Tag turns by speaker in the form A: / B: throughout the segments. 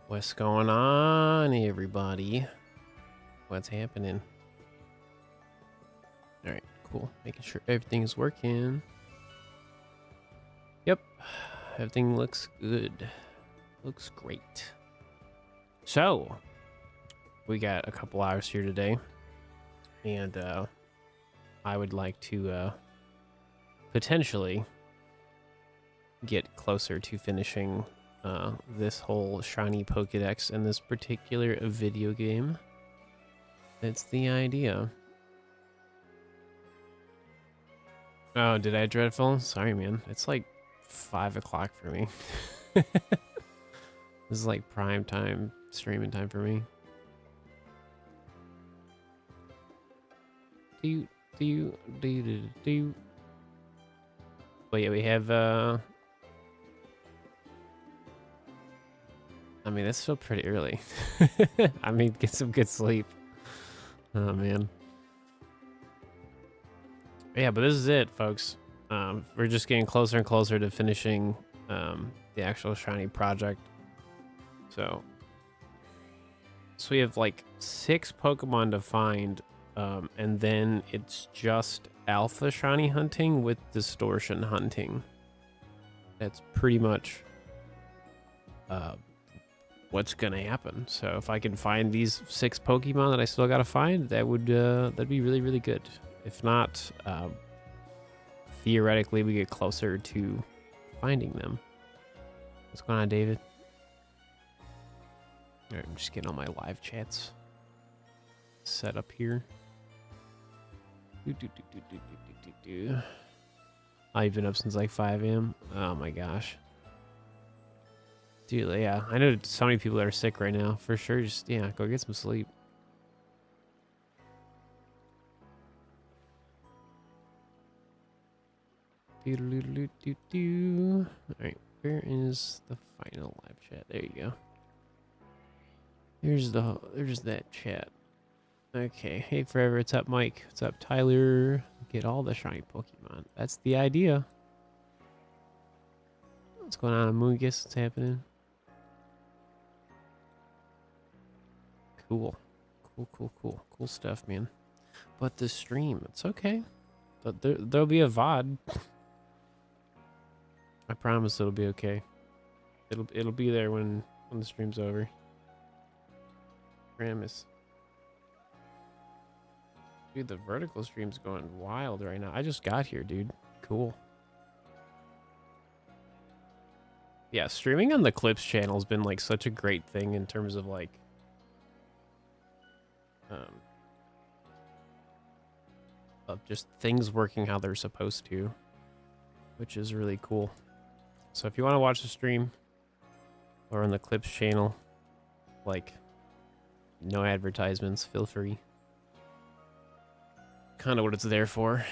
A: What's going on, everybody? What's happening? All right, cool. Making sure everything's working. Yep, everything looks good. Looks great. So, we got a couple hours here today, and I would like to potentially get closer to finishing this whole shiny Pokédex in this particular video game. That's the idea. Oh, did I dreadful? Sorry, man. It's like 5 o'clock for me. This is like prime time streaming time for me. Do. But yeah, we have I mean, it's still pretty early. I mean, get some good sleep. Oh man. Yeah, but this is it, folks. We're just getting closer and closer to finishing the actual shiny project. So we have like 6 Pokemon to find, and then it's just alpha shiny hunting with distortion hunting. That's pretty much what's gonna happen. So if I can find these 6 Pokemon that I still gotta find, that would that'd be really, really good. If not, theoretically we get closer to finding them. What's going on, David? All right, I'm just getting all my live chats set up here. I've been up since like 5 a.m. Oh my gosh. Dude, yeah, I know so many people that are sick right now. For sure, just, yeah, go get some sleep. Alright, where is the final live chat? There you go. There's that chat. Okay, hey Forever, what's up, Mike? What's up, Tyler? Get all the shiny Pokemon. That's the idea. What's going on, Moongus? What's happening? Cool. Cool stuff, man. But the stream, it's okay. But there'll be a VOD. I promise it'll be okay. It'll be there when the stream's over. Promise. Dude, the vertical stream's going wild right now. I just got here, dude. Cool. Yeah, streaming on the Clips channel has been like such a great thing in terms of like of just things working how they're supposed to, which is really cool. So if you want to watch the stream or on the Clips channel, like no advertisements, feel free. Kind of what it's there for.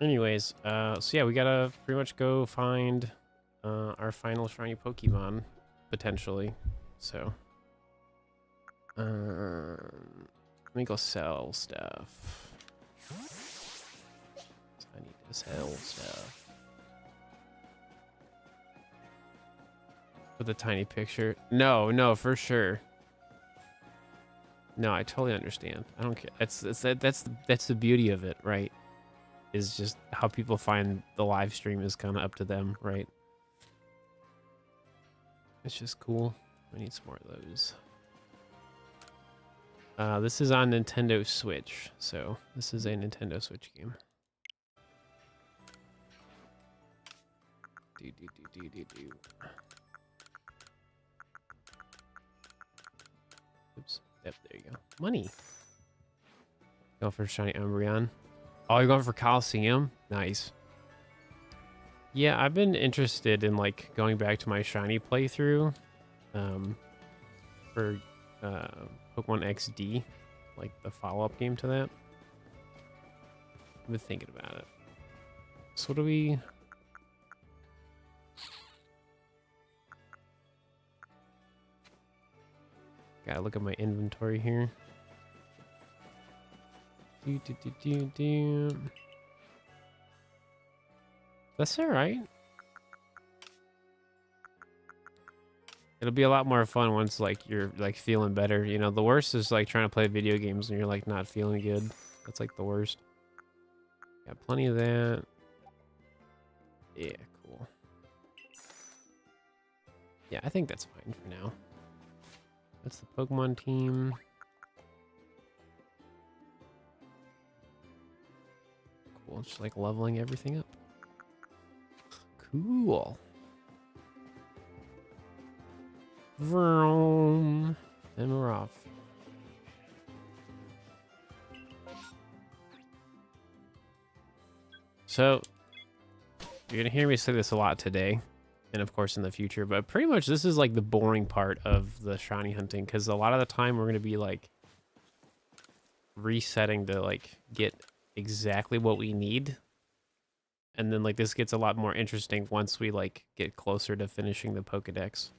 A: Anyways, so yeah, we gotta pretty much go find our final shiny Pokemon, potentially. So let me go sell stuff. I need to sell stuff. With a tiny picture. No, for sure. No, I totally understand. I don't care. That's the beauty of it, right? Is just how people find the live stream is kind of up to them, right? It's just cool. I need some more of those. This is on Nintendo Switch, so this is a Nintendo Switch game. Oops. Yep, there you go. Money. Go for shiny Umbreon. Oh, you're going for Coliseum? Nice. Yeah, I've been interested in like going back to my shiny playthrough for Pokemon XD, like the follow-up game to that. I've been thinking about it. So what do we... Gotta look at my inventory here. That's all right. It'll be a lot more fun once like you're like feeling better. You know, the worst is like trying to play video games and you're like not feeling good. That's like the worst. Got plenty of that. Yeah, cool. Yeah, I think that's fine for now. That's the Pokemon team. Cool, just like leveling everything up. Cool. Vroom. And we're off. So, you're gonna hear me say this a lot today, and of course in the future, but pretty much this is like the boring part of the shiny hunting, because a lot of the time we're gonna be like resetting to like get exactly what we need. And then like this gets a lot more interesting once we like get closer to finishing the Pokedex.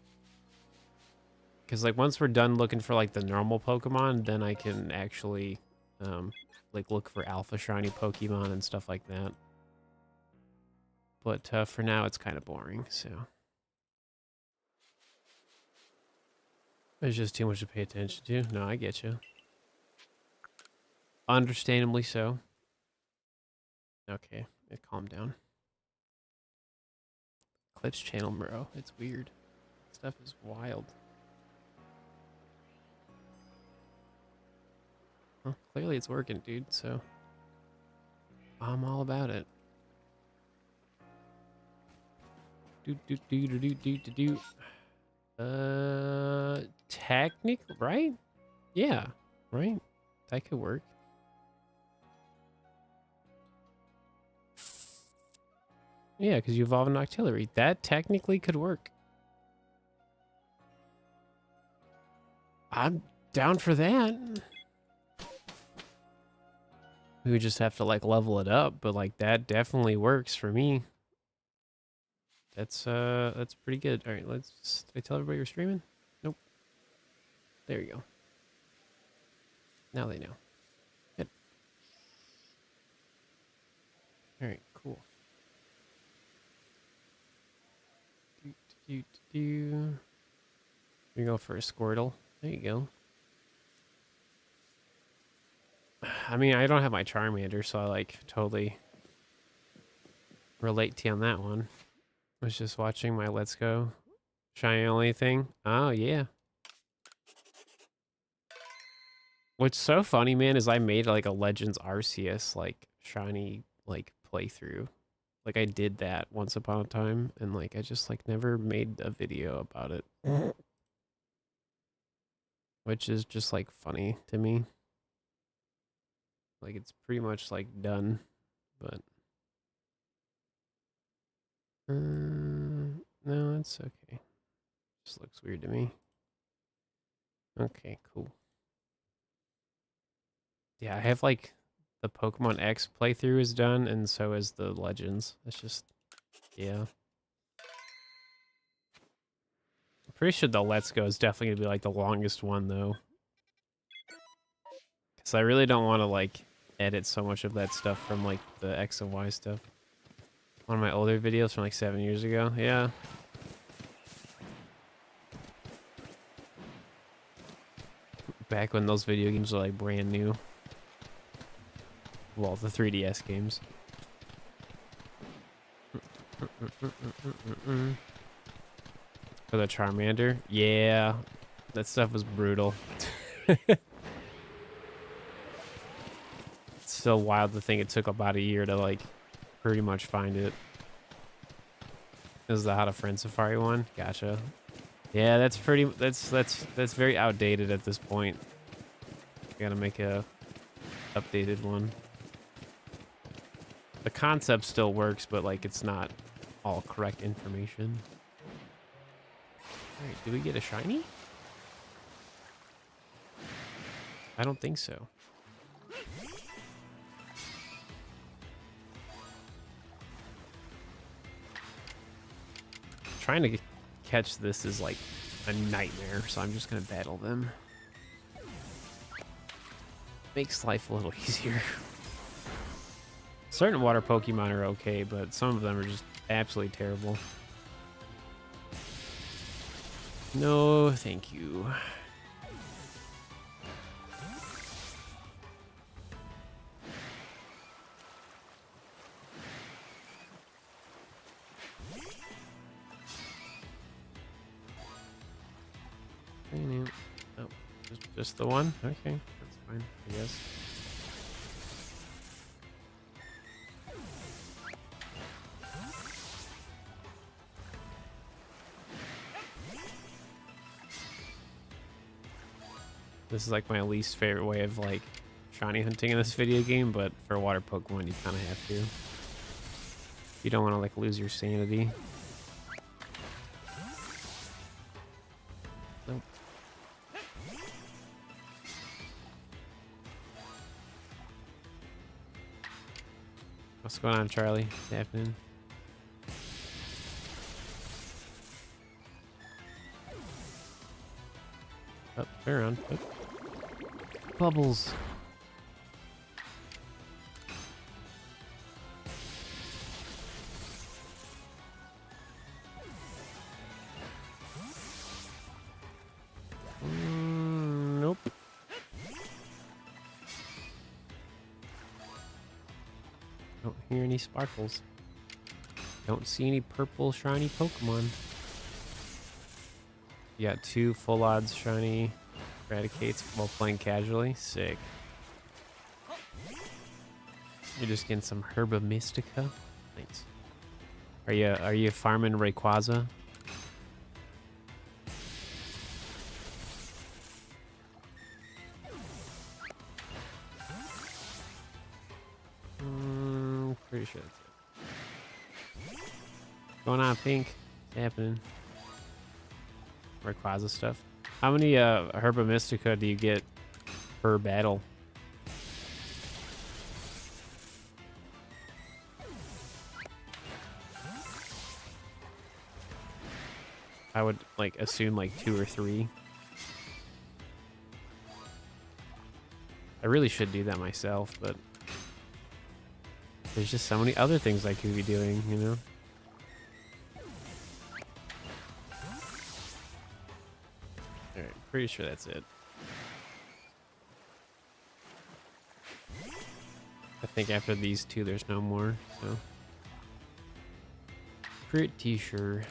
A: Because like once we're done looking for like the normal Pokemon, then I can actually like look for alpha shiny Pokemon and stuff like that. But for now it's kind of boring, so there's just too much to pay attention to. No, I get you. Understandably so. Okay, calm down. Clips channel, bro. It's weird. Stuff is wild. Well, clearly it's working, dude, so I'm all about it. Technical, right? Yeah, right? That could work. Yeah, because you evolve an Octillery. That technically could work. I'm down for that. We would just have to like level it up, but like that definitely works for me. That's pretty good. All right, let's. Did I tell everybody you're streaming? Nope. There you go. Now they know. Good. All right, cool. You go for a Squirtle. There you go. I mean, I don't have my Charmander, so I like totally relate to you on that one. I was just watching my Let's Go shiny only thing. Oh yeah. What's so funny, man, is I made like a Legends Arceus like shiny like playthrough. Like I did that once upon a time, and like I just like never made a video about it. Which is just like funny to me. Like it's pretty much like done, but no, it's okay. Just looks weird to me. Okay, cool. Yeah, I have like the Pokemon X playthrough is done, and so is the Legends. It's just, yeah. I'm pretty sure the Let's Go is definitely gonna be like the longest one though. Because I really don't want to like edit so much of that stuff from like the X and Y stuff. One of my older videos from like 7 years ago. Yeah. Back when those video games were like brand new. Well, the 3DS games. For the Charmander? Yeah. That stuff was brutal. It's still wild to think it took about a year to like pretty much find it. This is the How to Friend Safari one? Gotcha. Yeah, that's pretty that's very outdated at this point. Gotta make a updated one. The concept still works, but like it's not all correct information. Alright, did we get a shiny? I don't think so. Trying to catch this is like a nightmare, so I'm just gonna battle them. Makes life a little easier. Certain water Pokemon are okay, but some of them are just absolutely terrible. No, thank you. Oh, just the one? Okay, that's fine, I guess. This is like my least favorite way of like shiny hunting in this video game, but for water Pokemon you kind of have to. You don't want to like lose your sanity. Nope. What's going on, Charlie? What's happening? Oh, turn around. Oh. Bubbles. Nope. Don't hear any sparkles. Don't see any purple shiny Pokemon. You got 2 full odds shiny Eradicates while playing casually. Sick. You're just getting some Herba Mystica. Thanks. Are you farming Rayquaza? Pretty sure that's it. What's going on, Pink? What's happening? Rayquaza stuff. How many Herba Mystica do you get per battle? I would like assume like 2 or 3. I really should do that myself, but there's just so many other things I could be doing, you know? Alright, pretty sure that's it. I think after these 2, there's no more, so. Pretty sure.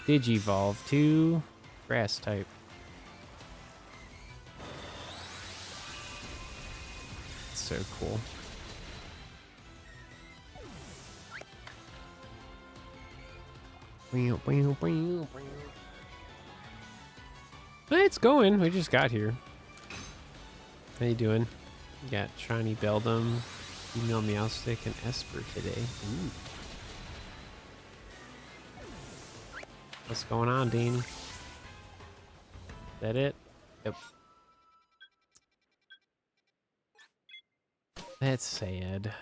A: Digivolve to grass type. So cool. It's going. We just got here. How you doing? You got shiny Beldum, female Meowstic, and Esper today. Ooh. What's going on, Danny? Is that it? Yep. That's sad.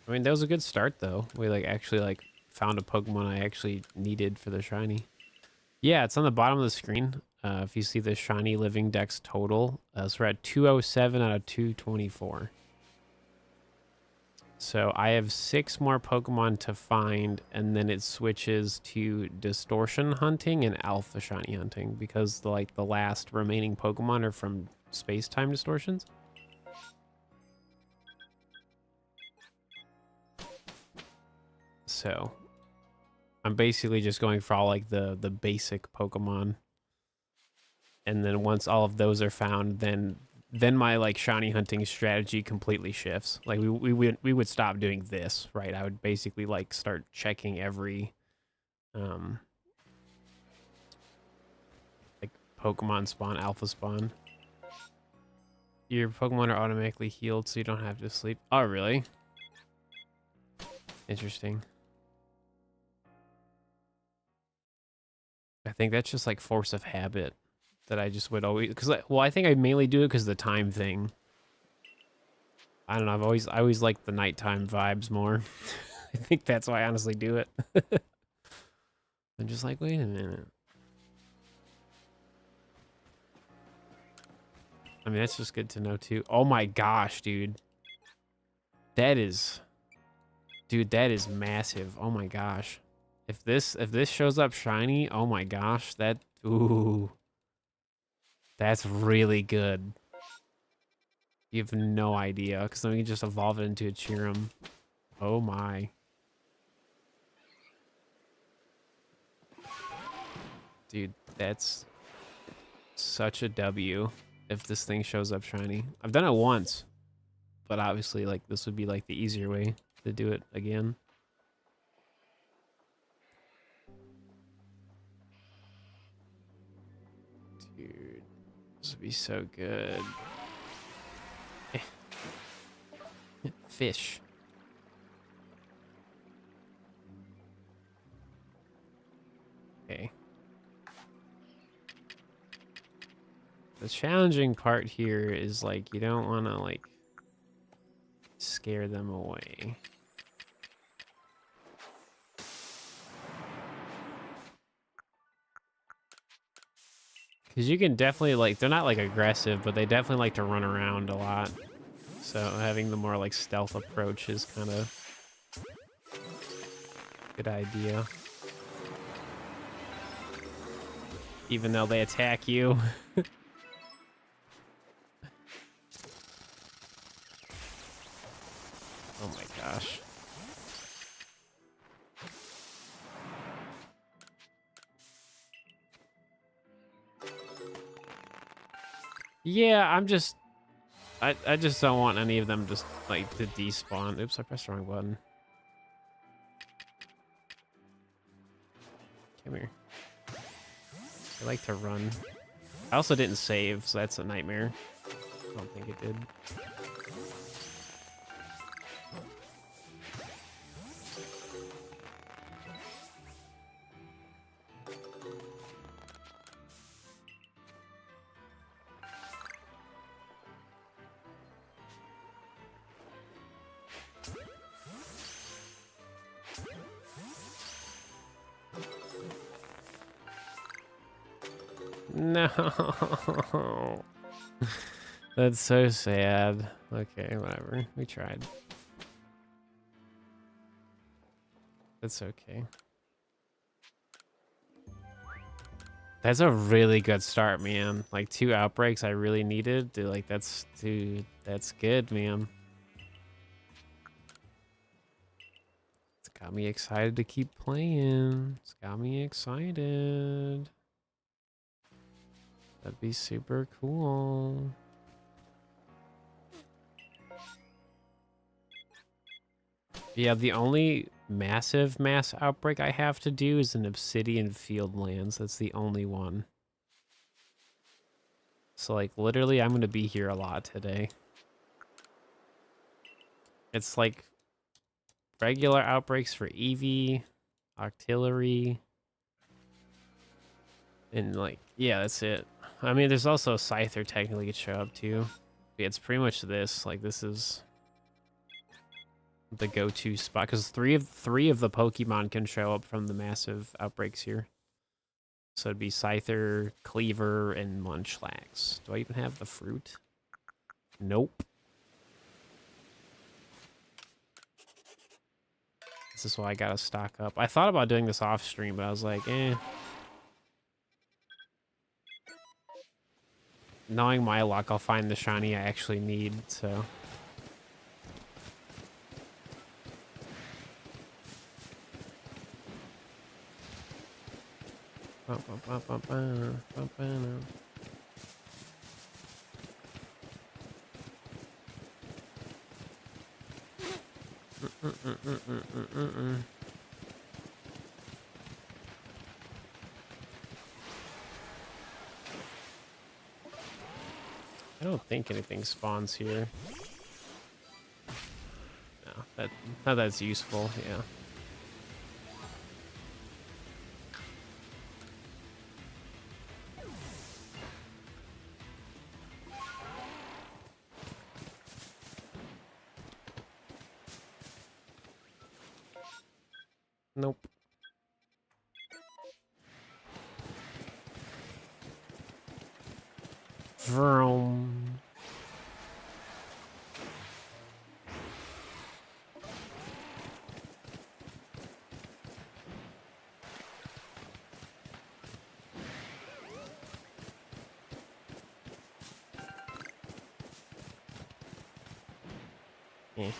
A: I mean, that was a good start, though. We like actually like found a Pokemon I actually needed for the shiny. Yeah, it's on the bottom of the screen. If you see the shiny living dex total, so we're at 207 out of 224. So I have 6 more Pokemon to find, and then it switches to distortion hunting and alpha shiny hunting because the last remaining Pokemon are from space-time distortions. So I'm basically just going for all like the basic Pokemon. And then once all of those are found, then my like shiny hunting strategy completely shifts. Like we would stop doing this, right? I would basically like start checking every like Pokemon spawn, alpha spawn. Your Pokemon are automatically healed so you don't have to sleep. Oh, really? Interesting. I think that's just like force of habit that I just would always, because well, I think I mainly do it because of the time thing. I don't know. I always liked the nighttime vibes more. I think that's why I honestly do it. I'm just like, wait a minute. I mean, that's just good to know too. Oh my gosh, dude. That is, dude, that is massive. Oh my gosh. If this shows up shiny, oh my gosh, ooh, that's really good. You have no idea, because then we can just evolve it into a Cheerum. Oh my. Dude, that's such a W if this thing shows up shiny. I've done it once, but obviously, like, this would be, like, the easier way to do it again. Dude, this would be so good. Fish. Okay. The challenging part here is, like, you don't want to, like, scare them away. Because you can definitely, like, they're not, like, aggressive, but they definitely like to run around a lot. So having the more, like, stealth approach is kind of a good idea. Even though they attack you. Oh my gosh. Yeah, I just don't want any of them just, like, to despawn. Oops, I pressed the wrong button. Come here. I like to run. I also didn't save, so that's a nightmare. I don't think it did. No. That's so sad. Okay, whatever. We tried. That's okay. That's a really good start, man. Like, 2 outbreaks I really needed. Dude, like, that's good, man. It's got me excited to keep playing. It's got me excited. That'd be super cool. Yeah, the only massive mass outbreak I have to do is in Obsidian Fieldlands. That's the only one. So, like, literally, I'm going to be here a lot today. It's, like, regular outbreaks for Eevee, Octillery, and, like, yeah, that's it. I mean, there's also Scyther technically could show up, too. Yeah, it's pretty much this. Like, this is the go-to spot, because three of the Pokemon can show up from the massive outbreaks here. So it'd be Scyther, Cleaver, and Munchlax. Do I even have the fruit? Nope. This is why I gotta stock up. I thought about doing this off stream, but I was like, eh. Knowing my luck, I'll find the shiny I actually need, so. I don't think anything spawns here. No, that's useful, yeah. Nope. Vroom. Yeah.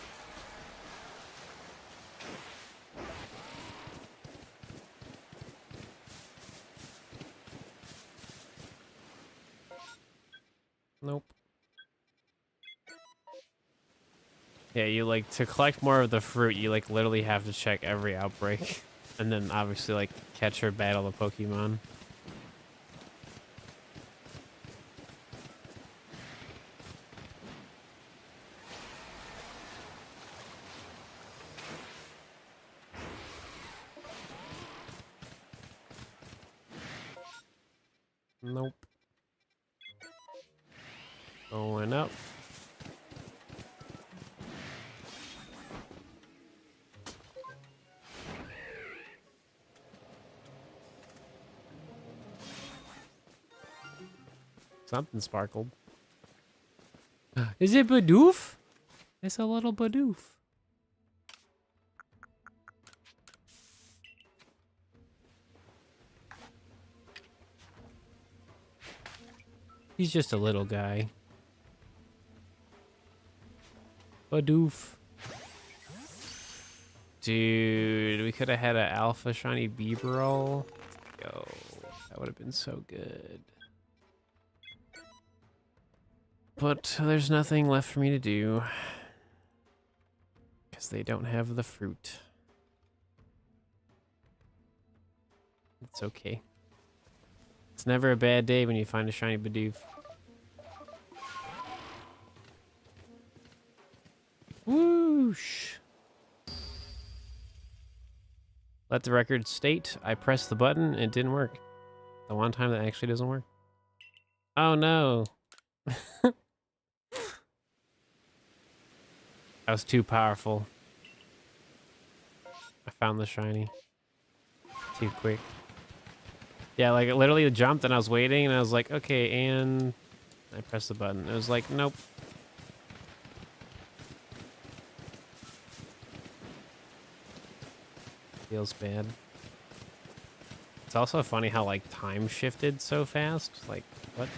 A: Nope. Yeah, you like to collect more of the fruit, you like literally have to check every outbreak. And then obviously like catch or battle the Pokemon. Nope. Going up. Something sparkled. Is it Bidoof? It's a little Bidoof. He's just a little guy. Bidoof. Dude, we could have had an alpha shiny Beeberol. Yo, that would have been so good. But there's nothing left for me to do. Because they don't have the fruit. It's okay. It's never a bad day when you find a shiny Bidoof. Whoosh! Let the record state, I pressed the button and it didn't work. The one time that actually doesn't work. Oh no! That was too powerful. I found the shiny. Too quick. Yeah, like it literally jumped and I was waiting and I was like, okay, and I pressed the button. It was like, nope. Feels bad. It's also funny how like time shifted so fast. Like, what?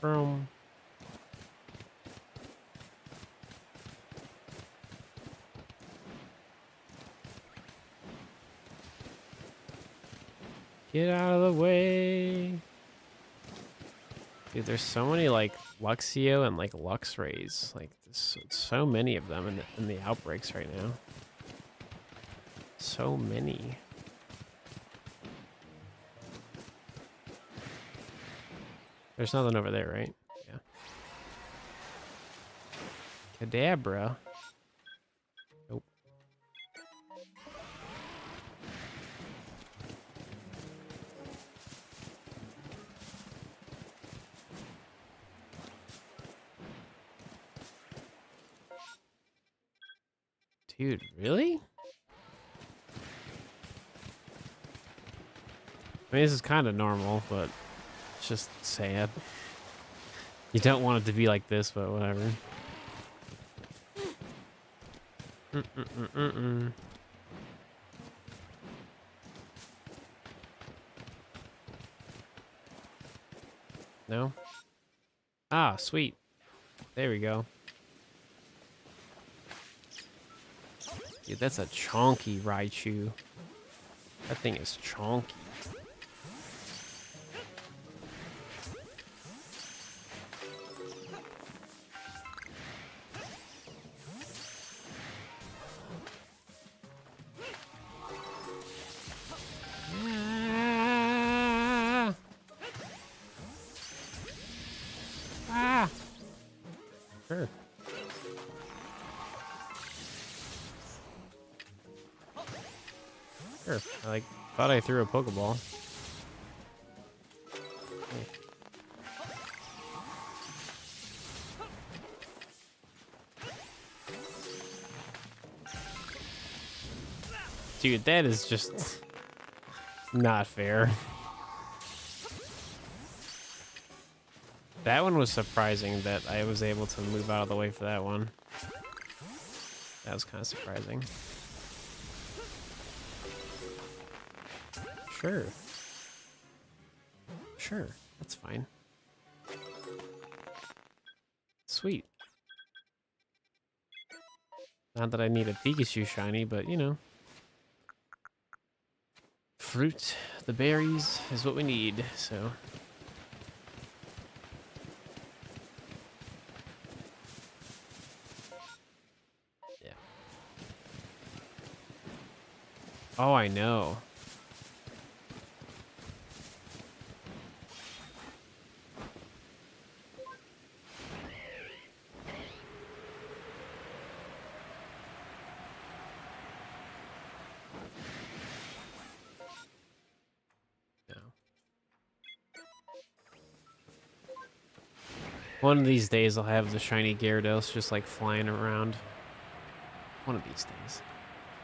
A: Boom. Get out of the way. Dude, there's so many like Luxio and like Luxrays. Like there's so many of them in the outbreaks right now. So many. There's nothing over there, right? Yeah. Kadabra. Nope. Dude, really? I mean, this is kind of normal, but it's just sad. You don't want it to be like this, but whatever. No? Ah, sweet. There we go. Dude, that's a chonky Raichu. That thing is chonky. Sure. Sure. I like thought I threw a Pokeball. Dude, that is just not fair. That one was surprising that I was able to move out of the way for that one. That was kind of surprising. Sure. Sure, that's fine. Sweet. Not that I need a Pikachu shiny, but you know. Fruit, the berries is what we need, so. Yeah. Oh, I know. One of these days I'll have the shiny Gyarados just like flying around. One of these days.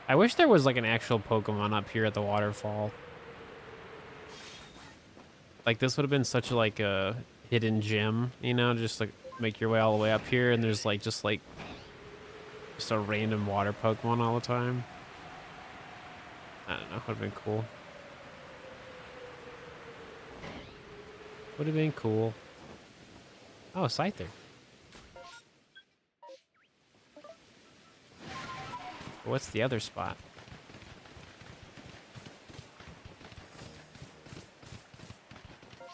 A: I wish there was like an actual Pokemon up here at the waterfall. Like this would have been such a, like a hidden gem, you know, just like make your way all the way up here and there's like just a random water Pokemon all the time. I don't know, would have been cool. Would have been cool. Oh, Scyther. What's the other spot?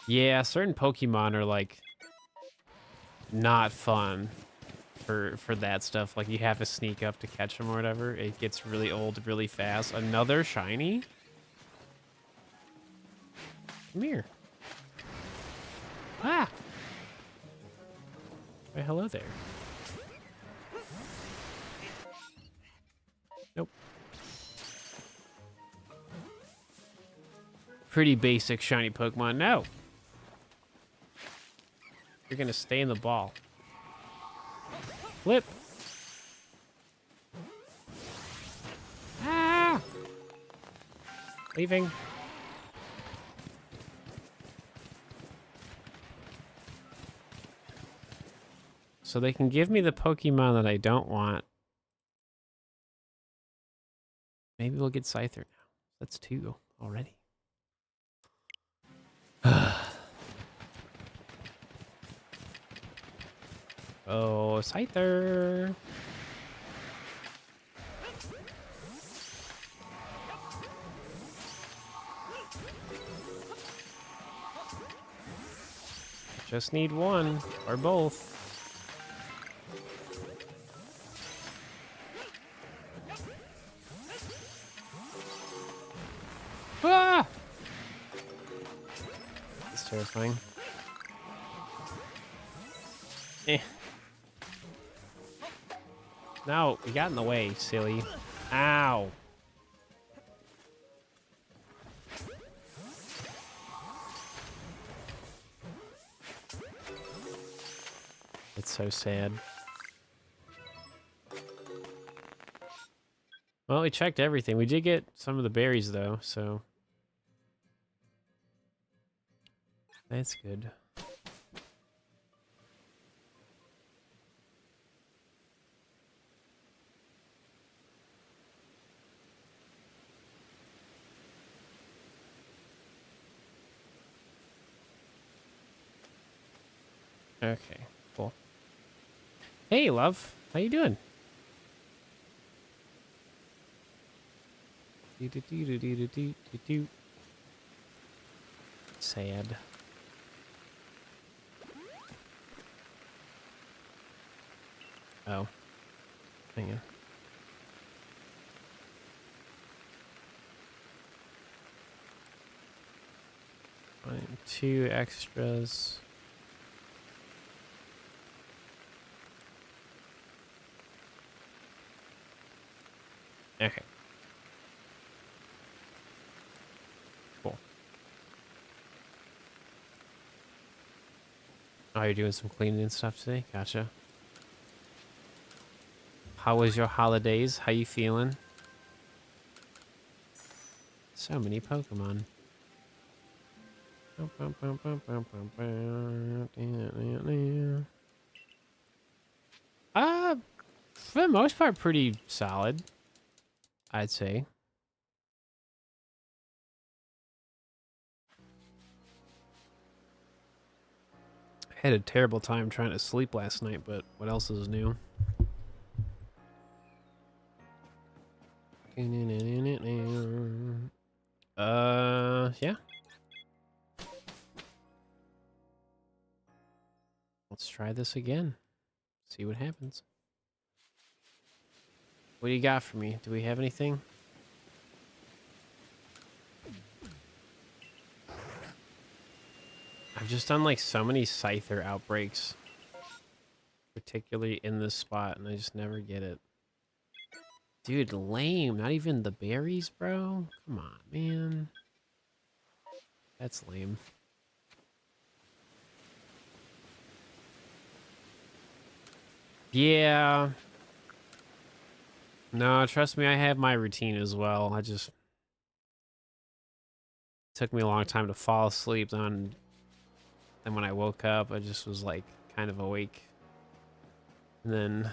A: Yeah, certain Pokemon are like not fun for that stuff. Like you have to sneak up to catch them or whatever. It gets really old really fast. Another shiny? Come here. Ah! Wait, hello there. Nope. Pretty basic shiny Pokemon. No! You're gonna stay in the ball. Flip! Ah! Leaving. So they can give me the Pokemon that I don't want. Maybe we'll get Scyther now. That's 2 already. Oh, Scyther. Just need one or both. Ah! It's terrifying. Eh. No, you got in the way, silly. Ow. It's so sad. Well, we checked everything. We did get some of the berries, though, so... That's good. Okay, cool. Hey, love. How you doing? Sad. Oh. Hang on. Fine. 2 extras. Okay. Cool. Oh, you're doing some cleaning and stuff today? Gotcha. How was your holidays? How you feeling? So many Pokemon. For the most part, pretty solid, I'd say. I had a terrible time trying to sleep last night, but what else is new? Yeah. Let's try this again. See what happens. What do you got for me? Do we have anything? I've just done like so many Scyther outbreaks, particularly in this spot, and I just never get it. Dude, lame. Not even the berries, bro. Come on, man. That's lame. Yeah. No, trust me, I have my routine as well. I just took me a long time to fall asleep on. Then when I woke up, I just was like kind of awake. And then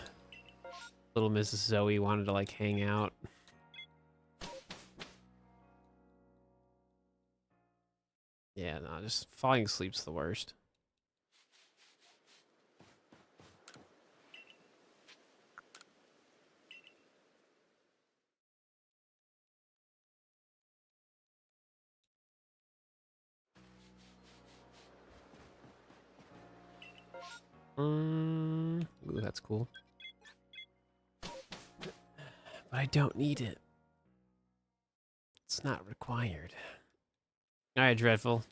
A: little Mrs. Zoe wanted to like hang out. Yeah, no, just falling asleep's the worst. Ooh, that's cool. But I don't need it. It's not required. All right, Dreadful.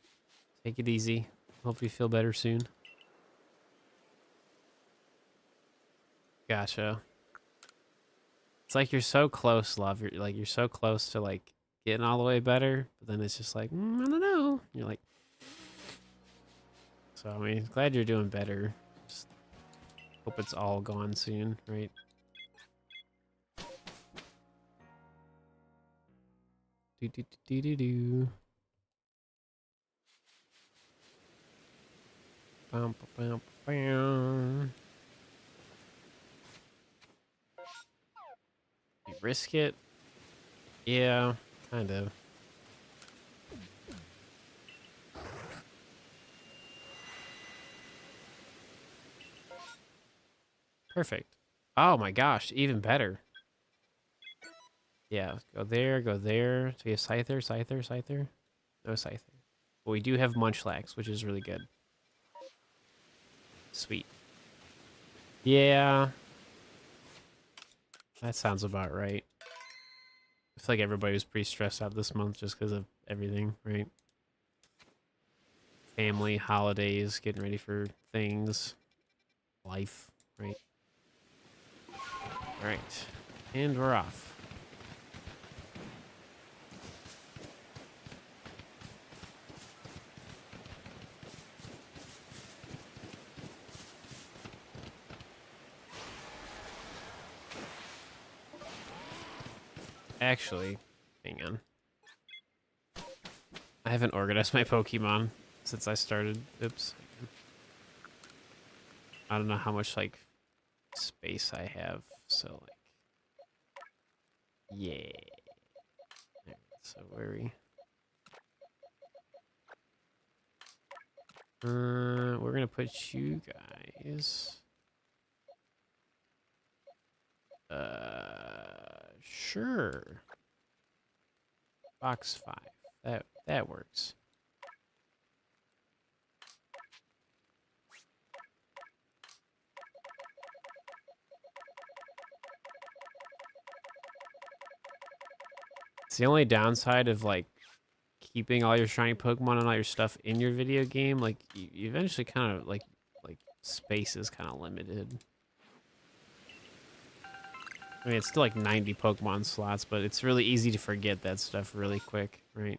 A: Take it easy. Hope you feel better soon. Gotcha. It's like you're so close, love. You're so close to like getting all the way better, but then it's just like I don't know. You're like, so I mean, glad you're doing better. Just hope it's all gone soon, right? Do do do do do. Bum, bum, bum. You risk it? Yeah, kind of. Perfect. Oh my gosh, even better. Yeah, go there, go there. So we have Scyther, Scyther, Scyther. No Scyther. But we do have Munchlax, which is really good. Sweet. Yeah. That sounds about right. I feel like everybody was pretty stressed out this month just because of everything, right? Family, holidays, getting ready for things, life, right? All right. And we're off. Actually, hang on. I haven't organized my Pokemon since I started. Oops. I don't know how much, like, space I have, so, like... Yeah. Alright, so where are we? We're gonna put you guys... Sure. Box 5. That works. It's the only downside of like keeping all your shiny Pokemon and all your stuff in your video game. Like you eventually kind of like space is kind of limited. I mean, it's still like 90 Pokemon slots, but it's really easy to forget that stuff really quick, right?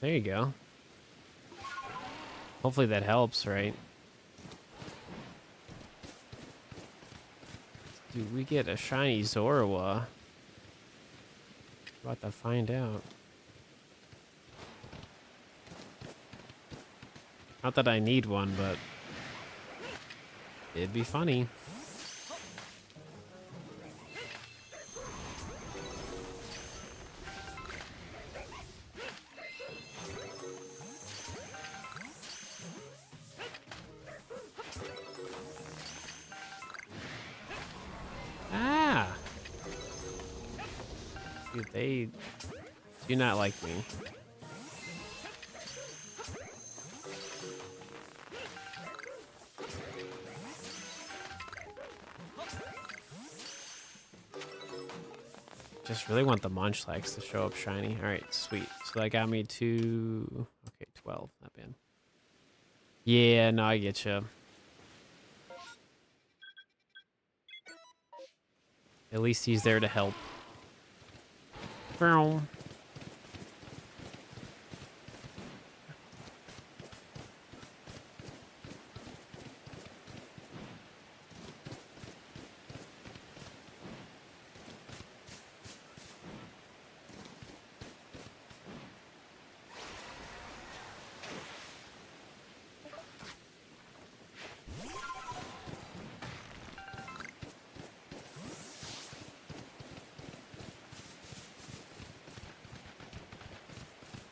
A: There you go. Hopefully that helps, right? Do we get a shiny Zorua? About to find out. Not that I need one, but it'd be funny. Ah! Dude, they do not like me. Just really want the Munchlax to show up shiny. All right, sweet. So that got me to, okay, 12. Not bad. Yeah, no, I get you. At least he's there to help. Boom.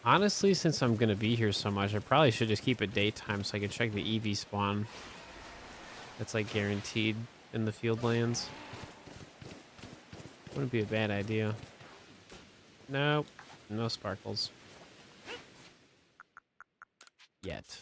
A: Honestly, since I'm gonna be here so much, I probably should just keep it daytime so I can check the EV spawn. That's like guaranteed in the field lands. Wouldn't be a bad idea. Nope, no sparkles. Yet.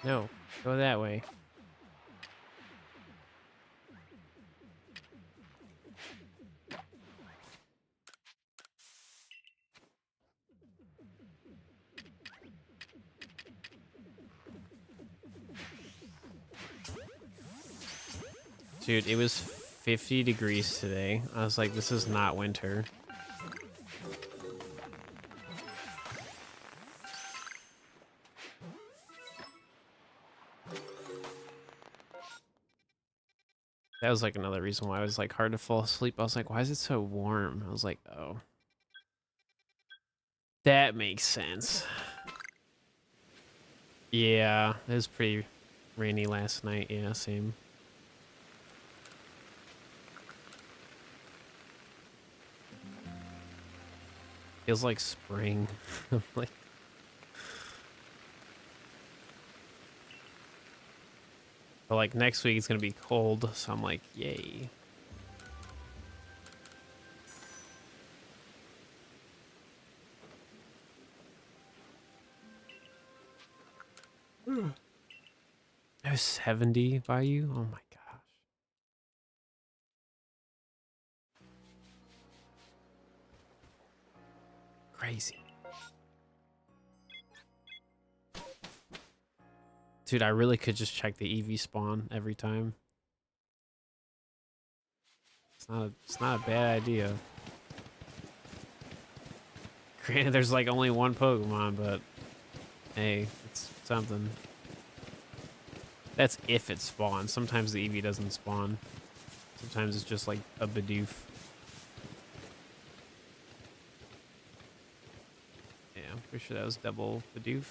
A: No, go that way. Dude, it was 50 degrees today. I was like, this is not winter. That was like another reason why it was like hard to fall asleep. I was like, why is it so warm? I was like, oh. That makes sense. Yeah, it was pretty rainy last night. Yeah, same. Feels like spring. I'm like, but like next week it's gonna be cold, so I'm like, yay. It was 70 by you? Oh my gosh. Crazy. Dude, I really could just check the EV spawn every time. It's not a bad idea. Granted, there's like only one Pokemon, but hey, it's something. That's if it spawns. Sometimes the EV doesn't spawn. Sometimes it's just like a Bidoof. Yeah, I'm pretty sure that was double Bidoof.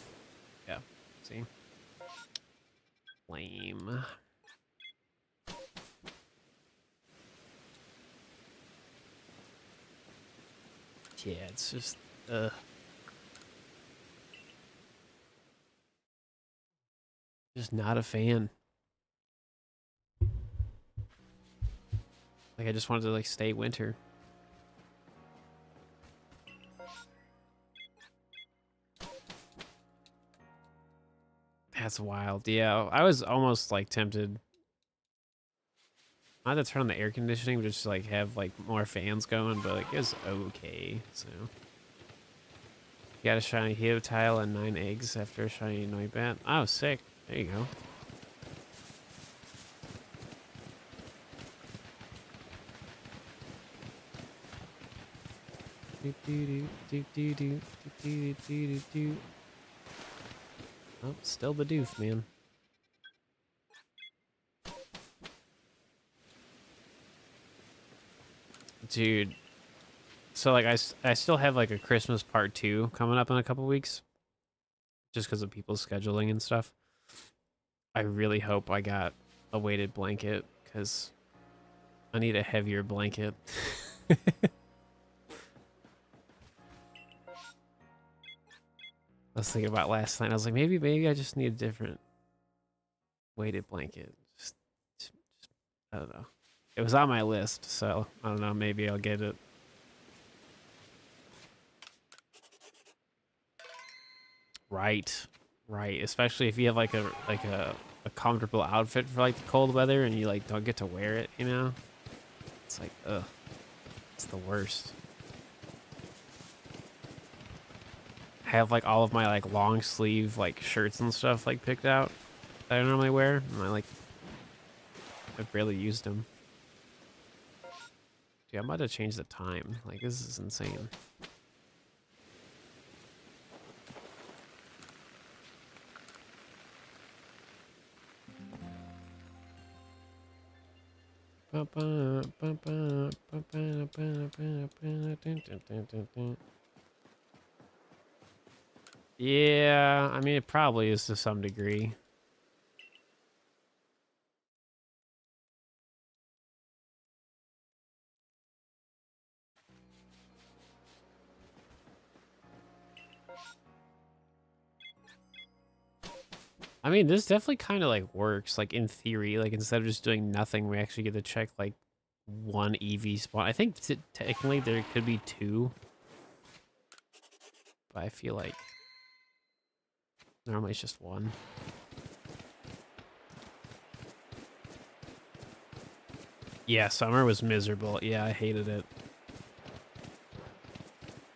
A: Yeah, see? Lame. Yeah, it's just, just not a fan. Like, I just wanted to, like, stay winter. That's wild. Yeah, I was almost, like, tempted not to turn on the air conditioning, but just, like, have, like, more fans going, but, like, it was okay, so. Got a shiny Tile and 9 eggs after a shiny Noibat. Oh, sick. There you go. Do, do, do, do, do, do, do, do, do, do. Oh, still the doof, man. Dude. So, like, I still have, like, a Christmas part 2 coming up in a couple weeks. Just because of people's scheduling and stuff. I really hope I got a weighted blanket, because I need a heavier blanket. I was thinking about last night. I was like, maybe I just need a different weighted blanket. Just, I don't know. It was on my list, so I don't know. Maybe I'll get it. Right, right. Especially if you have like a comfortable outfit for like the cold weather and you like don't get to wear it. You know, it's like ugh, it's the worst. I have like all of my like long sleeve like shirts and stuff like picked out that I normally wear, and I've barely used them. Dude, I'm about to change the time. Like, this is insane. Yeah, I mean, it probably is to some degree. I mean, this definitely kind of like works, like in theory. Like instead of just doing nothing, we actually get to check like one EV spawn. I think technically there could be 2, but I feel like normally it's just 1. Yeah, summer was miserable. Yeah, I hated it.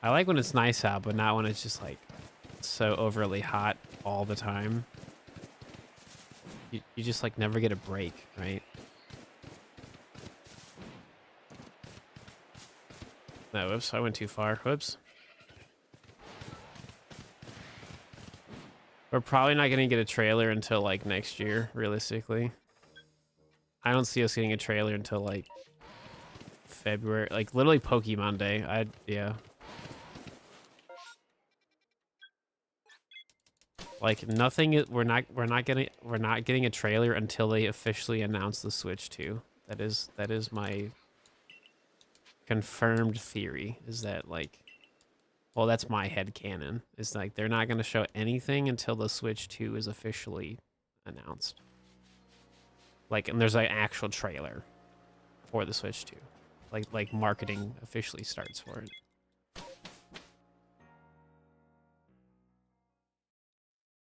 A: I like when it's nice out, but not when it's just like so overly hot all the time. You just like never get a break, right? No, whoops, I went too far. Whoops. We're probably not gonna get a trailer until like next year, realistically. I don't see us getting a trailer until like February, like literally Pokemon Day. Yeah. Like nothing. We're not getting a trailer until they officially announce the Switch 2. That is my confirmed theory. Is that like, well, that's my head canon. Is like they're not gonna show anything until the Switch 2 is officially announced. Like, and there's an actual trailer for the Switch 2. Like marketing officially starts for it.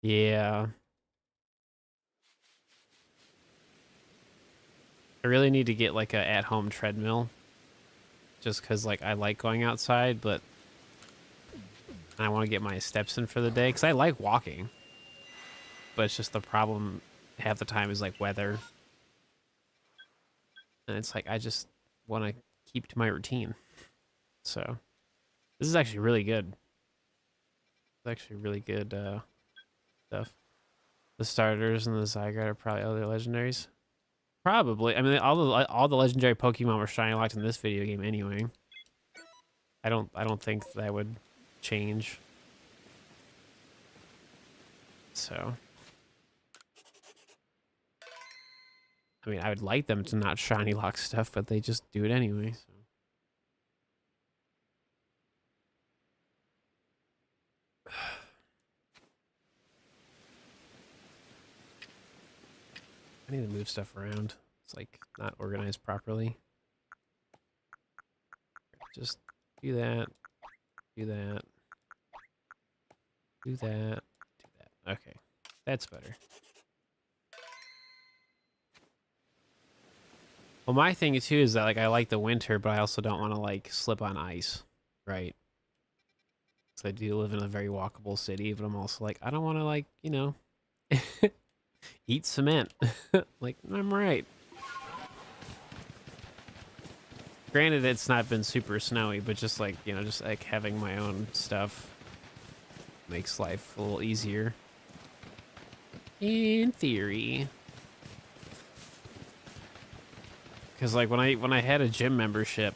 A: Yeah. I really need to get like a at-home treadmill just because like I like going outside, but I want to get my steps in for the day because I like walking, but it's just the problem half the time is like weather, and it's like I just want to keep to my routine. So this is actually really good. It's actually really good stuff. The starters and the Zygarde are probably other legendaries. Probably. I mean, all the legendary Pokemon were shiny locked in this video game anyway. I don't think that would change. So, I mean, I would like them to not shiny lock stuff, but they just do it anyway. So. I need to move stuff around. It's like not organized properly. Just do that, do that, do that, do that. Okay, that's better. Well, my thing too is that like I like the winter, but I also don't want to like slip on ice, right? Because I do live in a very walkable city, but I'm also like I don't want to like eat cement. Like I'm right. Granted, it's not been super snowy, but just like, you know, just like having my own stuff makes life a little easier. In theory. Because like when I had a gym membership,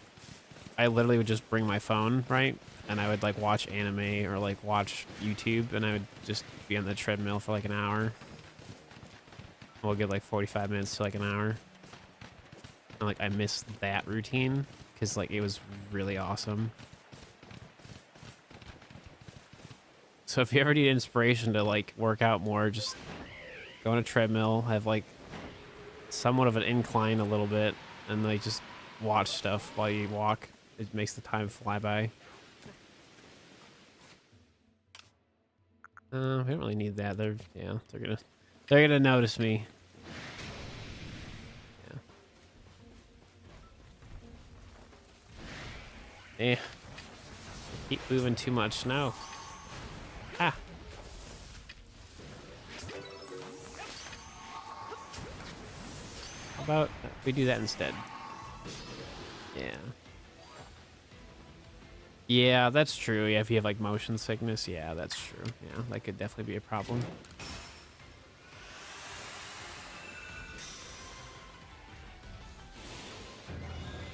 A: I literally would just bring my phone, right? And I would like watch anime or like watch YouTube, and I would just be on the treadmill for like an hour. We'll get like 45 minutes to like an hour. And like I missed that routine because like it was really awesome. So if you ever need inspiration to like work out more, just go on a treadmill, have like somewhat of an incline a little bit, and like just watch stuff while you walk. It makes the time fly by. We don't really need that. They're gonna notice me. Yeah. Eh. Keep moving too much. No. Ah. How about we do that instead? Yeah. Yeah, that's true. Yeah, if you have like motion sickness, yeah, that's true. Yeah, that could definitely be a problem.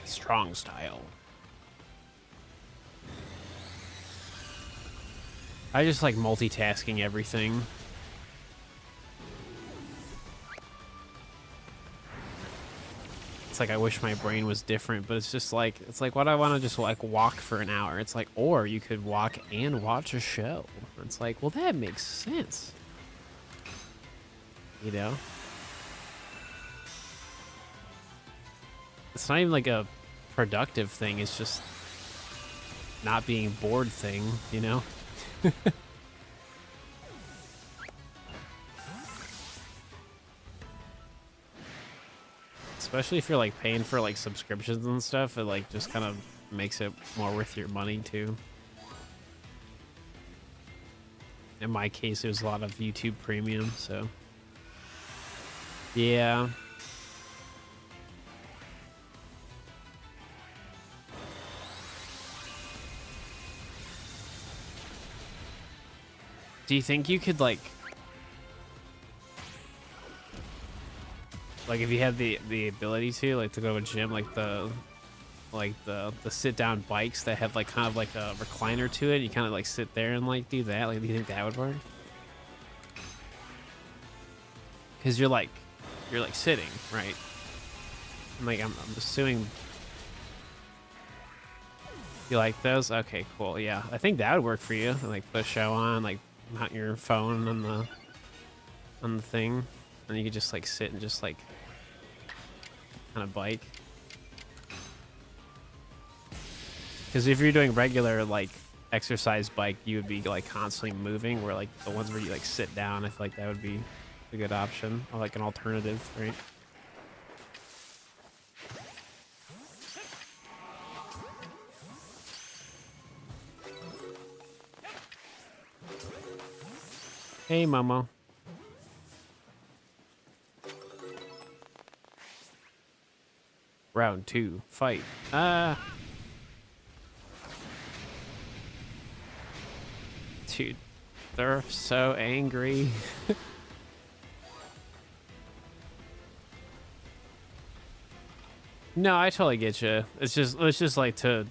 A: Strong style. I just like multitasking everything. It's like I wish my brain was different, but it's just like, it's like, why do I want to just like walk for an hour? It's like, or you could walk and watch a show. It's like, well, that makes sense. You know? It's not even like a productive thing. It's just not being bored thing, you know? Especially if you're like paying for like subscriptions and stuff, it like just kind of makes it more worth your money too. In my case, it was a lot of YouTube Premium, so yeah. Do you think you could like if you had the ability to like to go to a gym, like the sit down bikes that have like kind of like a recliner to it, you kind of like sit there and like do that, like do you think that would work? Because you're like sitting, right? And, like I'm assuming you like those. Okay, cool. Yeah, I think that would work for you. Like put a show on, like mount your phone on the thing, and you could just like sit and just like kind of bike. Because if you're doing regular like exercise bike, you would be like constantly moving. Where like the ones where you like sit down, I feel like that would be a good option, or like an alternative, right? Hey, Momo. Round 2, fight. Dude, they're so angry. No, I totally get you. It's just like to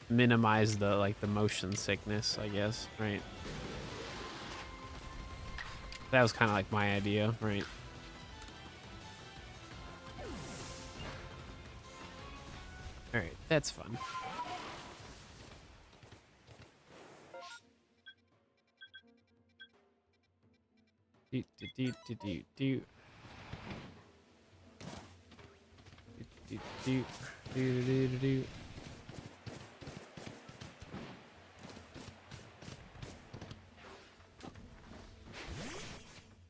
A: minimize the like the motion sickness, I guess, right? That was kind of like my idea, right? All right, that's fun. Do do do do do do. Do do do do do do.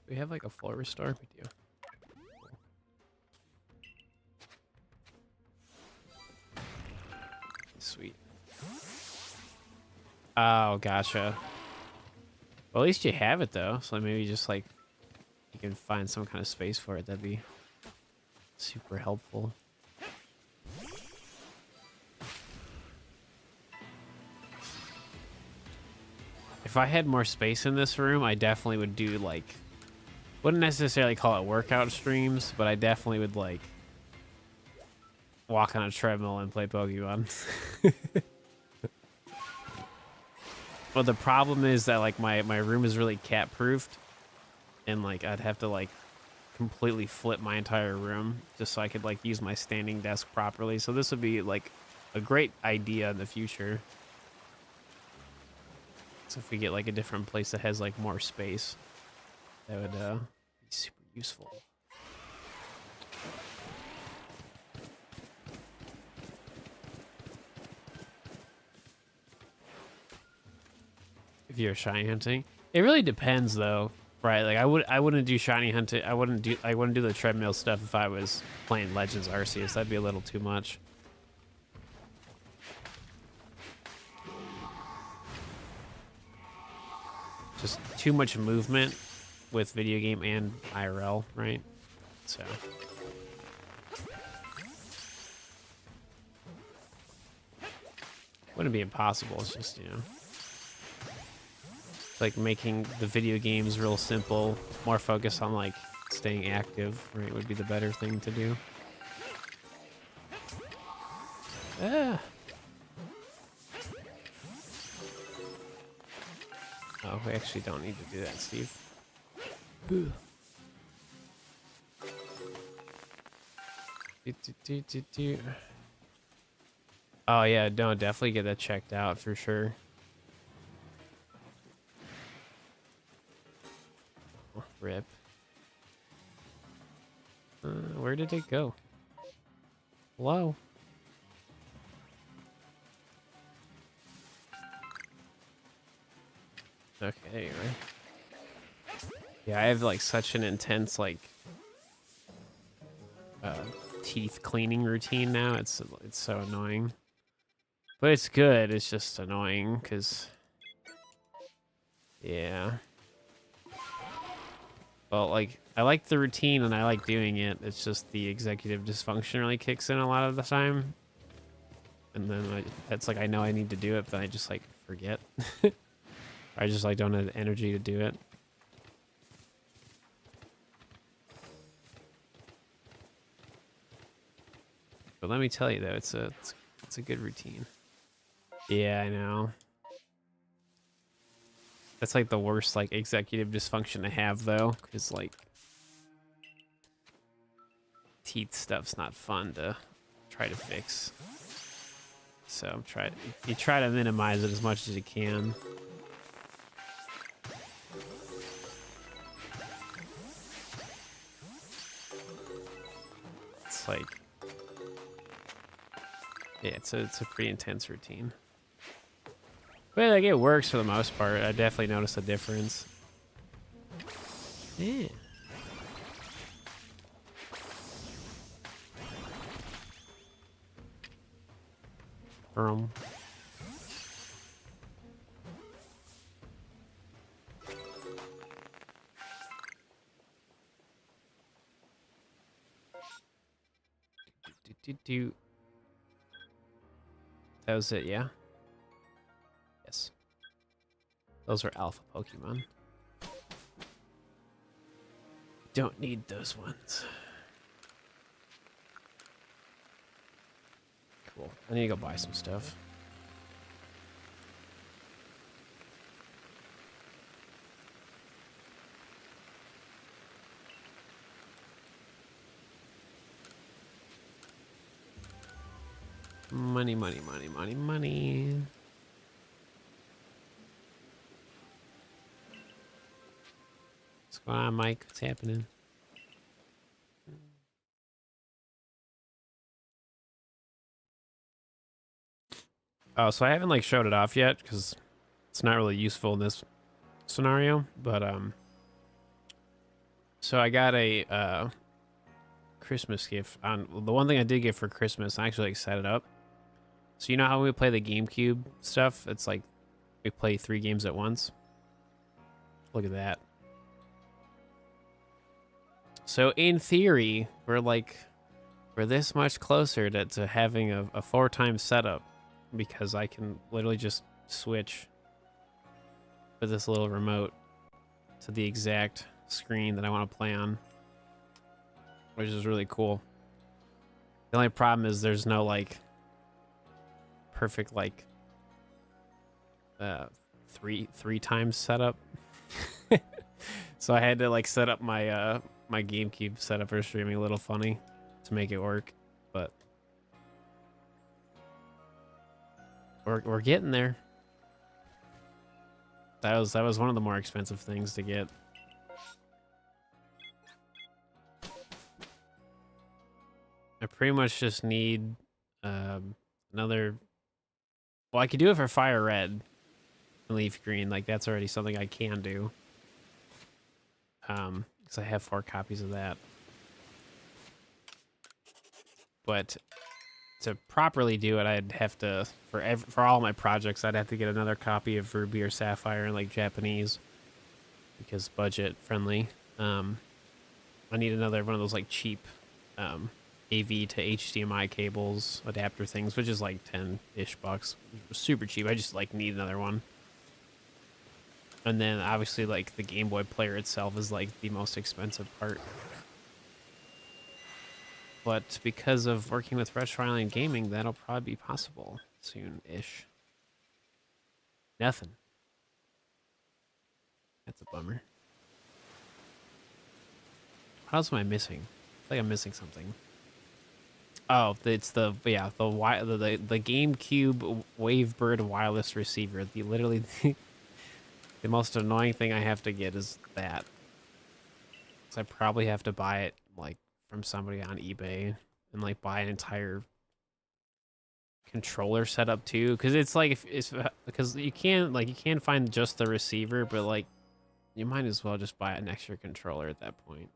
A: We have like a floor restore. We do. Sweet. Oh, gotcha. Well, at least you have it though, so maybe just like you can find some kind of space for it. That'd be super helpful. If I had more space in this room, I definitely would do like, wouldn't necessarily call it workout streams, but I definitely would like walk on a treadmill and play Pokemon. But the problem is that like my room is really cat proofed, and like I'd have to like completely flip my entire room just so I could like use my standing desk properly. So this would be like a great idea in the future. So if we get like a different place that has like more space, that would be super useful. If you're shiny hunting, it really depends though, right? Like I wouldn't do shiny hunting. I wouldn't do the treadmill stuff if I was playing Legends Arceus. That'd be a little too much. Just too much movement with video game and IRL, right? So wouldn't be impossible. It's just, you know, like making the video games real simple, more focused on like staying active, right? Would be the better thing to do. Ah. Oh, we actually don't need to do that, Steve. Oh yeah, no, definitely get that checked out for sure. Oh, rip. Where did it go? Hello? Okay, anyway. Yeah, I have like such an intense like teeth cleaning routine now. It's so annoying. But it's good. It's just annoying because yeah. Well, like I like the routine and I like doing it. It's just the executive dysfunction really kicks in a lot of the time. And then it's like I know I need to do it, but I just like forget. I just like don't have the energy to do it. But let me tell you though, it's a good routine. Yeah, I know. That's like the worst like executive dysfunction to have though, because like teeth stuff's not fun to try to fix. So you try to minimize it as much as you can. It's like, yeah, it's a pretty intense routine. But like it works for the most part. I definitely noticed a difference. Yeah. Boom. That was it, yeah? Yes. Those are alpha Pokemon. Don't need those ones. Cool. I need to go buy some stuff. Money, money, money, money, money. What's going on, Mike? What's happening? Oh, so I haven't like showed it off yet because it's not really useful in this scenario, but so I got a Christmas gift. On the one thing I did get for Christmas, I actually like set it up. So you know how we play the GameCube stuff? It's like we play 3 games at once. Look at that. So in theory, we're this much closer to having a 4-time setup because I can literally just switch put this little remote to the exact screen that I want to play on, which is really cool. The only problem is there's no like perfect like three times setup. So I had to like set up my my GameCube setup for streaming a little funny to make it work, but we're getting there. That was one of the more expensive things to get. I pretty much just need another. Well, I could do it for fire red and leaf green. Like that's already something I can do. Because I have 4 copies of that. But to properly do it, I'd have to for all my projects, I'd have to get another copy of Ruby or Sapphire in like Japanese because budget friendly. I need another one of those like cheap AV to HDMI cables adapter things, which is like 10-ish bucks. Super cheap. I just like need another one. And then obviously like the Game Boy player itself is like the most expensive part. But because of working with Retro Island Gaming, that'll probably be possible soon-ish. Nothing. That's a bummer. What else am I missing? I feel like I'm missing something. Oh, it's the GameCube Wavebird wireless receiver. Literally the most annoying thing I have to get is that. So I probably have to buy it like from somebody on eBay and like buy an entire controller setup too, because it's like because you can find just the receiver, but like you might as well just buy an extra controller at that point.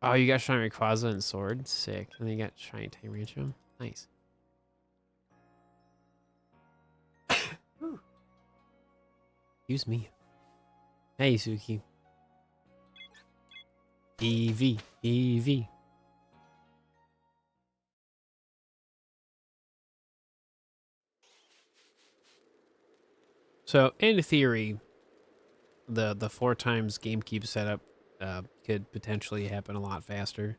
A: Oh, you got Shiny Rayquaza and Sword, sick. And then you got Shiny Tyranium, nice. Excuse me. Hey, Suki. EV. So, in theory, the 4 times GameCube setup could potentially happen a lot faster.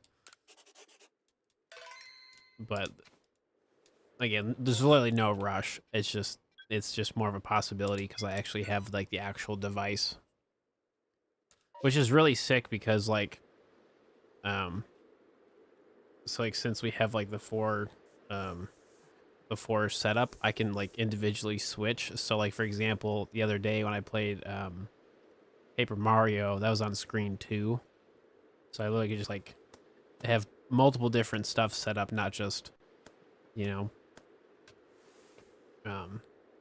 A: But again, there's literally no rush. It's just more of a possibility because I actually have like the actual device, which is really sick because like so like since we have like the 4 setup, I can like individually switch. So like for example, the other day when I played Paper Mario, that was on screen 2. So I literally could just like have multiple different stuff set up, not just, you know,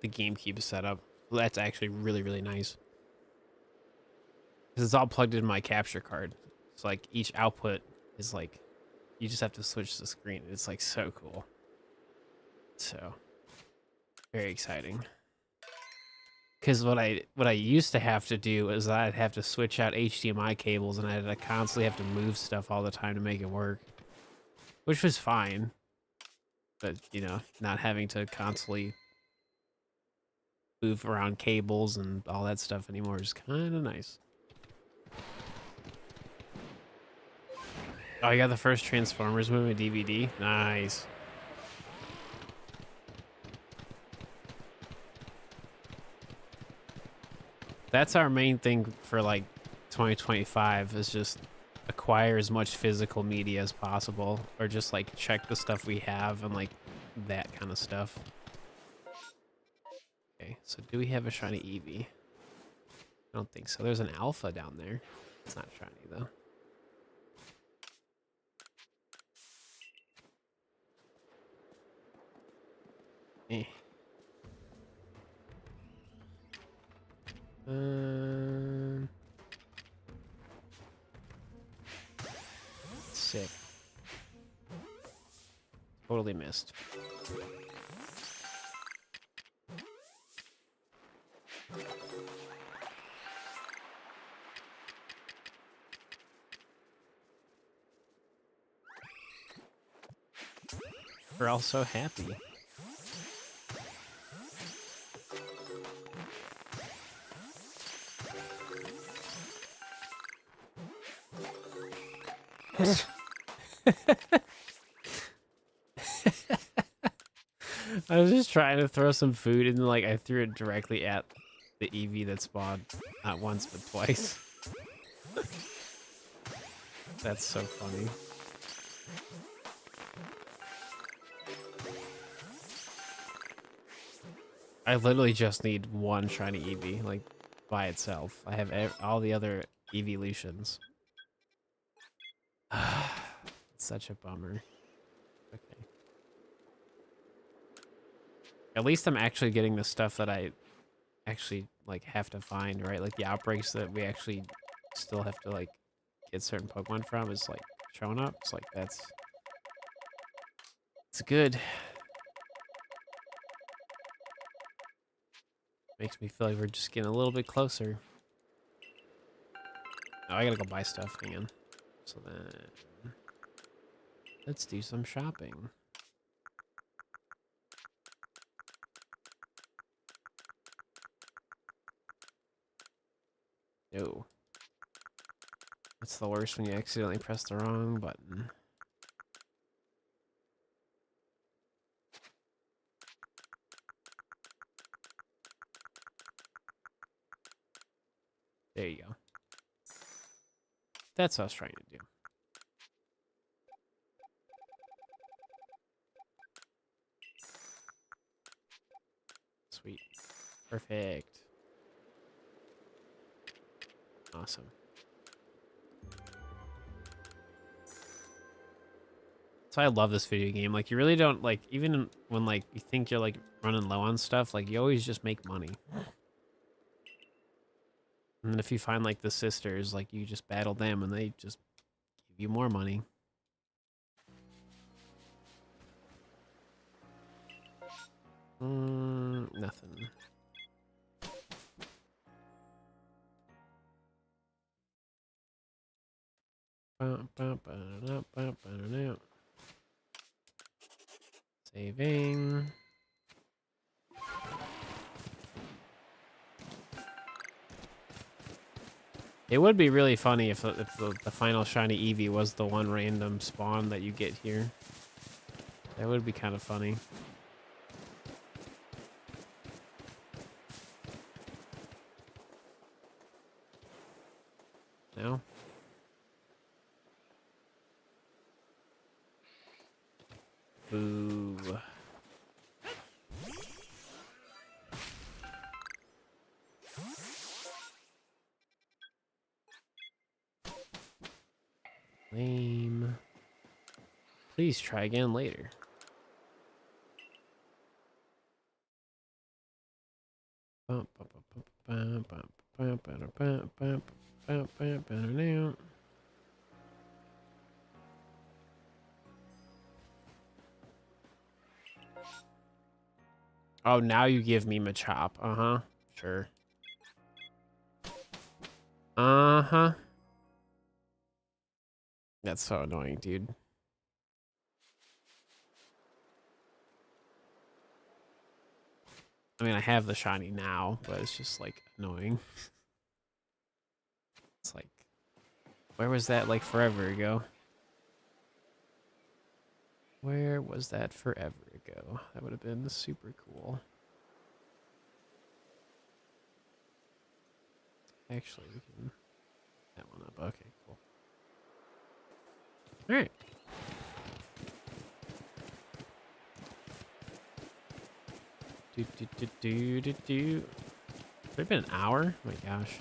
A: the GameCube setup. Well, that's actually really, really nice. Because it's all plugged into my capture card. So like each output is like, you just have to switch the screen. It's like so cool. So very exciting. Because what I used to have to do is I'd have to switch out HDMI cables and I'd constantly have to move stuff all the time to make it work, which was fine. But you know, not having to constantly move around cables and all that stuff anymore is kind of nice. Oh, you got the first Transformers movie DVD? Nice. That's our main thing for like 2025 is just acquire as much physical media as possible, or just like check the stuff we have and like that kind of stuff. Okay, so do we have a shiny Eevee? I don't think so. There's an alpha down there. It's not shiny though. Eh. Sick. Totally missed. We're all so happy. I was just trying to throw some food and like I threw it directly at the EV that spawned not once but twice. That's so funny. I literally just need one shiny Eevee, like, by itself. I have all the other evolutions. It's such a bummer. Okay. At least I'm actually getting the stuff that I actually, like, have to find, right? Like, the outbreaks that we actually still have to, like, get certain Pokemon from is, like, showing up. It's like, it's good. Makes me feel like we're just getting a little bit closer. Oh, I gotta go buy stuff. Hang on. So then, let's do some shopping. No. It's the worst when you accidentally press the wrong button. There you go. That's what I was trying to do. Sweet. Perfect. Awesome. So I love this video game. Like, you really don't, like, even when, like, you think you're, like, running low on stuff, like, you always just make money. And then if you find, like, the sisters, like, you just battle them and they just give you more money. Nothing. Saving. It would be really funny if the final shiny Eevee was the one random spawn that you get here. That would be kind of funny. No? Boo. Lame. Please try again later. Oh, now you give me Machop. Uh-huh. Sure. Uh-huh. That's so annoying, dude. I mean, I have the shiny now, but it's just, like, annoying. It's like, where was that, like, forever ago? Where was that forever ago? That would have been super cool. Actually, we can that one up. Okay, cool. All right. Do. Has it been an hour? Oh my gosh.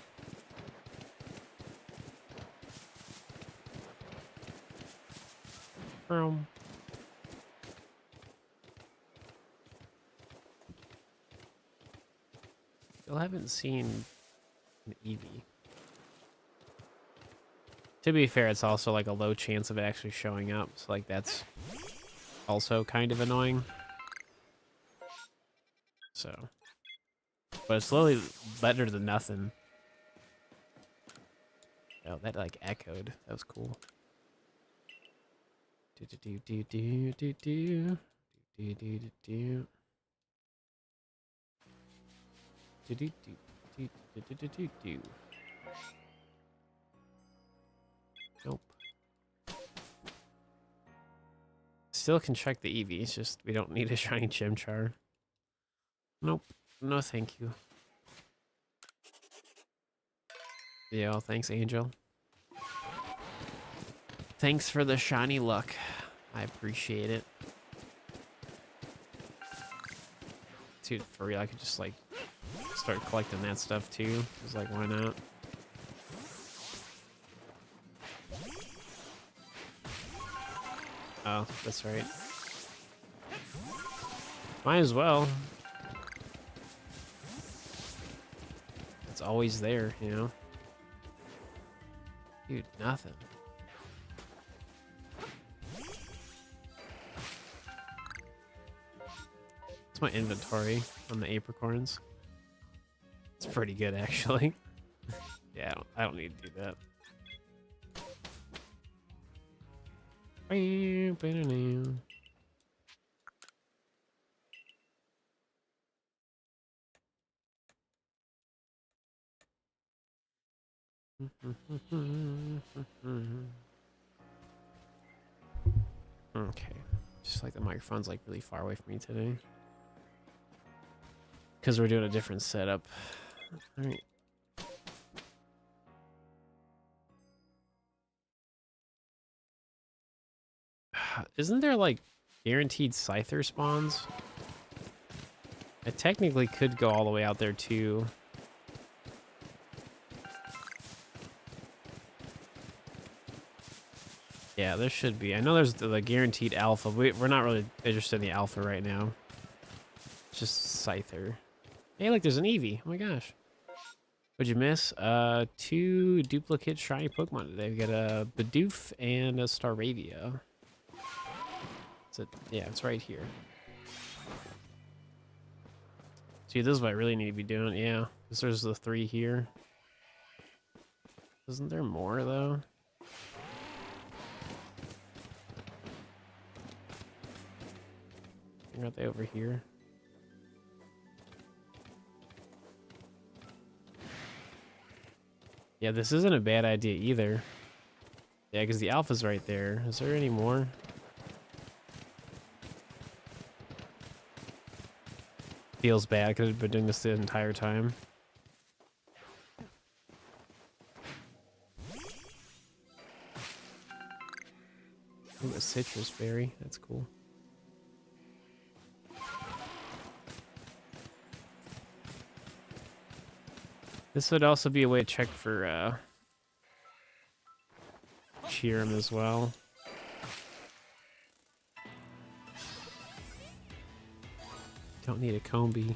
A: Boom. Still haven't seen an Eevee. To be fair, it's also like a low chance of it actually showing up. So like that's also kind of annoying. So, but it's slowly better than nothing. Oh, that like echoed. That was cool. Nope. still can check the Eevee. It's just we don't need a shiny Chimchar. Nope. No, thank you. Yeah, thanks, Angel. Thanks for the shiny luck. I appreciate it. Dude, for real, I could just like start collecting that stuff too. Just like, why not? Oh, that's right. Might as well. It's always there, you know? Dude, nothing. It's my inventory on the apricorns. It's pretty good, actually. Yeah, I don't need to do that. Okay. Just like the microphone's like really far away from me today. Because we're doing a different setup. Alright. Isn't there like guaranteed Scyther spawns? I technically could go all the way out there too. Yeah, there should be. I know there's the guaranteed alpha. We're not really interested in the alpha right now. It's just Scyther. Hey, look, there's an Eevee. Oh my gosh. What'd you miss? 2 duplicate shiny Pokemon today. We got a Bidoof and a Staravia. Yeah, it's right here. See, this is what I really need to be doing. Yeah, because there's the 3 here. Isn't there more, though? Aren't they over here? Yeah, this isn't a bad idea either. Yeah, because the alpha's right there. Is there any more? Feels bad because I've been doing this the entire time. Ooh, a citrus berry. That's cool. This would also be a way to check for Cheerim as well. Don't need a Combi.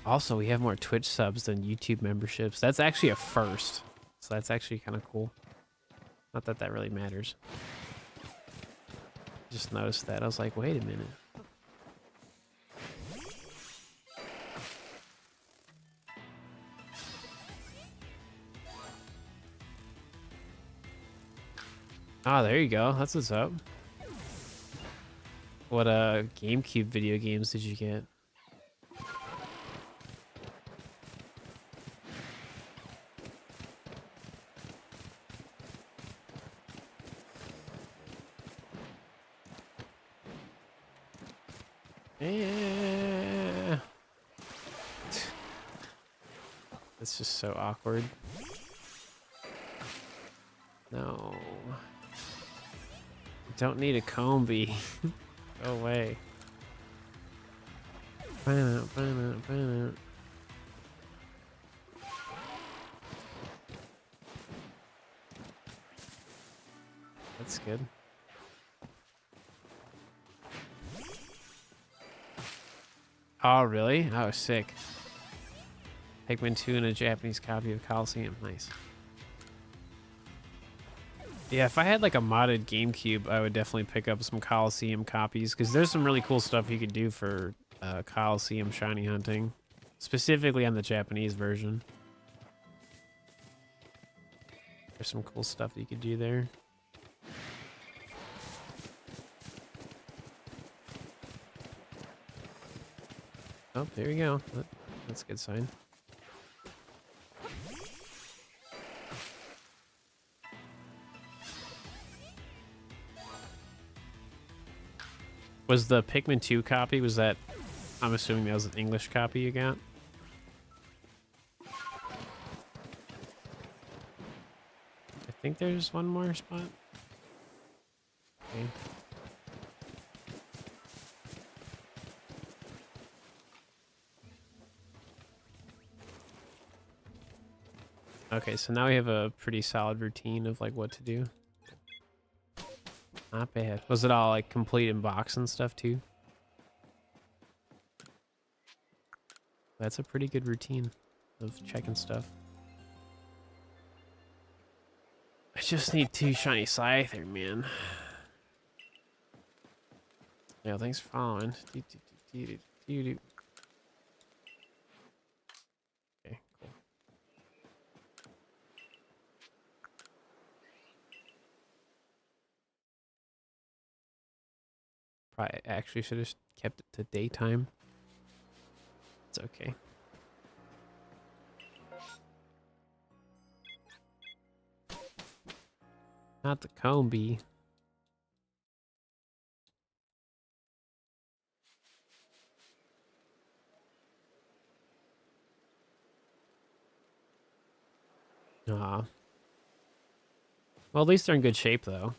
A: Also, we have more Twitch subs than YouTube memberships. That's actually a first. So that's actually kind of cool. Not that that really matters. Just noticed that. I was like, wait a minute. Ah, there you go. That's what's up. What GameCube video games did you get? Yeah. That's just so awkward. No. Don't need a Combi. Go away. That's good. Oh, really? Oh, sick. Pikmin 2 and a Japanese copy of Coliseum. Nice. Yeah, if I had like a modded GameCube, I would definitely pick up some Coliseum copies because there's some really cool stuff you could do for Coliseum shiny hunting, specifically on the Japanese version. There's some cool stuff you could do there. Oh, there you go. That's a good sign. Was the Pikmin 2 copy, was that, I'm assuming that was an English copy you got? I think there's one more spot. Okay. Okay, so now we have a pretty solid routine of like what to do. Not bad. Was it all like complete in box and stuff too? That's a pretty good routine of checking stuff. I just need 2 shiny Scyther, man. Yeah, thanks for following. Okay, cool. Probably actually should have kept it to daytime. It's okay. Not the Combi. Aw. Well, at least they're in good shape, though.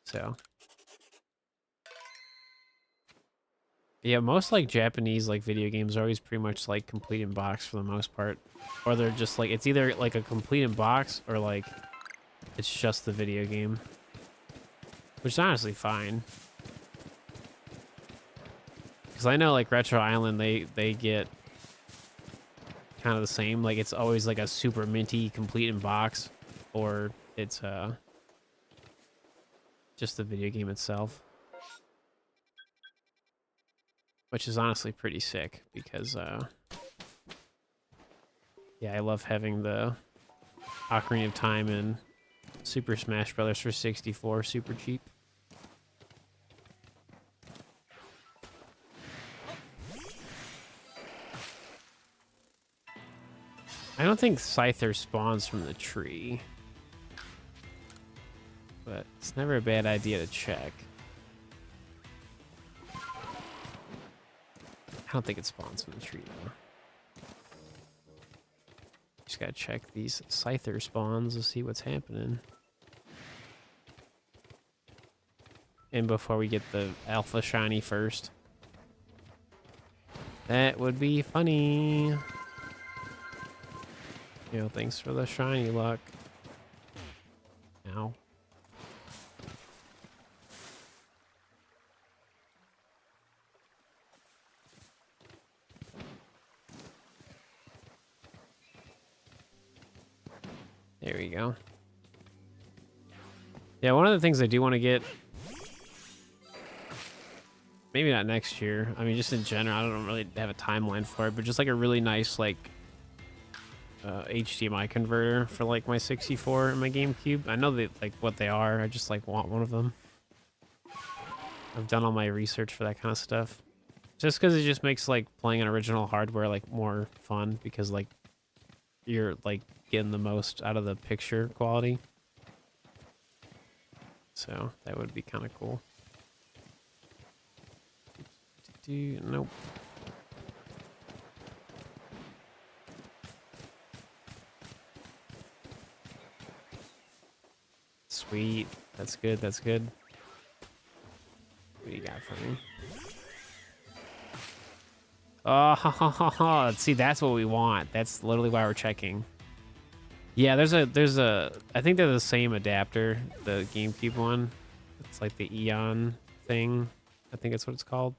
A: So. Yeah, most, like, Japanese, like, video games are always pretty much, like, complete in box for the most part. Or they're just, like, it's either, like, a complete in box or, like, it's just the video game. Which is honestly fine. Because I know, like, Retro Island, they get kind of the same. Like, it's always, like, a super minty complete in box. Or it's, just the video game itself. Which is honestly pretty sick, because, yeah, I love having the Ocarina of Time and Super Smash Brothers for 64 super cheap. I don't think Scyther spawns from the tree. But it's never a bad idea to check. I don't think it spawns from the tree, though. Just gotta check these Scyther spawns to see what's happening. And before we get the Alpha Shiny first. That would be funny. You know, thanks for the shiny luck. Ow. There we go. Yeah, one of the things I do want to get, maybe not next year, I mean, just in general, I don't really have a timeline for it, but just like a really nice, like, HDMI converter for, like, my 64 and my GameCube. I know they, like, what they are. I just, like, want one of them. I've done all my research for that kind of stuff. Just because it just makes, like, playing on original hardware, like, more fun, because, like, you're, like, getting the most out of the picture quality. So that would be kind of cool. Nope. Sweet. That's good. That's good. What do you got for me? Oh, see, that's what we want. That's literally why we're checking. Yeah, there's a, I think they're the same adapter, the GameCube one. It's like the Eon thing. I think that's what it's called.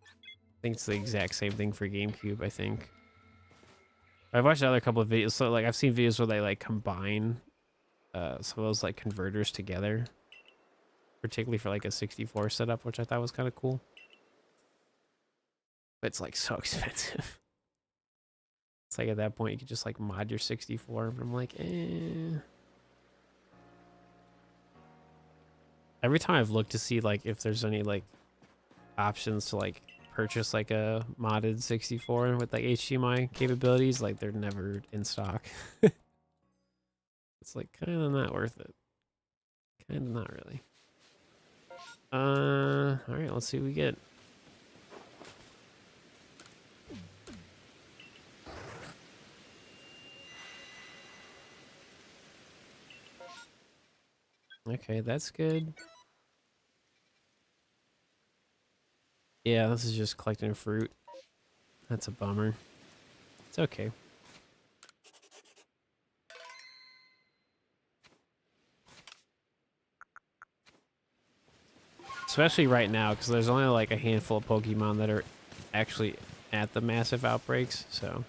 A: I think it's the exact same thing for GameCube, I think. I've watched another couple of videos, so like I've seen videos where they like combine some of those like converters together. Particularly for like a 64 setup, which I thought was kind of cool. But it's like so expensive. It's like at that point you could just like mod your 64, but I'm like, eh. Every time I've looked to see like if there's any like options to like purchase like a modded 64 with like HDMI capabilities, like they're never in stock. It's like kind of not worth it. Kind of not really. All right, let's see what we get. Okay, that's good. Yeah, this is just collecting fruit. That's a bummer. It's okay. Especially right now, because there's only like a handful of Pokemon that are actually at the massive outbreaks, so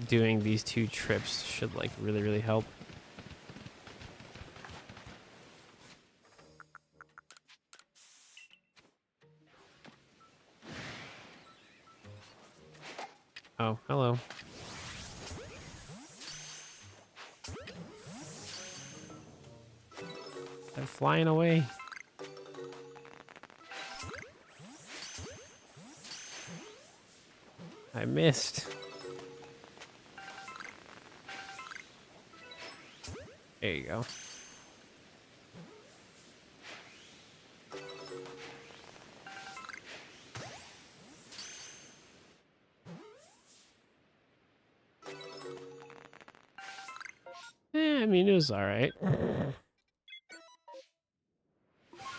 A: doing these 2 trips should like really help. Oh, hello. They're flying away. I missed. There you go. I mean, it was all right.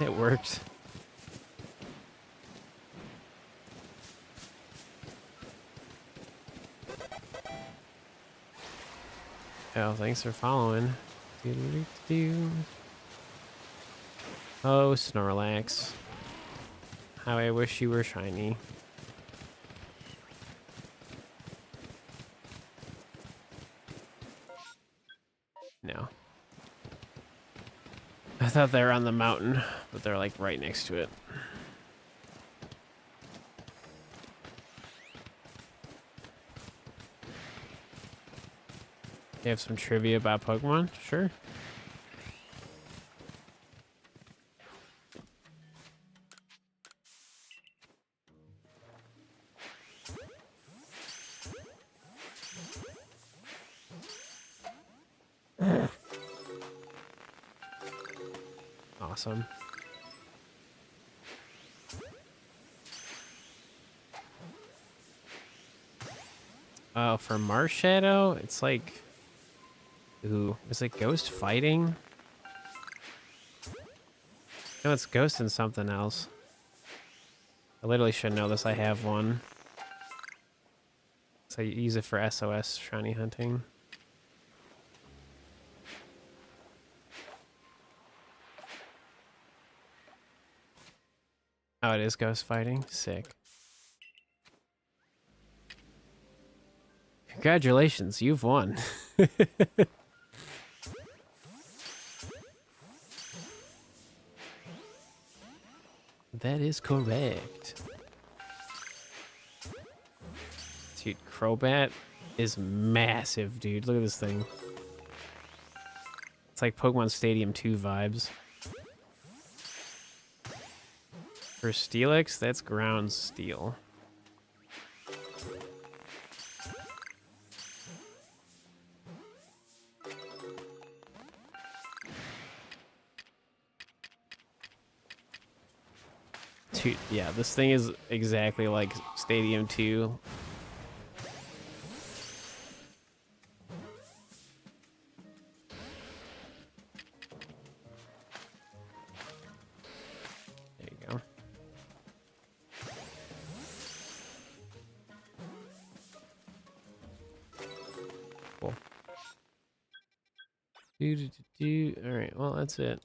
A: It worked. Oh, thanks for following. Doo-doo-doo-doo. Oh, Snorlax. How I wish you were shiny. No. I thought they were on the mountain, but they're like right next to it. You have some trivia about Pokemon? Sure. Awesome. Oh, for Marshadow, it's like... Ooh, is it Ghost fighting? No, it's Ghost and something else. I literally should know this. I have one. So I use it for SOS shiny hunting. Oh, it is Ghost fighting? Sick. Congratulations, you've won. That is correct. Dude, Crobat is massive, dude. Look at this thing. It's like Pokemon Stadium 2 vibes. For Steelix, that's ground steel. Dude, yeah, this thing is exactly like Stadium 2. There you go. Cool. All right, well, that's it.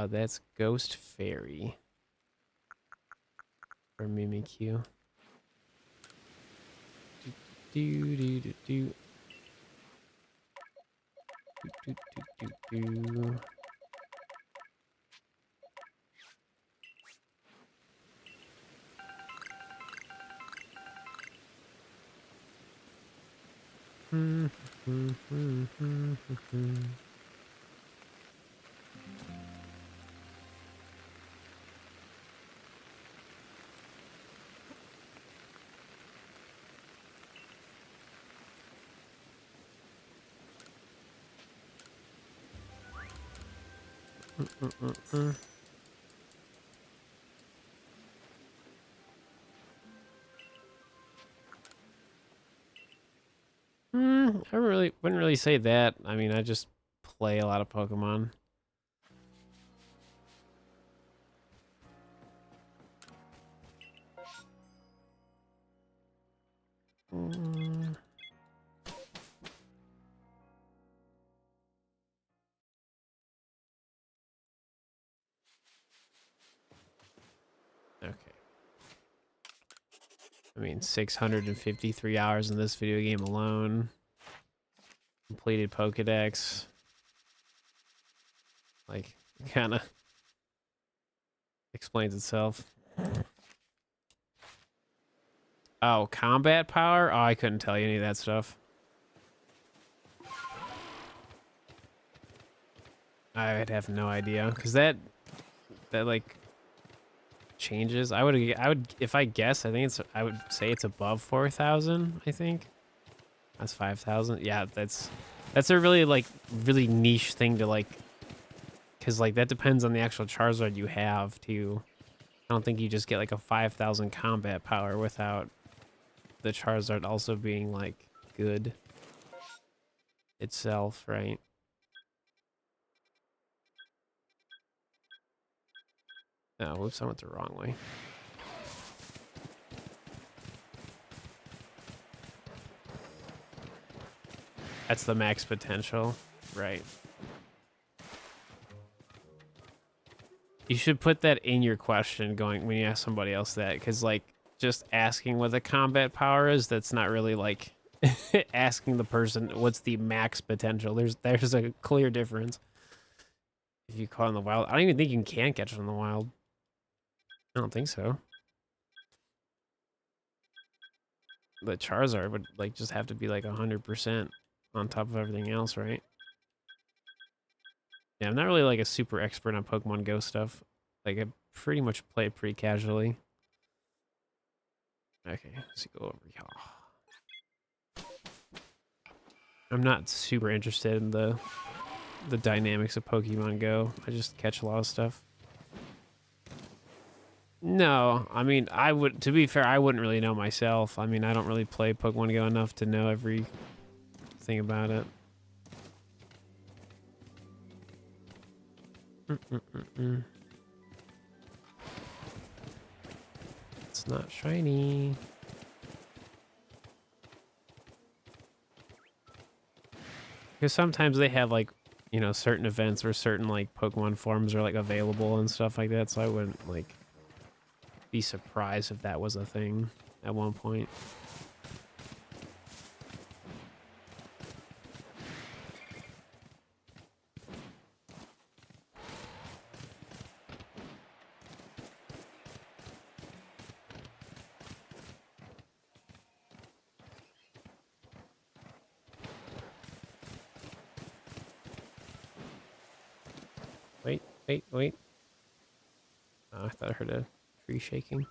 A: That's Ghost Fairy for Mimikyu. Do do do do do do do do. I wouldn't really say that. I mean, I just play a lot of Pokemon. Okay. I mean, 653 hours in this video game alone. Completed Pokedex. Like, kind of explains itself. Oh, combat power? Oh, I couldn't tell you any of that stuff. I'd have no idea, because that like changes. I would if I guess, I would say it's above 4,000. I think that's 5,000. Yeah, that's a really really niche thing to like, because like that depends on the actual Charizard you have too. I don't think you just get like a 5,000 combat power without the Charizard also being like good itself, right? Oh, whoops, I went the wrong way. That's the max potential, right? You should put that in your question going when you ask somebody else that, because like just asking what the combat power is, that's not really like asking the person what's the max potential. There's a clear difference. If you caught in the wild, I don't even think you can catch it in the wild. I don't think so. The Charizard would like just have to be like 100% on top of everything else, right? Yeah, I'm not really like a super expert on Pokemon Go stuff. Like I pretty much play it pretty casually. Okay, let's go over here. I'm not super interested in the dynamics of Pokemon Go. I just catch a lot of stuff. No, I mean, to be fair, I wouldn't really know myself. I mean, I don't really play Pokemon Go enough to know everything about it. It's not shiny. Because sometimes they have like, you know, certain events where certain like Pokemon forms are like available and stuff like that. So I wouldn't like be surprised if that was a thing at one point. Wait. Oh, I thought I heard a tree shaking.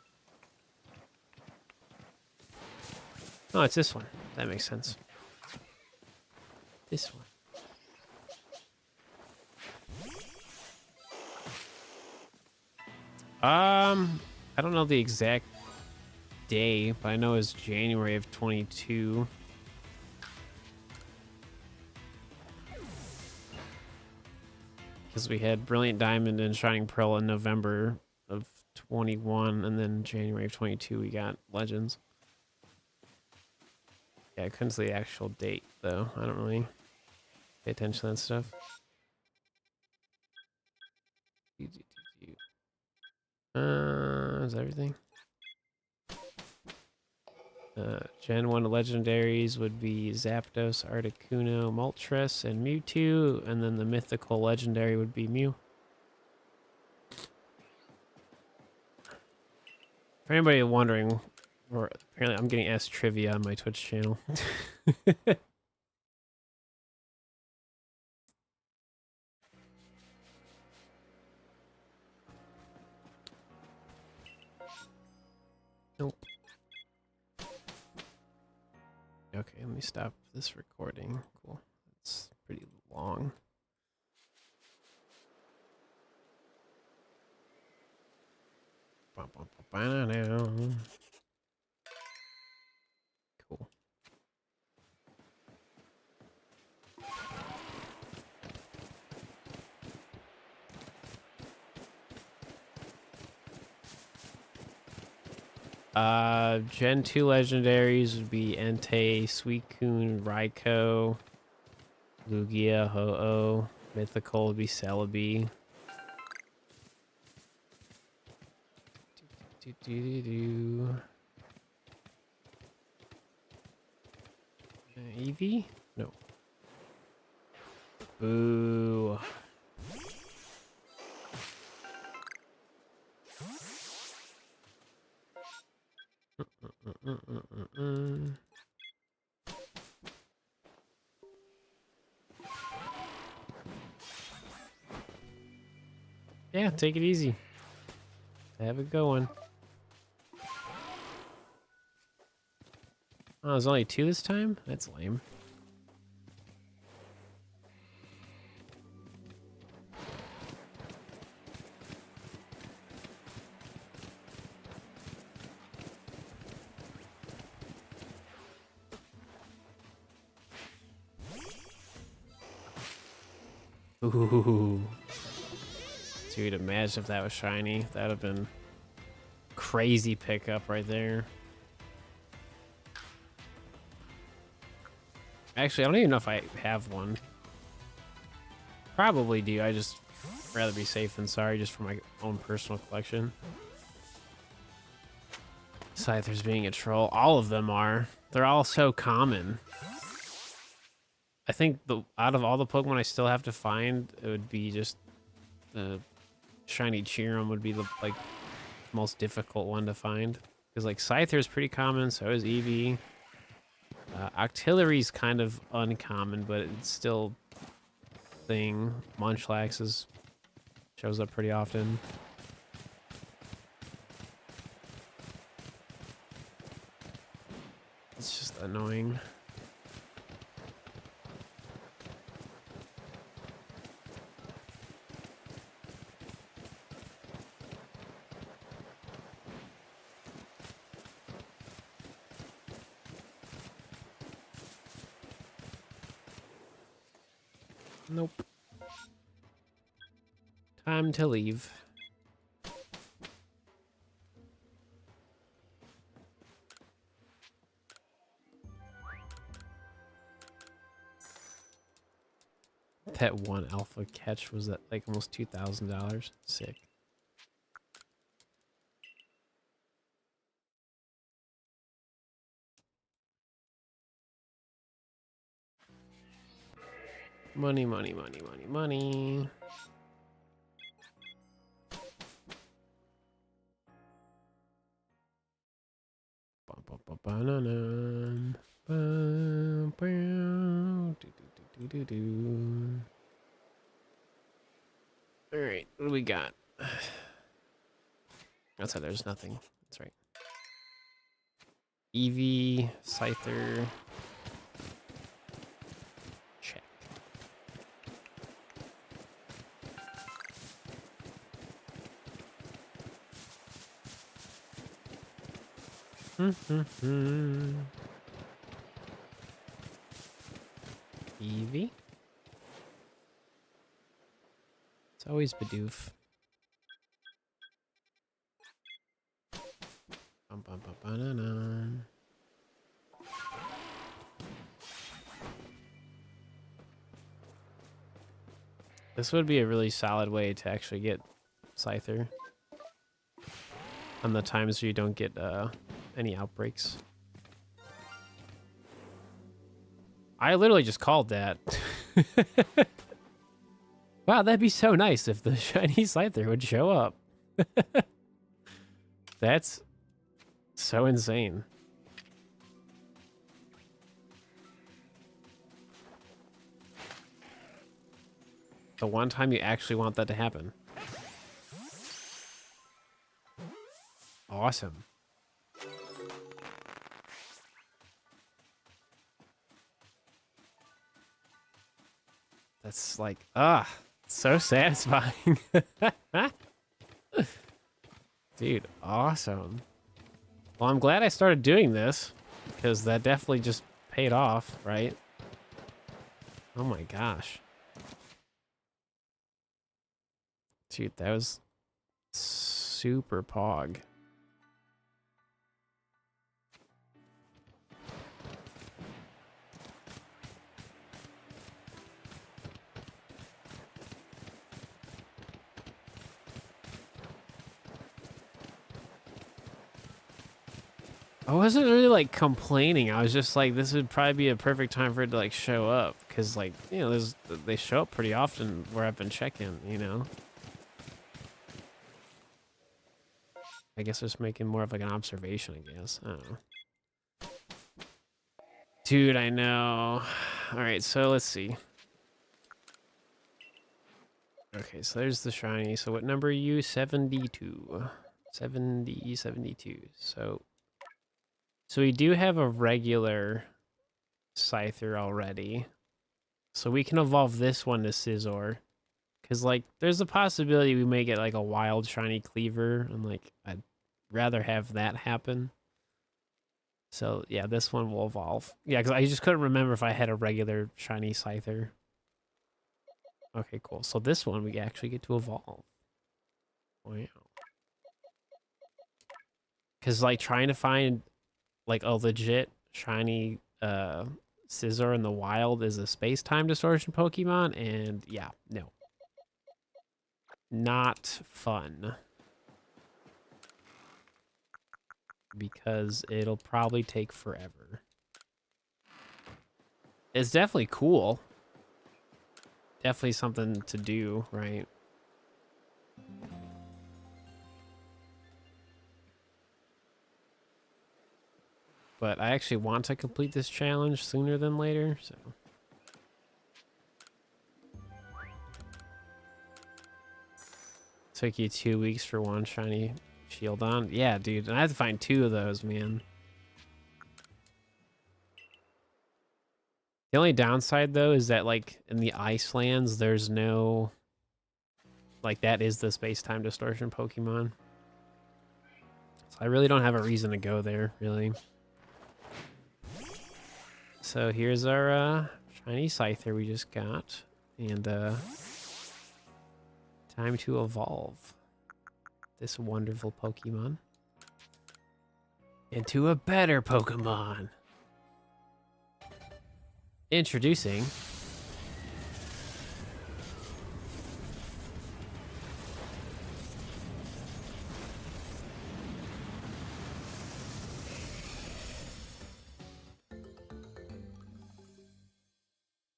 A: Oh, it's this one. That makes sense. This one. I don't know the exact day, but I know it's January of 22. Because we had Brilliant Diamond and Shining Pearl in November of 21, and then January of 22 we got Legends. Yeah, I couldn't see the actual date though. I don't really pay attention to that stuff. Is that everything? Gen 1 legendaries would be Zapdos, Articuno, Moltres, and Mewtwo, and then the mythical legendary would be Mew. For anybody wondering, or apparently I'm getting asked trivia on my Twitch channel. Nope. Okay, let me stop this recording. Cool. It's pretty long. Cool. Gen 2 legendaries would be Entei, Suicune, Raikou, Lugia, Ho-Oh. Mythical would be Celebi. Eevee? No. Boo. Yeah, take it easy. Have a good one. Oh, there's only 2 this time? That's lame. Ooh. Dude, imagine if that was shiny. That would have been crazy pickup right there. Actually, I don't even know if I have one. Probably do. I just rather be safe than sorry just for my own personal collection. Scyther's being a troll. All of them are. They're all so common. I think out of all the Pokemon I still have to find, it would be just the shiny Cheerum would be the most difficult one to find. Because like Scyther is pretty common, so is Eevee. Octillery's kind of uncommon, but it's still a thing. Munchlax shows up pretty often. It's just annoying. Nope. Time to leave. That one alpha catch was at like almost $2,000. Sick. Money, money, money, money, money. All right, what do we got? That's right, there's nothing. That's right. Eevee, Scyther. Check. Eevee. It's always Bidoof. This would be a really solid way to actually get Scyther on the times where you don't get any outbreaks. I literally just called that. Wow, that'd be so nice if the shiny Scyther would show up. That's so insane. The one time you actually want that to happen. Awesome. That's like, so satisfying. Dude, awesome. Well, I'm glad I started doing this because that definitely just paid off, right? Oh my gosh. Dude, that was super pog. I wasn't really like complaining. I was just like, this would probably be a perfect time for it to like show up. Cause like, you know, they show up pretty often where I've been checking, you know? I guess just making more of like an observation, I guess. I don't know. Dude, I know. All right, so let's see. Okay, so there's the shiny. So what number are you? 72. 72. So we do have a regular Scyther already. So we can evolve this one to Scizor. Because, like, there's a possibility we may get, like, a wild shiny Cleaver. And, like, I'd rather have that happen. So, yeah, this one will evolve. Yeah, because I just couldn't remember if I had a regular shiny Scyther. Okay, cool. So this one we actually get to evolve. Wow. Because, like, trying to find, like, a legit shiny Scizor in the wild is a space-time distortion Pokemon. And, yeah, no. Not fun. Because it'll probably take forever. It's definitely cool. Definitely something to do, right? But I actually want to complete this challenge sooner than later, so. Took you 2 weeks for one shiny shield on? Yeah, dude, and I have to find 2 of those, man. The only downside, though, is that, like, in the ice lands, there's no... Like, that is the space-time distortion Pokemon. So I really don't have a reason to go there, really. So here's our shiny Scyther we just got. And time to evolve this wonderful Pokemon into a better Pokemon. Introducing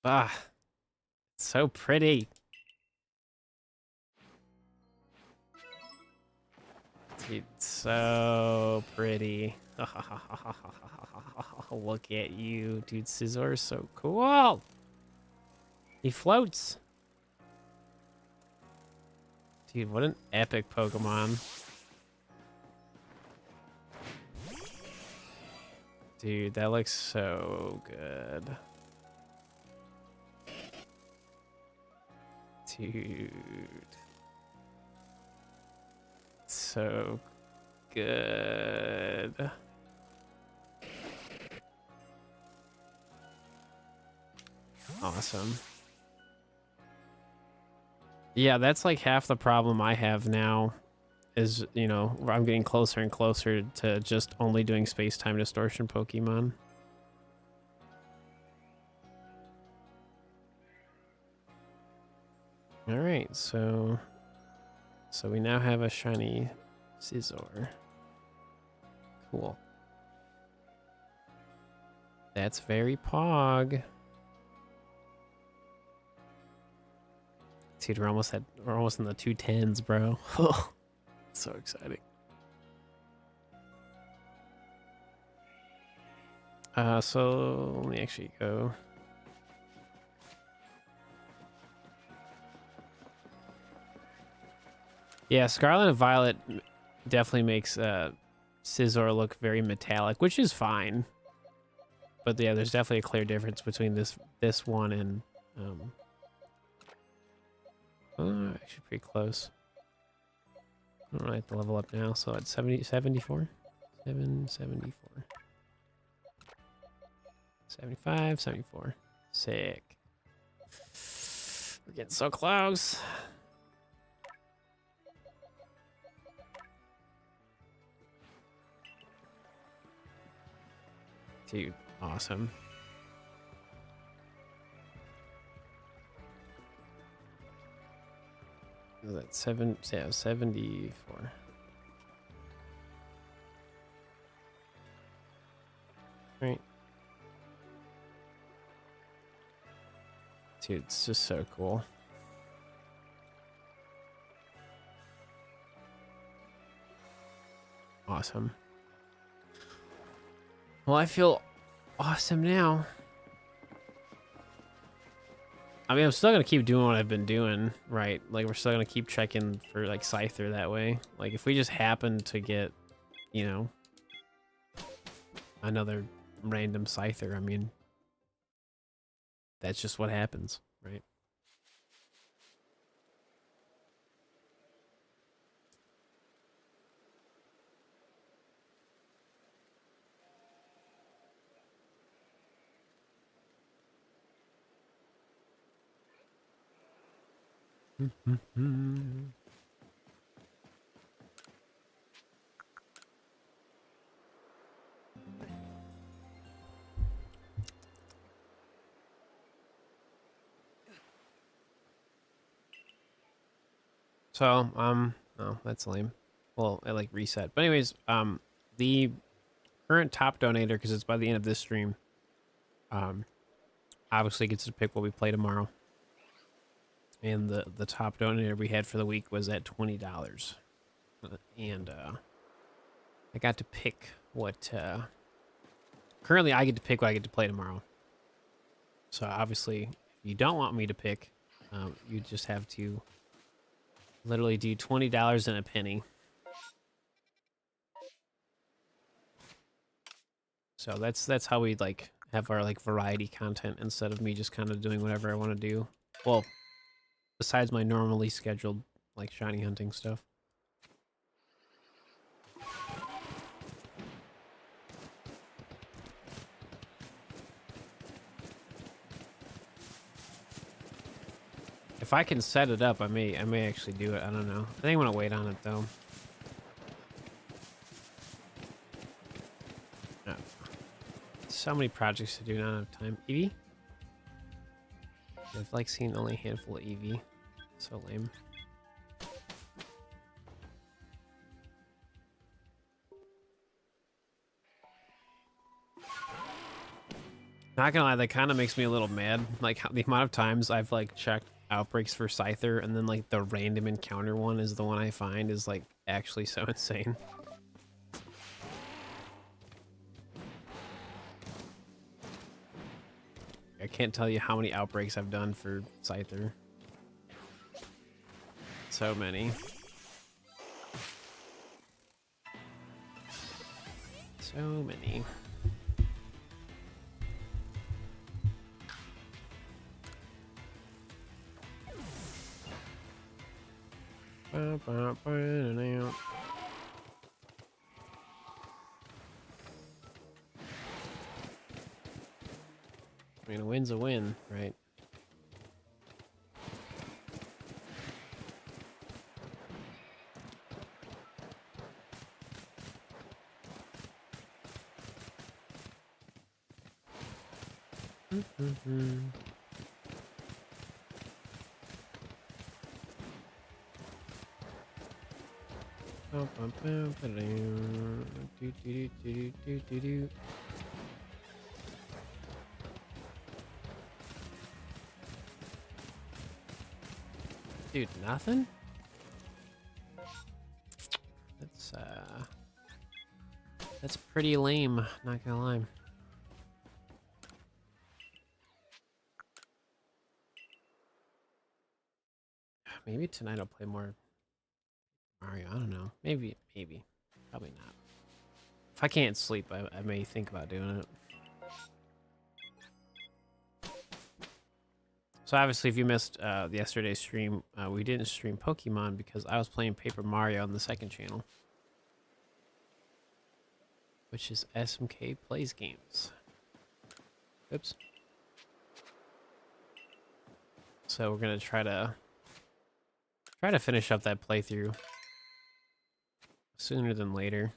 A: it's so pretty. Dude, so pretty. Look at you, dude. Scizor is so cool. He floats. Dude, what an epic Pokemon. Dude, that looks so good. Dude. So good. Awesome. Yeah, that's like half the problem I have now is, you know, I'm getting closer and closer to just only doing space-time distortion Pokemon. All right, so we now have a shiny Scizor. Cool. That's very pog. Dude, we're almost in the 210s, bro. So exciting. So let me actually go. Yeah, Scarlet and Violet definitely makes Scizor look very metallic, which is fine. But yeah, there's definitely a clear difference between this one and actually pretty close. I don't have to level up now, so it's 74? 774. 75, 74. Sick. We're getting so close. Dude, awesome. That's 74. Right. Dude, it's just so cool. Awesome. Well, I feel awesome now. I mean, I'm still gonna keep doing what I've been doing, right? Like, we're still gonna keep checking for, like, Scyther that way. Like, if we just happen to get, you know, another random Scyther, I mean, that's just what happens, right? So, oh, that's lame. Well, I like reset. But anyways, the current top donator, because it's by the end of this stream, obviously gets to pick what we play tomorrow. And the top donator we had for the week was at $20. And I got to pick what currently I get to pick what I get to play tomorrow. So obviously, if you don't want me to pick, you just have to literally do $20 and a penny. So that's how we like have our like variety content instead of me just kind of doing whatever I want to do. Well, besides my normally scheduled like shiny hunting stuff. If I can set it up, I may actually do it. I don't know. I think I'm gonna wait on it though. Oh. So many projects to do, not enough time. Eevee? I've like seen only a handful of Eevee. So lame. Not gonna lie, that kind of makes me a little mad. Like the amount of times I've like checked outbreaks for Scyther, and then like the random encounter one is the one I find is like actually so insane. I can't tell you how many outbreaks I've done for Scyther. So many. So many. I mean, a win's a win, right? Dude, nothing? That's pretty lame, not gonna lie. Maybe tonight I'll play more Mario. I don't know. Maybe. Probably not. If I can't sleep, I may think about doing it. So obviously, if you missed yesterday's stream, we didn't stream Pokemon because I was playing Paper Mario on the second channel, which is SMK Plays Games. Oops. So we're gonna try to finish up that playthrough sooner than later.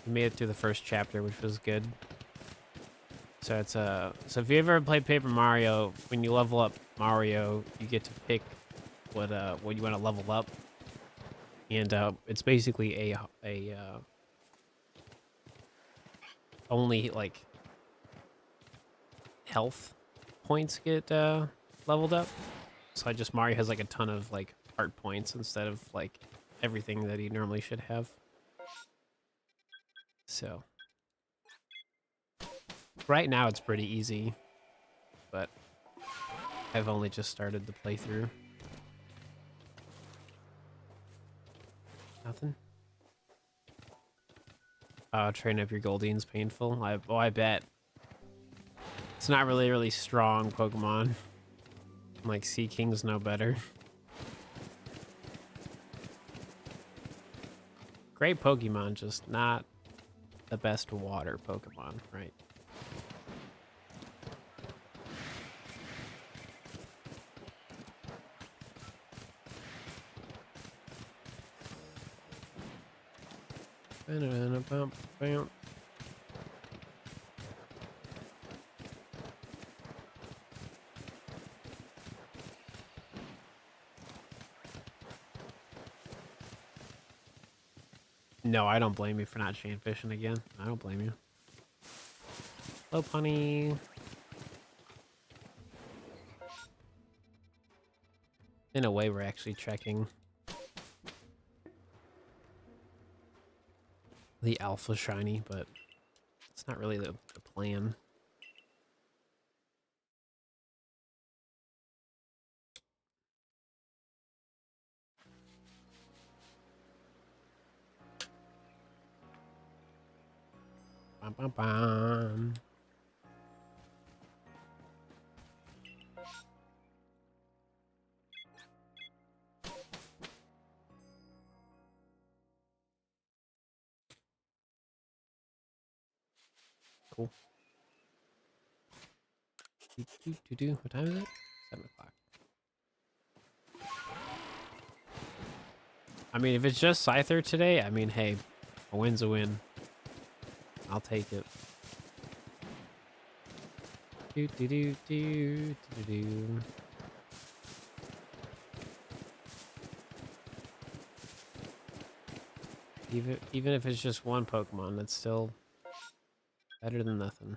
A: We made it through the first chapter, which was good. So it's so if you ever played Paper Mario, when you level up Mario, you get to pick what you want to level up, and it's basically a only like health points get leveled up. So Mario has like a ton of like art points instead of like everything that he normally should have. So right now it's pretty easy, but I've only just started the playthrough. Nothing. Train up your Goldeen's painful. I bet. It's not really strong Pokemon. Like Sea Kings know better. Great Pokemon, just not the best water Pokemon, right? No, I don't blame you for not chain fishing again. I don't blame you. Hello, Punny. In a way, we're actually checking the alpha shiny, but it's not really the plan. Bum, bum, bum. Cool. What time is it? 7 o'clock. I mean, if it's just Scyther today, I mean, hey, a win's a win. I'll take it. Even if it's just one Pokemon, that's still better than nothing.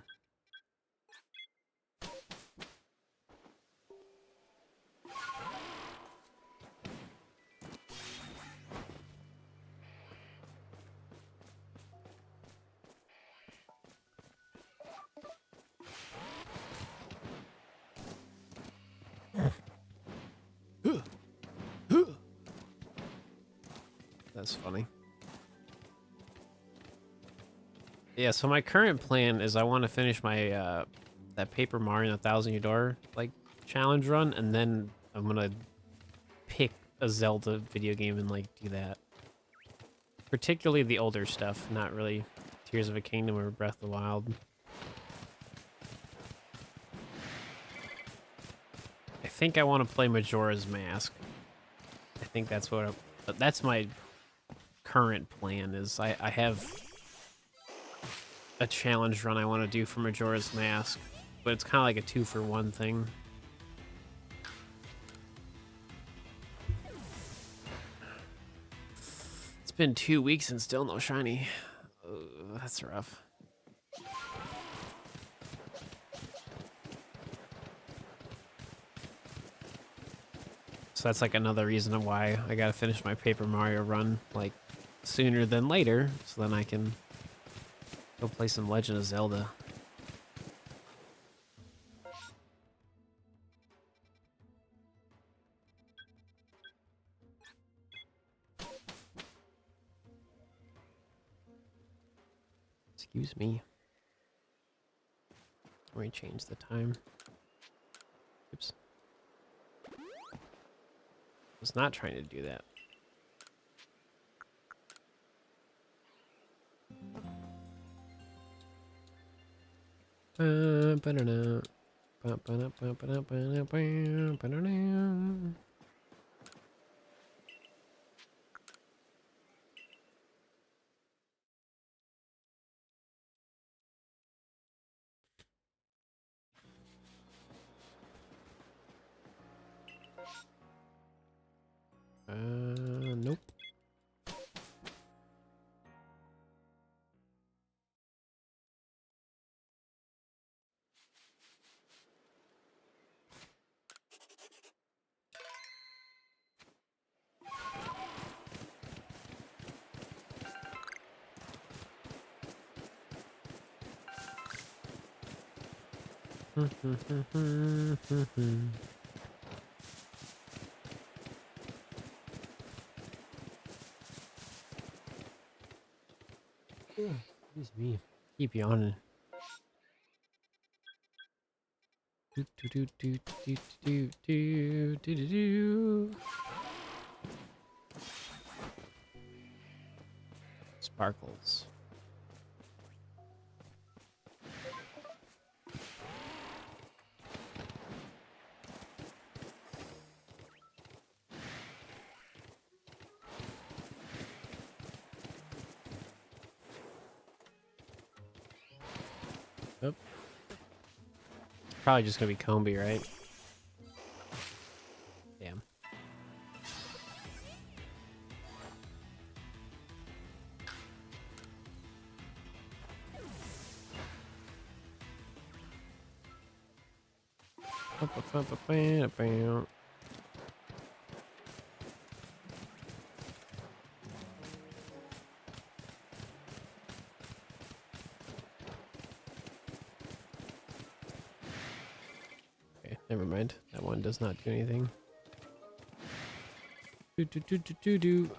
A: That's funny. Yeah, so my current plan is I want to finish my that Paper Mario 1000 Year Door like challenge run, and then I'm gonna pick a Zelda video game and like do that. Particularly the older stuff, not really Tears of a Kingdom or Breath of the Wild. I think I want to play Majora's Mask. I think that's that's my current plan. Is I have a challenge run I want to do for Majora's Mask, but it's kind of like a 2-for-1 thing. It's been 2 weeks and still no shiny. That's rough. So that's like another reason why I gotta finish my Paper Mario run like sooner than later, so then I can go play some Legend of Zelda. Excuse me. Let me change the time. Was not trying to do that. Ba-da-da. Ba-ba-da-ba-ba-da-ba-da-ba-da-ba. Nope. Excuse me. Keep yawning. Do, do, do, do, do, do, do, do, do. Sparkles. Oh. Probably just gonna be Combi, right? Damn. Okay, never mind. That one does not do anything. Do do do do do do.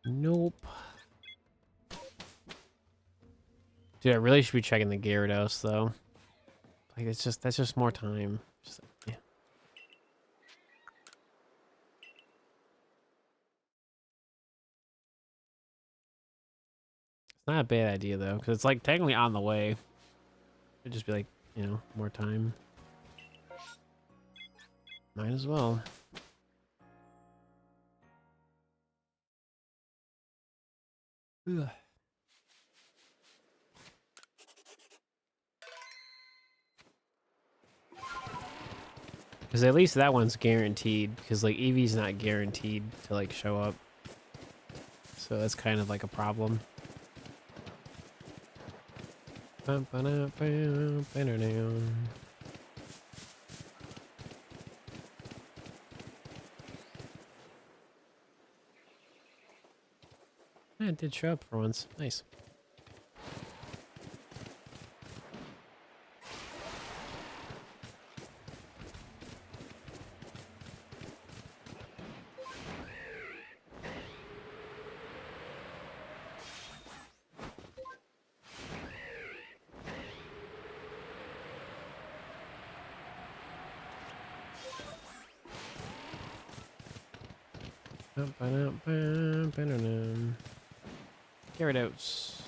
A: Nope. Dude, I really should be checking the Gyarados though. Like that's just more time. Just, yeah. It's not a bad idea though, because it's like technically on the way. It'd just be like, you know, more time. Might as well. Ugh. Because at least that one's guaranteed. Because like Eevee's not guaranteed to like show up. So that's kind of like a problem. Yeah, it did show up for once. Nice. Gyarados.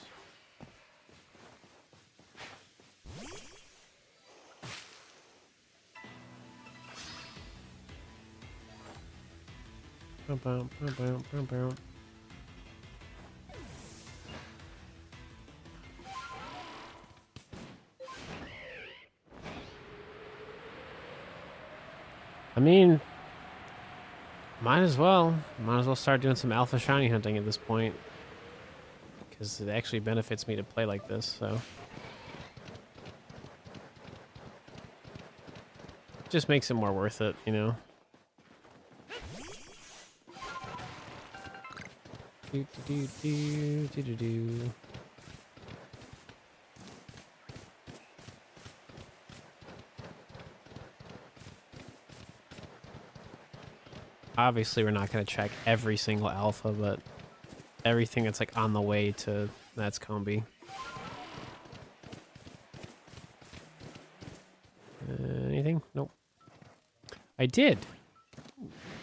A: I mean, might as well. Might as well start doing some alpha shiny hunting at this point. Because it actually benefits me to play like this, so. Just makes it more worth it, you know? Do, do, do, do, do, do. Obviously, we're not going to check every single alpha, but everything that's like on the way to that's Combi. Anything? Nope. I did.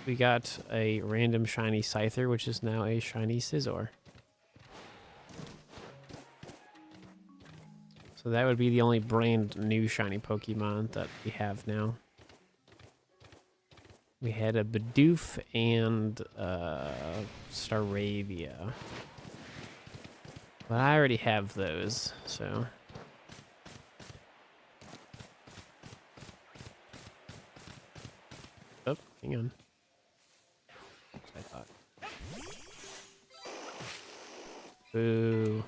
A: We got a random shiny Scyther, which is now a shiny Scizor. So that would be the only brand new shiny Pokemon that we have now. We had a Bidoof and Staravia. But I already have those, so... Oh, hang on. That's what I thought. Boo.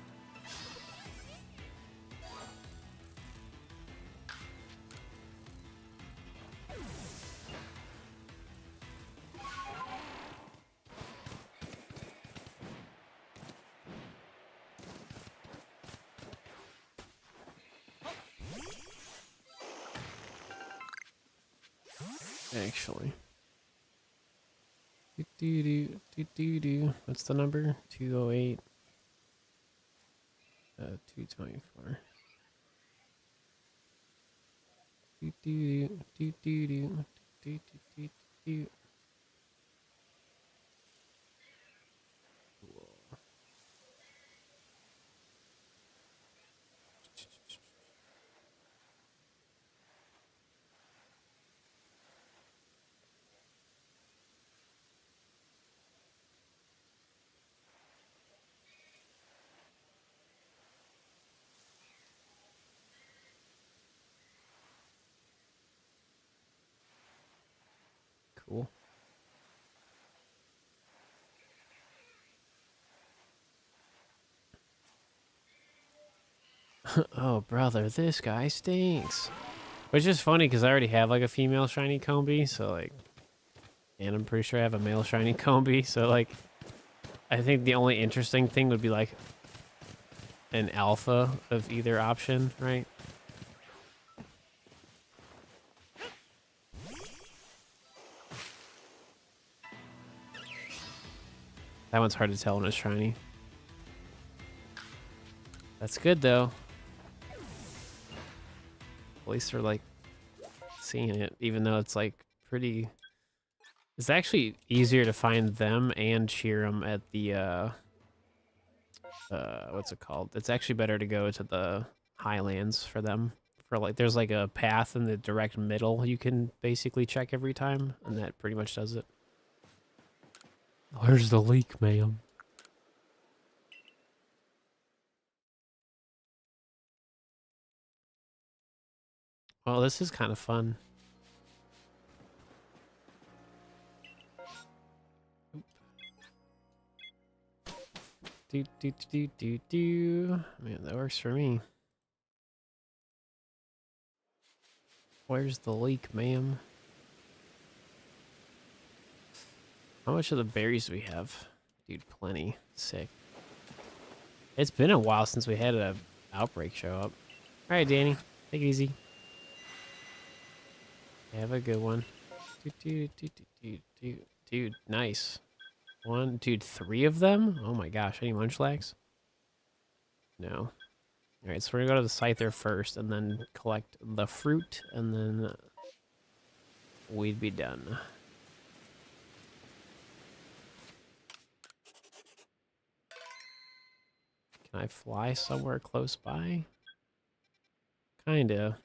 A: Actually. What's the number? 208. 224. Cool. Oh, brother, this guy stinks. Which is funny because I already have like a female shiny Combi, so like, and I'm pretty sure I have a male shiny Combi, so like, I think the only interesting thing would be like an alpha of either option, right? That one's hard to tell when it's shiny. That's good though. At least we're like seeing it, even though it's like pretty. It's actually easier to find them and cheer them at the what's it called? It's actually better to go to the highlands for them. For like, there's like a path in the direct middle you can basically check every time, and that pretty much does it. Where's the leak, ma'am? Well, this is kind of fun. Do. Man, that works for me. Where's the leak, ma'am? How much of the berries do we have? Dude, plenty. Sick. It's been a while since we had an outbreak show up. All right, Danny. Take it easy. Have a good one. Dude, nice. Dude, 3 of them? Oh my gosh, any munchlax? No. Alright, so we're gonna go to the Scyther first and then collect the fruit and then we'd be done. Can I fly somewhere close by? Kinda.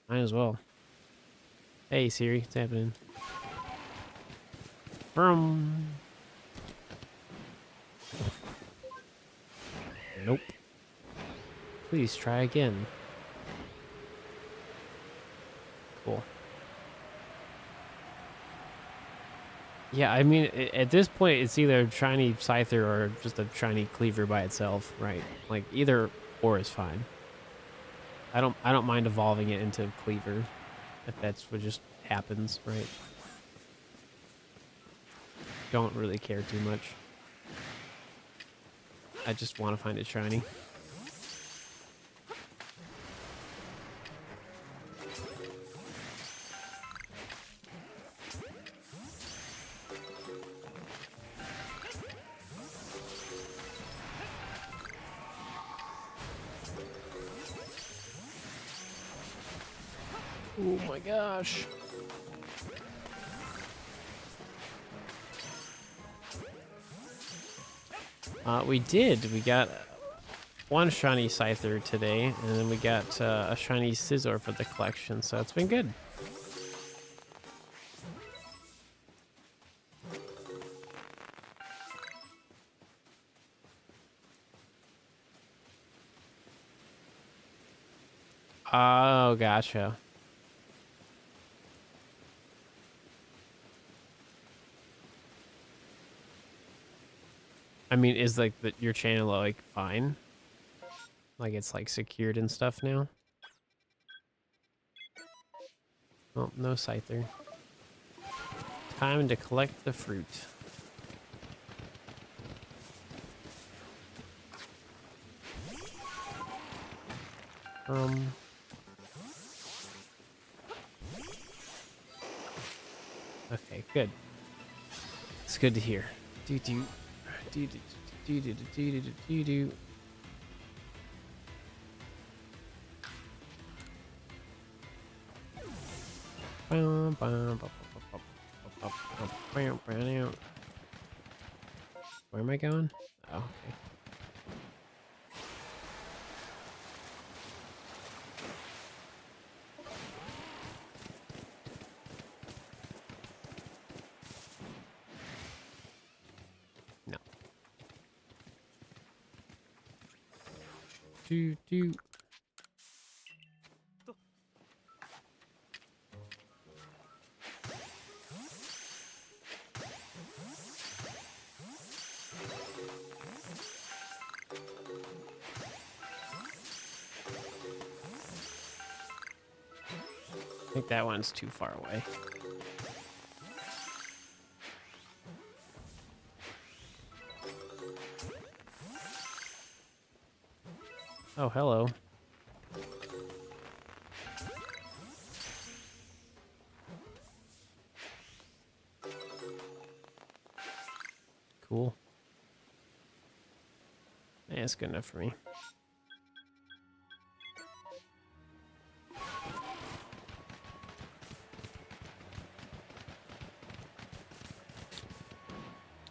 A: Might as well. Hey Siri, what's happening? Vroom. Nope. Please try again. Cool. Yeah, I mean, at this point, it's either a shiny Scyther or just a shiny Cleaver by itself, right? Like, either or is fine. I don't mind evolving it into Cleaver, if that's what just happens, right? Don't really care too much. I just want to find it shiny. Oh my gosh. We did. We got one shiny Scyther today, and then we got a shiny Scizor for the collection, so it's been good. Oh, gotcha. I mean, is like your channel like fine? Like it's like secured and stuff now? Oh, no Scyther. Time to collect the fruit. Okay, good. It's good to hear. Do do do do do do do do do do. Where am I going? Oh, okay. No. Do. I think that one's too far away. Oh, hello. Cool. Yeah, that's good enough for me.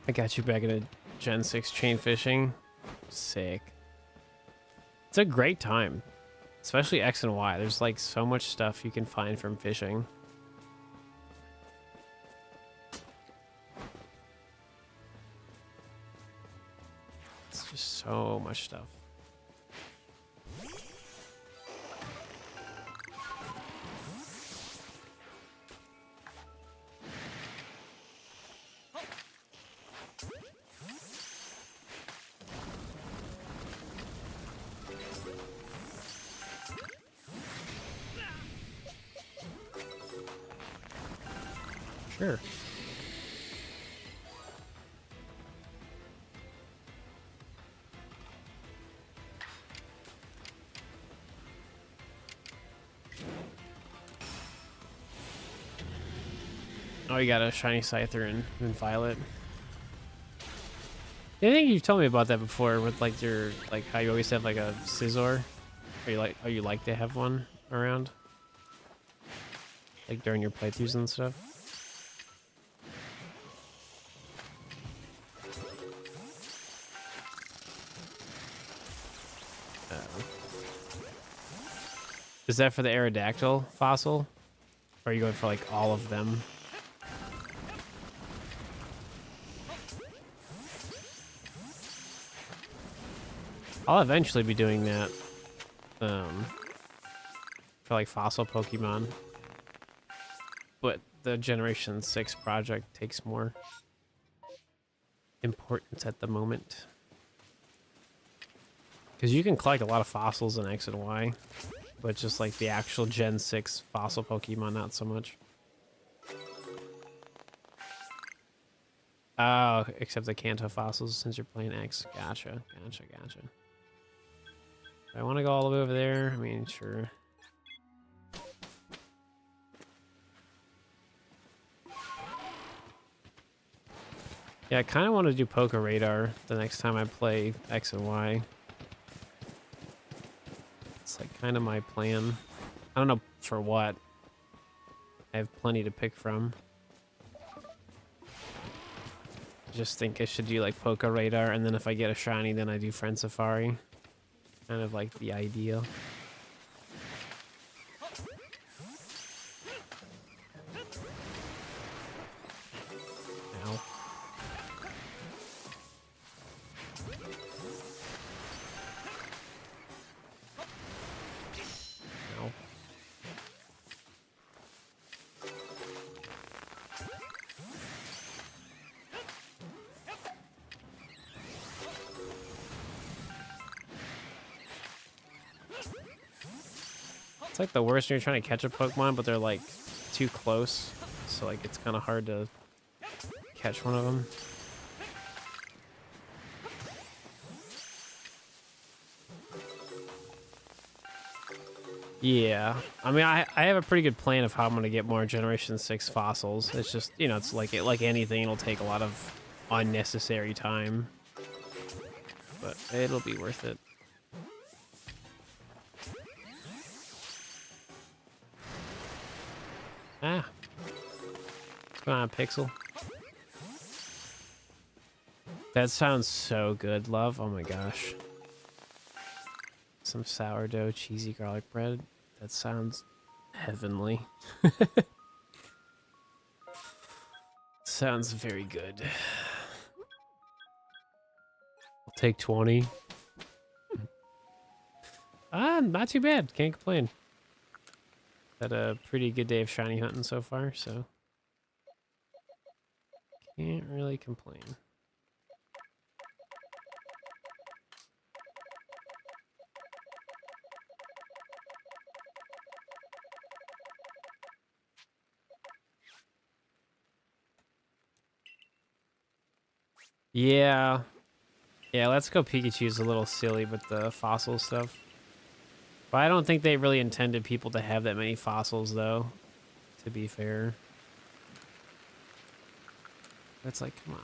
A: I got you back into Gen 6 chain fishing. Sick. It's a great time. Especially X and Y. There's like so much stuff you can find from fishing. It's just so much stuff. Sure. Oh, you got a shiny Scyther in Violet. Yeah, I think you've told me about that before with like your like how you always have like a Scizor. Or you like to have one around? Like during your playthroughs and stuff? Is that for the Aerodactyl fossil? Or are you going for like all of them? I'll eventually be doing that. For like fossil Pokemon. But the Generation 6 project takes more importance at the moment. Because you can collect a lot of fossils in X and Y. But just like the actual Gen 6 fossil Pokemon, not so much. Oh, except the Kanto fossils since you're playing X. Gotcha. I want to go all the way over there. I mean, sure. Yeah, I kind of want to do Poké Radar the next time I play X and Y. It's like kind of my plan. I don't know for what. I have plenty to pick from. Just think I should do like Poké Radar, and then if I get a shiny, then I do Friend Safari. Kind of like the ideal. Ow. Ow. It's like the worst when you're trying to catch a Pokemon, but they're like too close. So like it's kind of hard to catch one of them. Yeah, I mean, I have a pretty good plan of how I'm gonna get more Generation 6 fossils. It's just, you know, it's like anything, it'll take a lot of unnecessary time, but it'll be worth it. Ah, what's going on, Pixel? That sounds so good, love. Oh my gosh. Some sourdough, cheesy garlic bread. That sounds heavenly. Sounds very good. I'll take 20. Ah, not too bad. Can't complain. Had a pretty good day of shiny hunting so far, so can't really complain. Yeah. Yeah, Let's Go Pikachu's a little silly with the fossil stuff. But I don't think they really intended people to have that many fossils, though, to be fair. That's like, come on.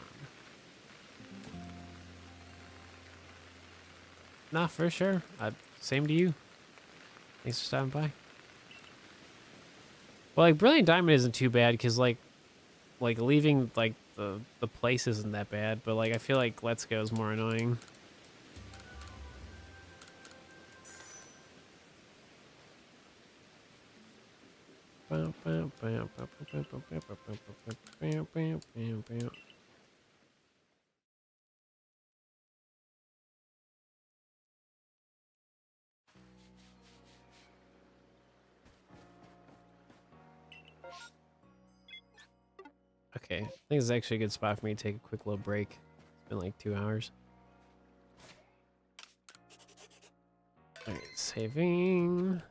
A: Nah, for sure. Same to you. Thanks for stopping by. Well, like, Brilliant Diamond isn't too bad, because, like leaving, like, the place isn't that bad, but, like, I feel like Let's Go is more annoying. Okay, I think this is actually a good spot for me to take a quick little break. It's been like 2 hours. Alright, saving.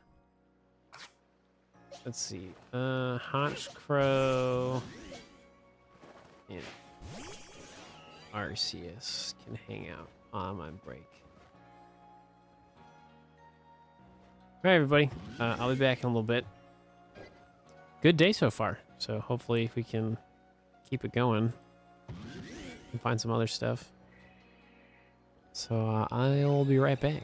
A: Let's see. Haunch Crow and Arceus can hang out on my break. Alright, everybody. I'll be back in a little bit. Good day so far. So hopefully we can keep it going and find some other stuff. So I'll be right back.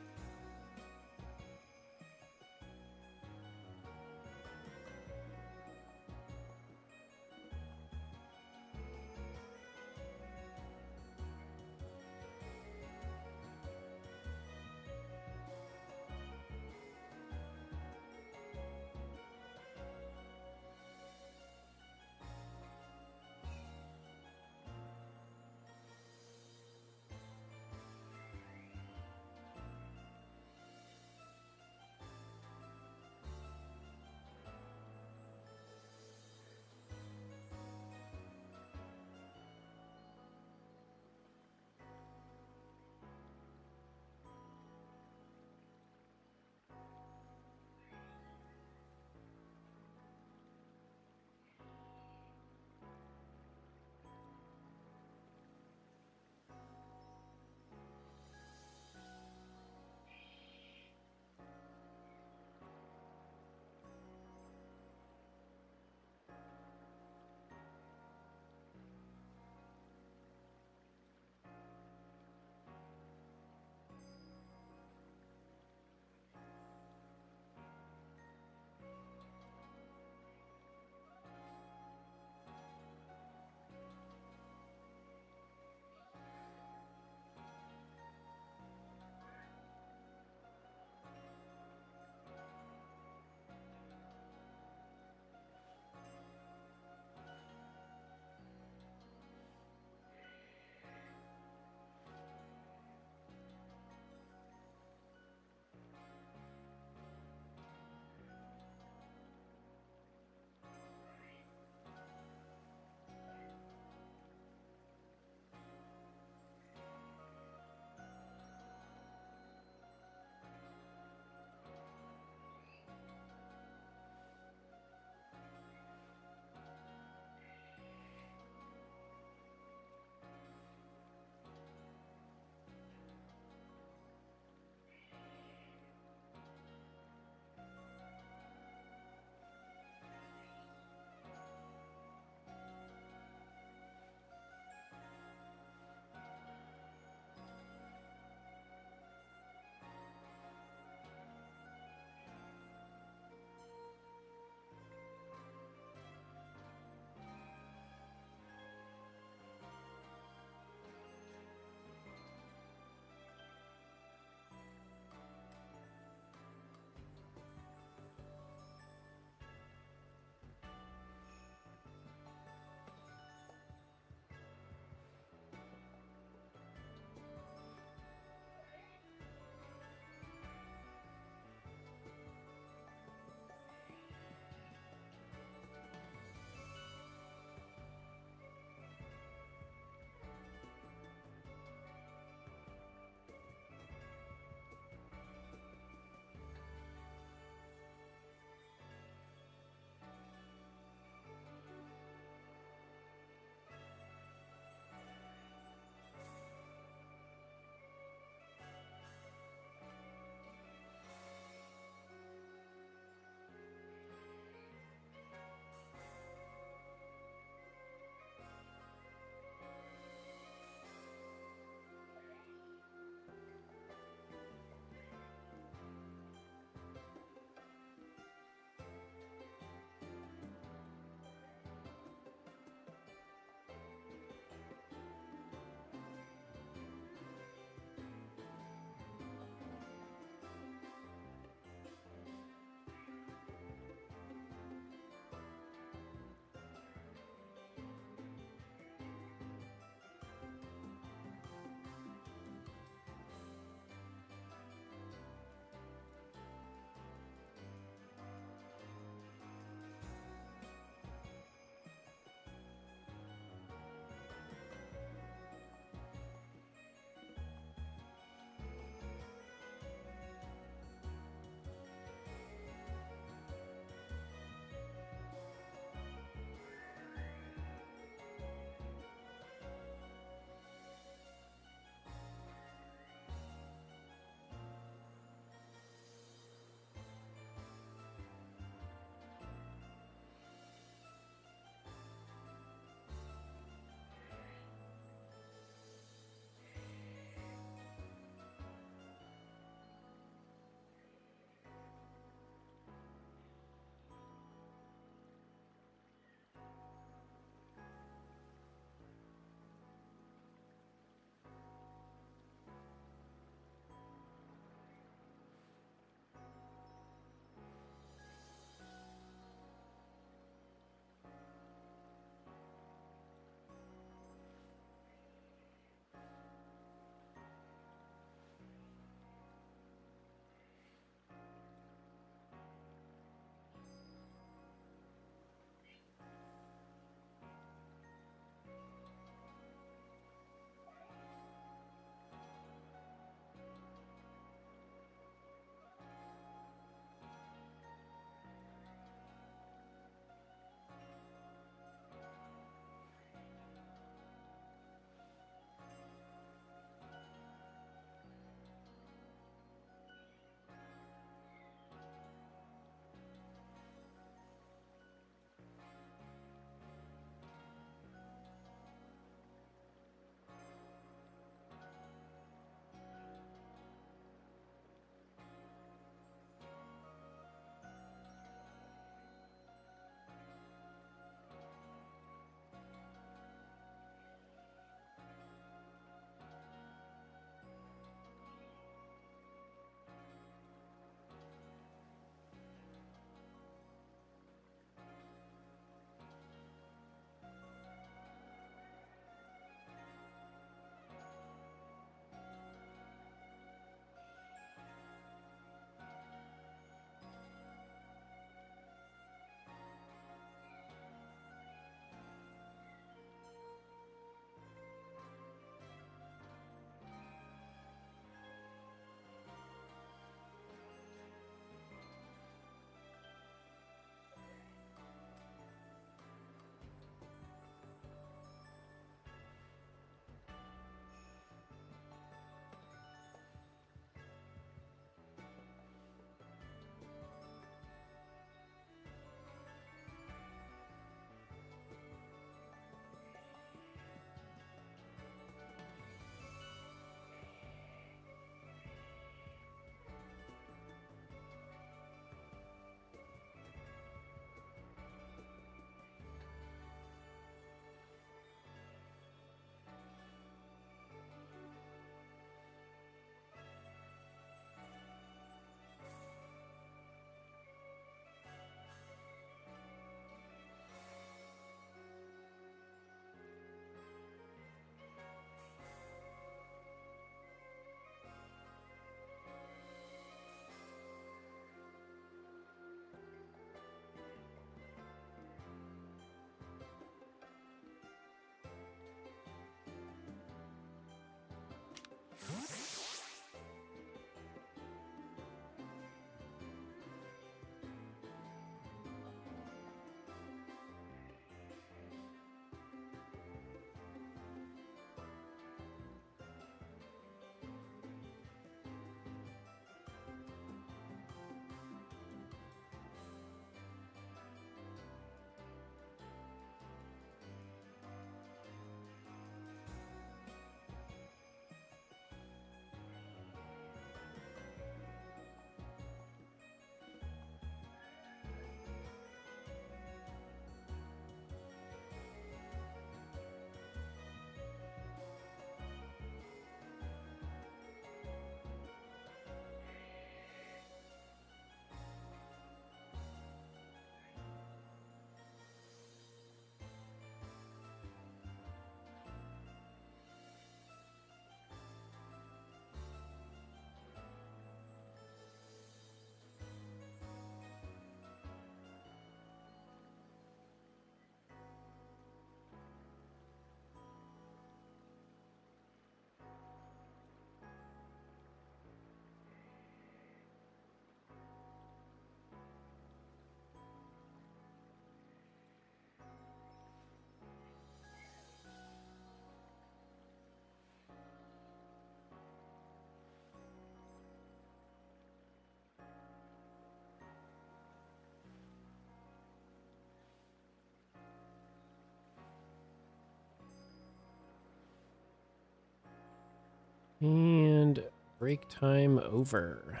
A: And break time over.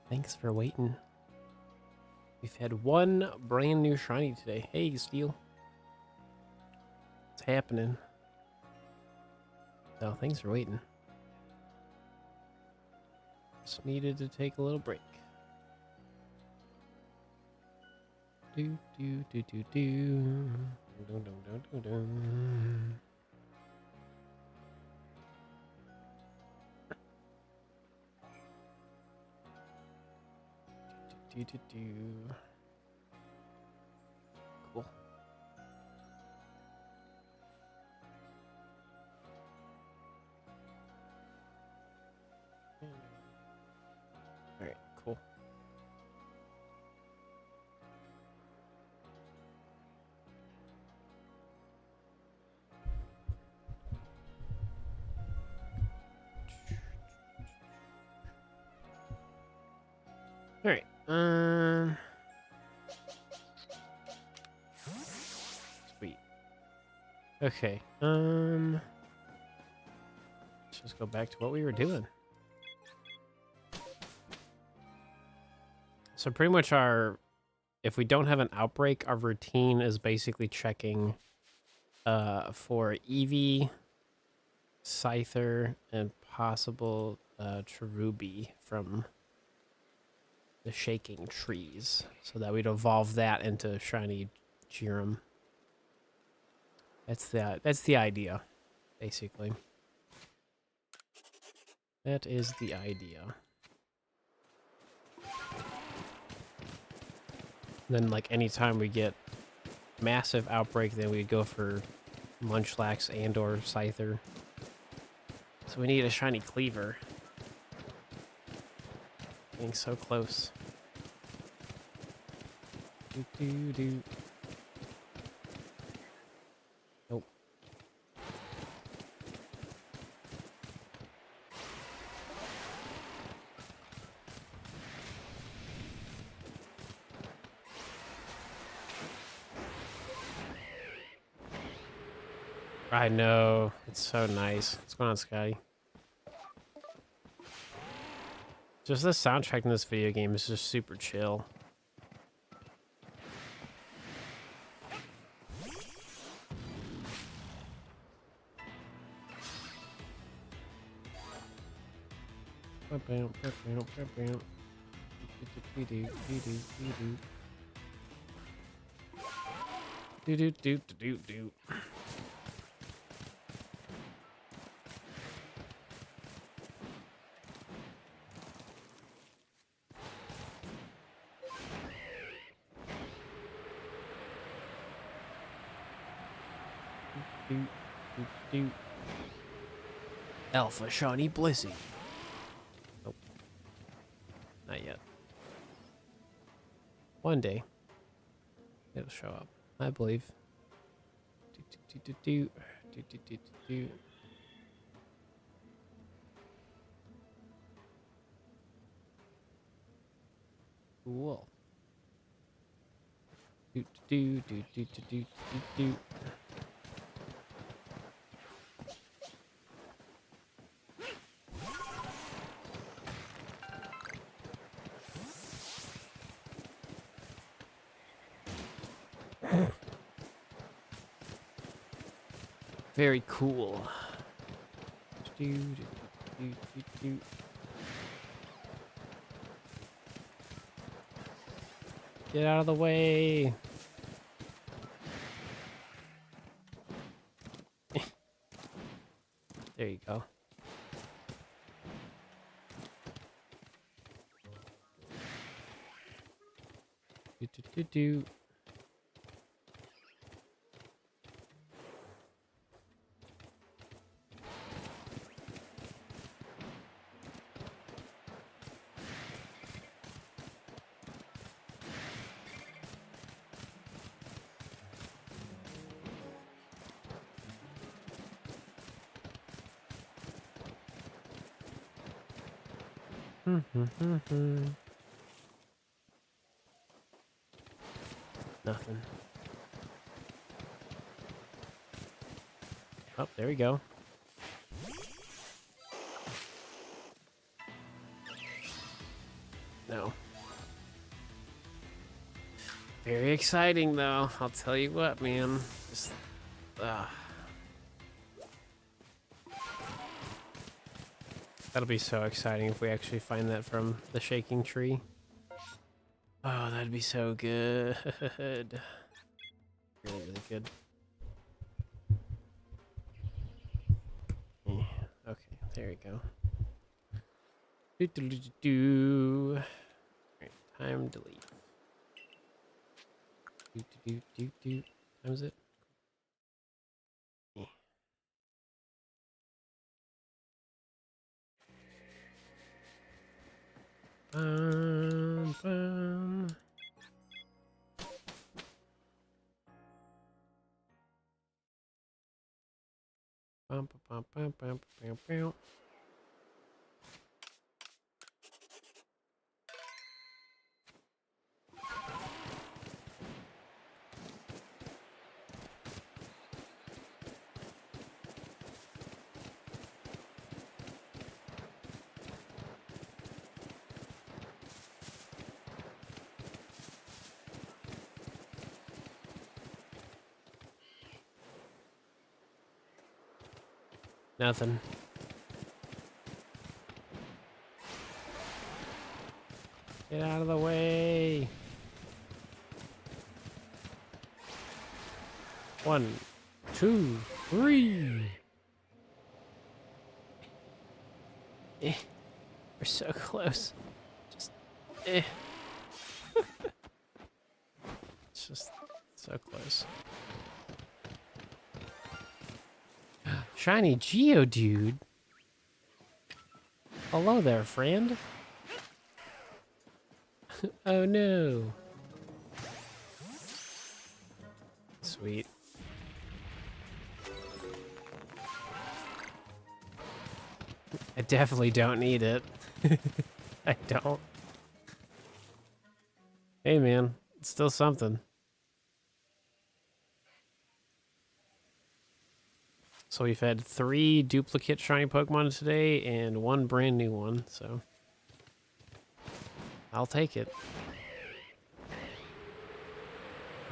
A: Thanks for waiting. We've had one brand new shiny today. Hey, Steel. What's happening? So, thanks for waiting. Just needed to take a little break. Do do do do do. Dun, dun, dun, dun, dun. Do, do, do. Cool. All right, cool. All right. Sweet. Okay. Let's just go back to what we were doing. So pretty much if we don't have an outbreak, our routine is basically checking for Eevee, Scyther, and possible Cherubi from the Shaking Trees, so that we'd evolve that into Shiny Jiram. That's the idea, basically. That is the idea. Then, like, anytime we get massive outbreak, then we'd go for Munchlax and or Scyther. So we need a Shiny Cleaver. Getting so close. Do do do. Nope. I know. It's so nice. What's going on, Scotty? Just the soundtrack in this video game is just super chill. Do. Alpha Shiny Blissey. Nope. Not yet. One day, it'll show up, I believe. Do. Cool. Do. Very cool. Do. Get out of the way. There you go. Do. Nothing. Oh, there we go. No. Very exciting, though. I'll tell you what, man. Just, that'll be so exciting if we actually find that from the shaking tree. Oh, that'd be so good. Really, really good. Yeah, okay, there we go. Alright, time to leave. Time is it? Yeah. Bum. Bum, bum, bum, bum, bum, bum. Nothing. Get out of the way. 1, 2, 3. Eh, we're so close. Just, eh. It's just so close. Shiny Geodude. Hello there, friend. Oh no. Sweet. I definitely don't need it. I don't. Hey man, it's still something. So we've had 3 duplicate shiny Pokemon today and 1 brand new one, so I'll take it.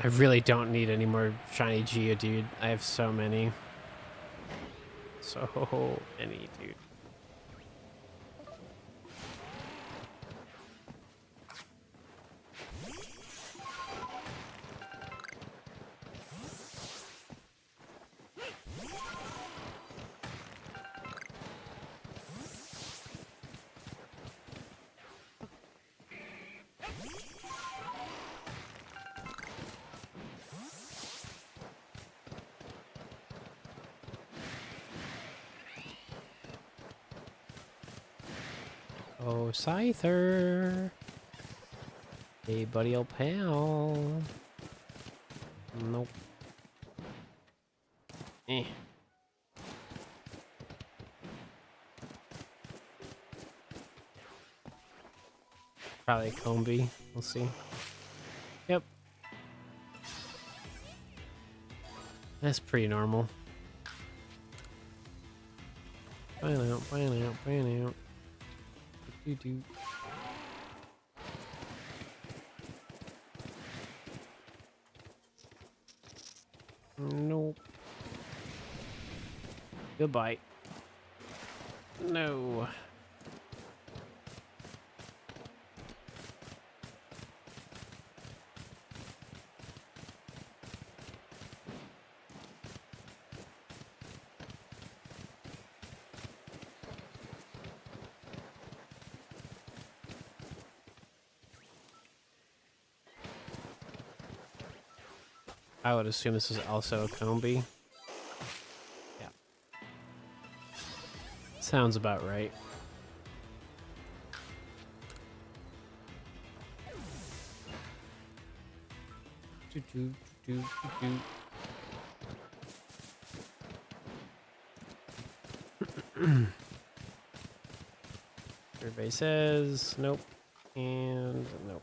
A: I really don't need any more shiny Geodude. I have so many. So many, dude. Oh, Scyther. Hey, buddy old pal. Nope. Eh. Probably a Combi. We'll see. Yep. That's pretty normal. Find out, find out, find out. Do. Nope. Goodbye. No. I would assume this is also a Combi. Yeah. Sounds about right. Do. Everybody says nope and nope.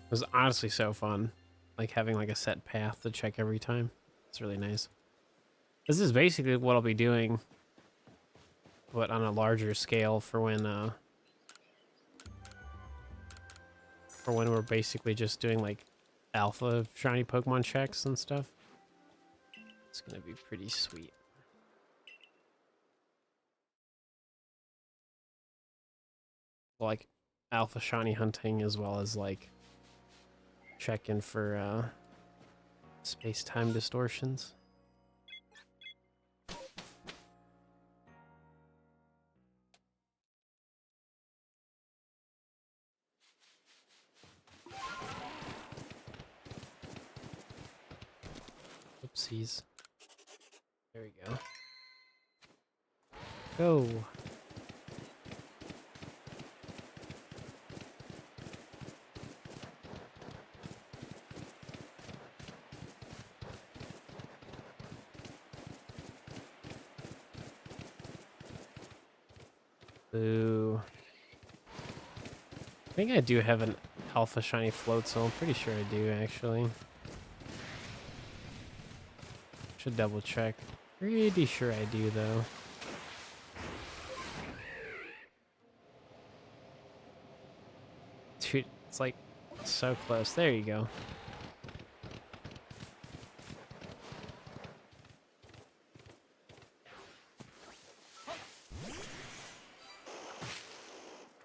A: It was honestly so fun. like having like a set path to check every time. It's really nice. This is basically what I'll be doing, but on a larger scale for when we're basically just doing like alpha shiny Pokemon checks and stuff. It's gonna be pretty sweet. Like alpha shiny hunting as well as like checking for space-time distortions. Oopsies. There we go. Go. Boo. I think I do have an alpha shiny float, so I'm pretty sure I do actually. Should double check. Pretty sure I do though. Dude, it's like so close. There you go.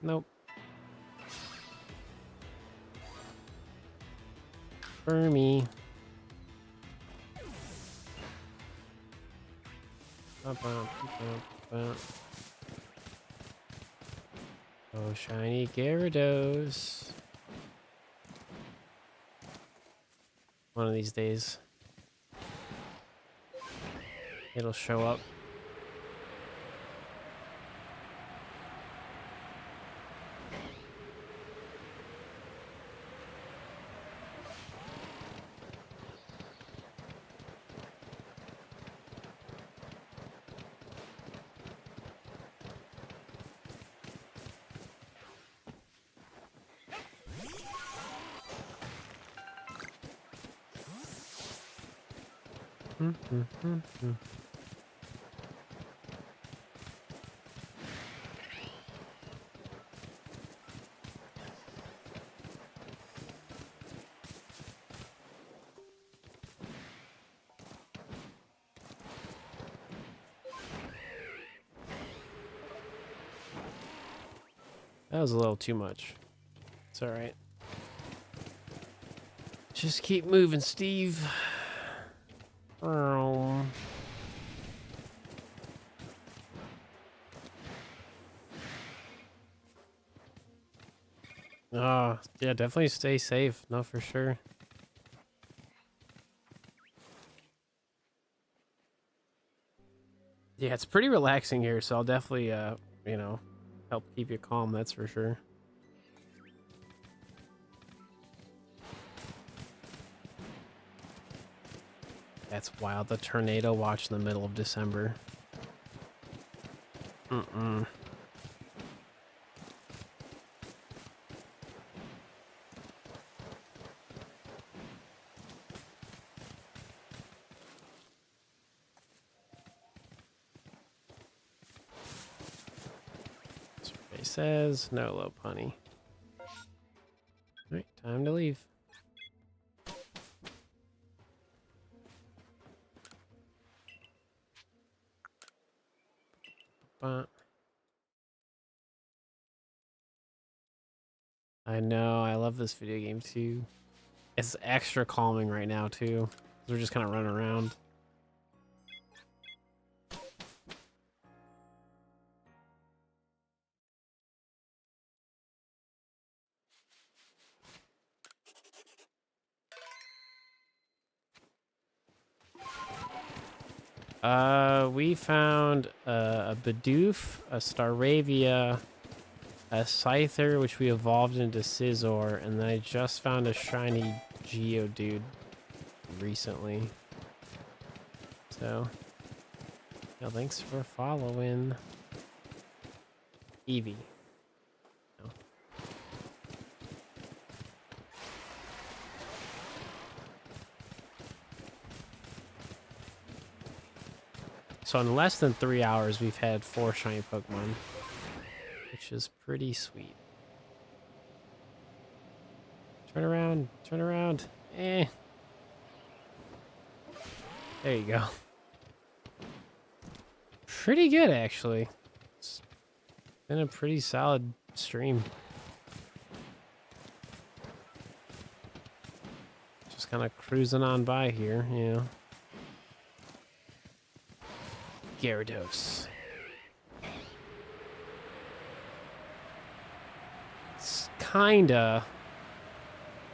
A: Nope. For me. Oh, shiny Gyarados. One of these days, it'll show up. That was a little too much. It's all right. Just keep moving, Steve. Oh, yeah, definitely stay safe. No, for sure. Yeah, it's pretty relaxing here, so I'll definitely, you know, help keep you calm, that's for sure. That's wild. The tornado watch in the middle of December. Mm-mm. Survey says no low punny. Alright, time to leave. I know, I love this video game too. It's extra calming right now too. We're just kind of running around. We found a Bidoof, a Staravia, a Scyther, which we evolved into Scizor, and then I just found a shiny Geodude recently. So, yeah, thanks for following. Eevee. No. So in less than 3 hours, we've had 4 shiny Pokemon, which is pretty sweet. Turn around, turn around. Eh. There you go. Pretty good, actually. It's been a pretty solid stream. Just kind of cruising on by here, you know. Gyarados. It's kinda...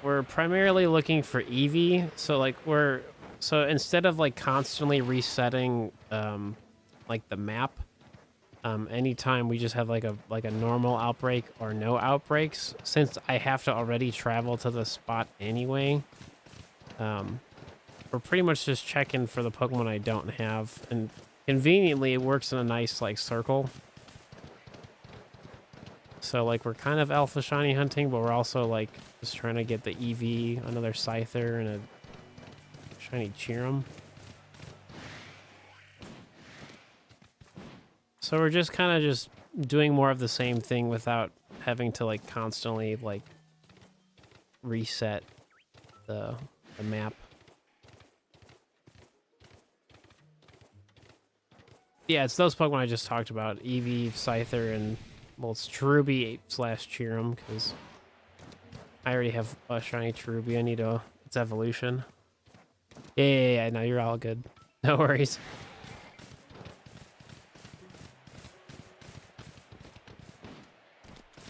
A: We're primarily looking for Eevee, so like so instead of like constantly resetting like the map, anytime we just have like a normal outbreak or no outbreaks, since I have to already travel to the spot anyway, we're pretty much just checking for the Pokemon I don't have, and conveniently it works in a nice like circle. So like we're kind of alpha shiny hunting, but we're also like just trying to get the EV, another Scyther, and a shiny Cheerum. So we're just kind of just doing more of the same thing without having to like constantly like reset the map. Yeah, it's those Pokemon I just talked about, Eevee, Scyther, and well, it's Cherubi / Cheerum, because I already have a shiny Cherubi. I need its evolution. Yeah, no, you're all good. No worries.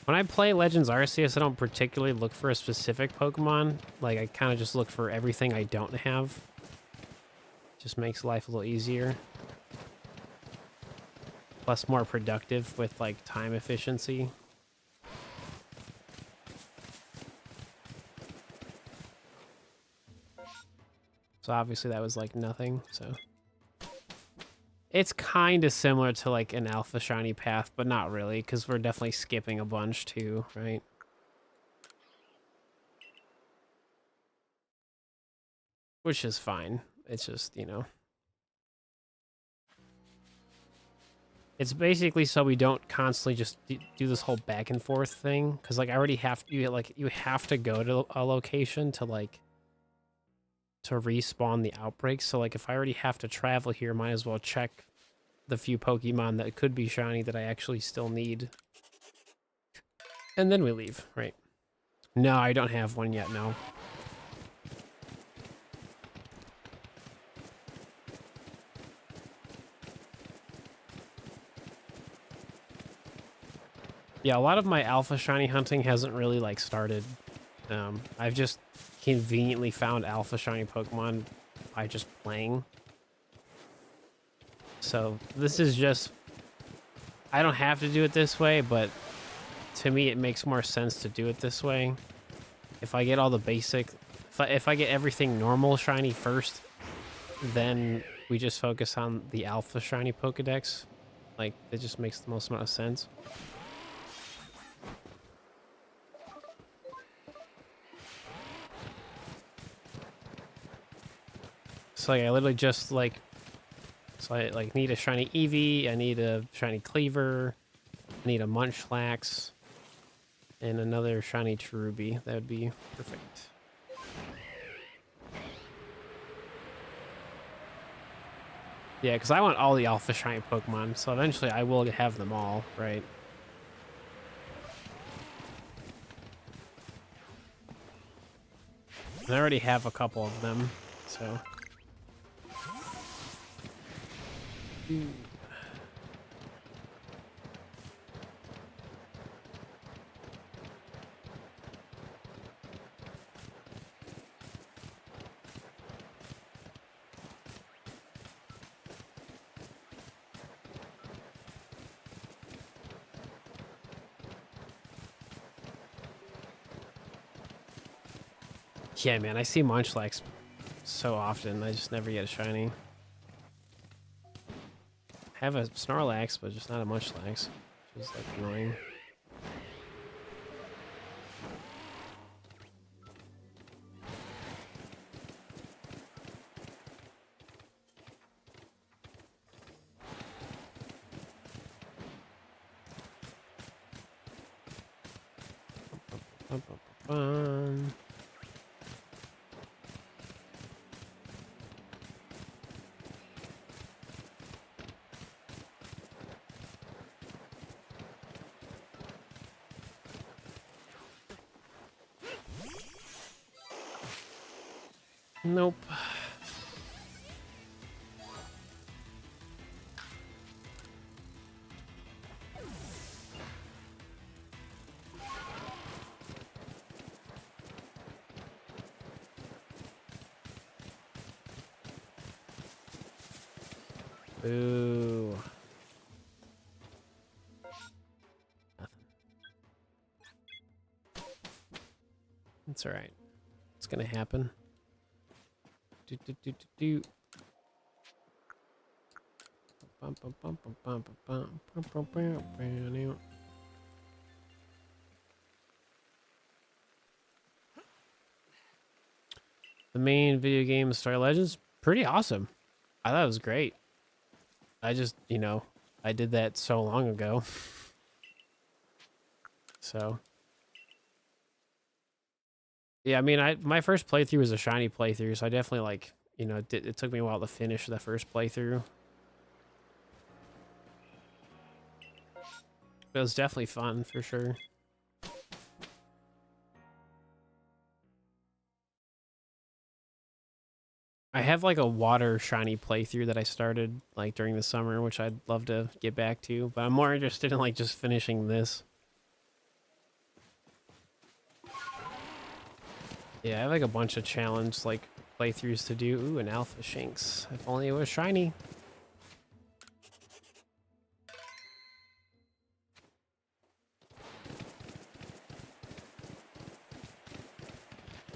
A: When I play Legends Arceus, I don't particularly look for a specific Pokemon. Like, I kind of just look for everything I don't have. Just makes life a little easier. Plus more productive with, like, time efficiency. So obviously that was, like, nothing, so... It's kind of similar to, like, an Alpha Shiny path, but not really, because we're definitely skipping a bunch, too, right? Which is fine. It's just, you know... It's basically so we don't constantly just do this whole back and forth thing, because, like, I already have to, you have to go to a location to, like, to respawn the outbreaks. So, like, if I already have to travel here, might as well check the few Pokemon that could be shiny that I actually still need. And then we leave, right? No, I don't have one yet, no. Yeah, a lot of my alpha shiny hunting hasn't really, like, started. I've just conveniently found alpha shiny Pokemon by just playing. So this is just... I don't have to do it this way, but to me it makes more sense to do it this way. If I get all the basic... If I get everything normal shiny first, then we just focus on the alpha shiny Pokedex. Like, it just makes the most amount of sense. So like, I literally just like... So I like need a shiny Eevee, I need a shiny Cleaver, I need a Munchlax, and another shiny Cherubi. That would be perfect. Yeah, because I want all the alpha shiny Pokemon, so eventually I will have them all, right? And I already have a couple of them, so... Yeah, man, I see Munchlax so often, I just never get a shiny. I have a Snorlax, but just not a Munchlax, which is, like, annoying. Bum, bum, bum. Nope. Boo. Nothing. It's all right. It's gonna happen. Do, do, do, do, do. Bum, bum, bum, bum, bum, bum, bum, bum, bum, bum. The main video game Star Legends, pretty awesome. I thought it was great. I just, you know, I did that so long ago. So yeah, I mean, my first playthrough was a shiny playthrough, so I definitely like, you know, it took me a while to finish the first playthrough. But it was definitely fun for sure. I have like a water shiny playthrough that I started like during the summer, which I'd love to get back to, but I'm more interested in like just finishing this. Yeah, I have like a bunch of challenge like playthroughs to do. Ooh, an alpha shinx. If only it was shiny.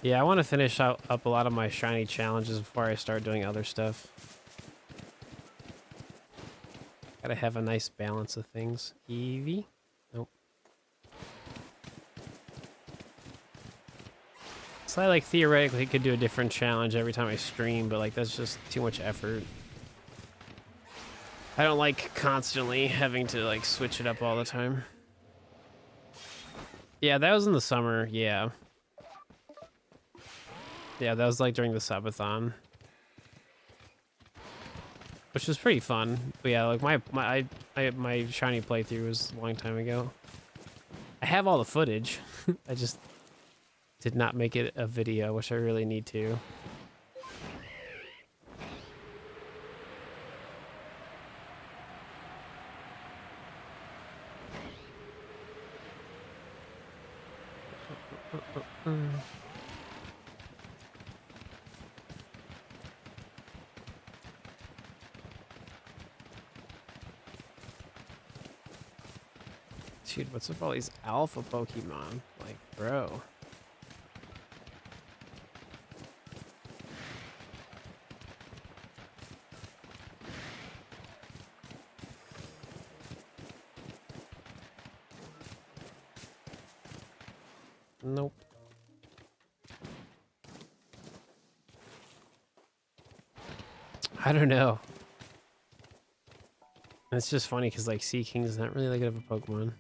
A: Yeah, I want to finish up a lot of my shiny challenges before I start doing other stuff. Gotta have a nice balance of things. Eevee? Nope. So I like theoretically could do a different challenge every time I stream, but like that's just too much effort. I don't like constantly having to like switch it up all the time. Yeah, that was in the summer, yeah. Yeah, that was like during the subathon. Which was pretty fun. But yeah, like my shiny playthrough was a long time ago. I have all the footage. I just did not make it a video, which I really need to. Dude, what's with all these alpha Pokemon? Like, bro. Nope. I don't know. It's just funny because like Sea King is not really that good of a Pokemon.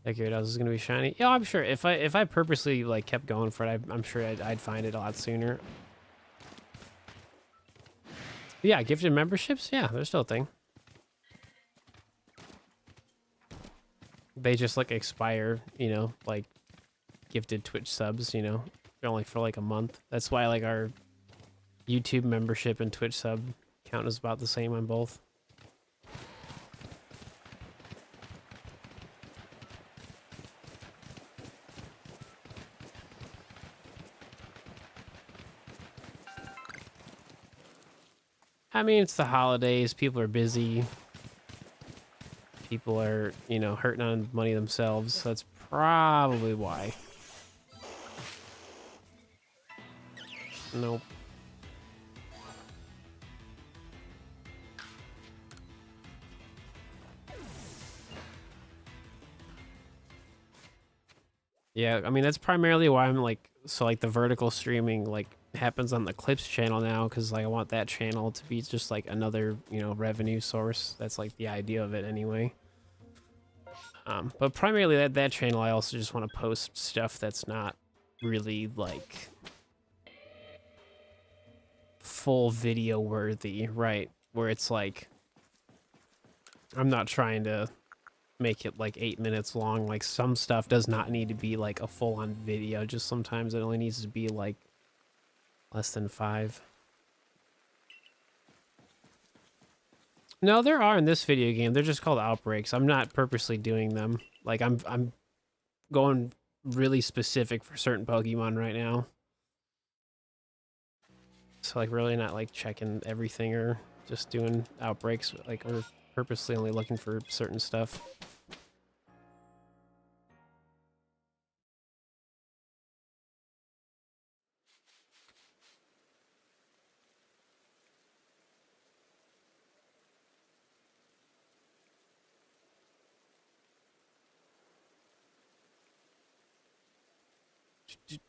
A: Like Gyarados is gonna be shiny. Yeah, I'm sure if I purposely like kept going for it, I'm sure I'd find it a lot sooner. But yeah, gifted memberships. Yeah, they're still a thing. They just like expire, you know, like gifted Twitch subs, you know, only for like a month. That's why like our YouTube membership and Twitch sub count is about the same on both. I mean, it's the holidays. People are busy. People are, you know, hurting on money themselves. So that's probably why. Nope. Yeah, I mean, that's primarily why I'm like, so like the vertical streaming like happens on the Clips channel now, because like I want that channel to be just like another, you know, revenue source. That's like the idea of it anyway. But primarily that channel, I also just want to post stuff that's not really like full video worthy, right? Where it's like, I'm not trying to make it like 8 minutes long. Like some stuff does not need to be like a full-on video. Just sometimes it only needs to be like less than 5. No, there are in this video game. They're just called outbreaks. I'm not purposely doing them. Like I'm going really specific for certain Pokemon right now. So like really not like checking everything or just doing outbreaks, like, or purposely only looking for certain stuff.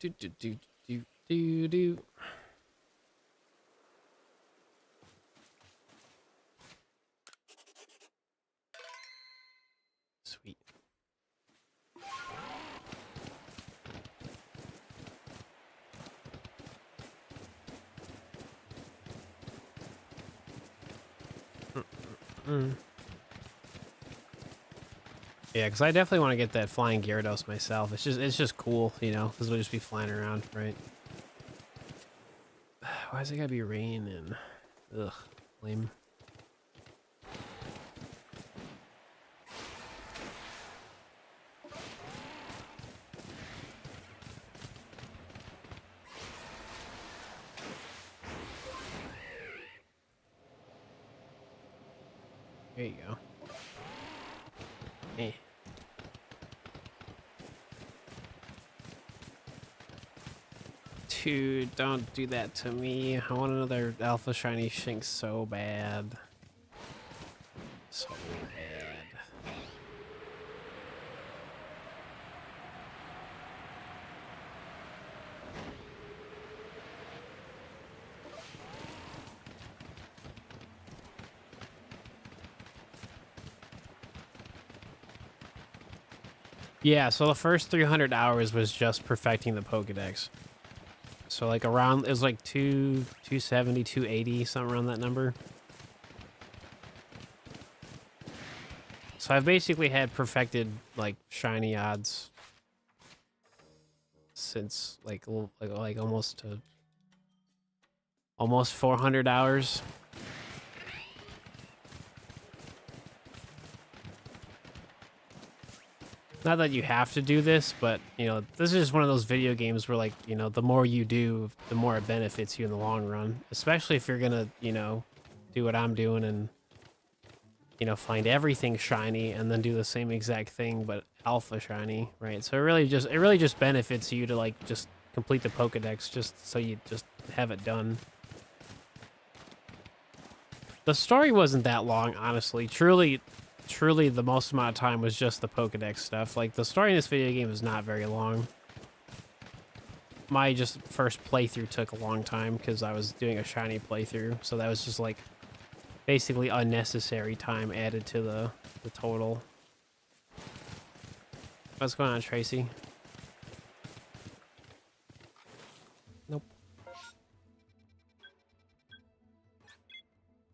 A: Do. Sweet. Yeah, because I definitely want to get that flying Gyarados myself. It's just cool, you know, because we'll just be flying around, right? Why is it gotta be raining? Ugh, lame. There you go. Hey. Dude, don't do that to me. I want another Alpha Shiny Shinx so bad. So bad. Yeah, so the first 300 hours was just perfecting the Pokedex. So like around, it was like 270, 280, something around that number. So I've basically had perfected like shiny odds since like almost 400 hours. Not that you have to do this, but, you know, this is just one of those video games where, like, you know, the more you do, the more it benefits you in the long run. Especially if you're gonna, you know, do what I'm doing and, you know, find everything shiny and then do the same exact thing, but alpha shiny, right? So it really just benefits you to, like, just complete the Pokedex just so you just have it done. The story wasn't that long, honestly. Truly, the most amount of time was just the Pokedex stuff. Like, the story in this video game is not very long. My just first playthrough took a long time because I was doing a shiny playthrough, so that was just, like, basically unnecessary time added to the total. What's going on, Tracy? Nope.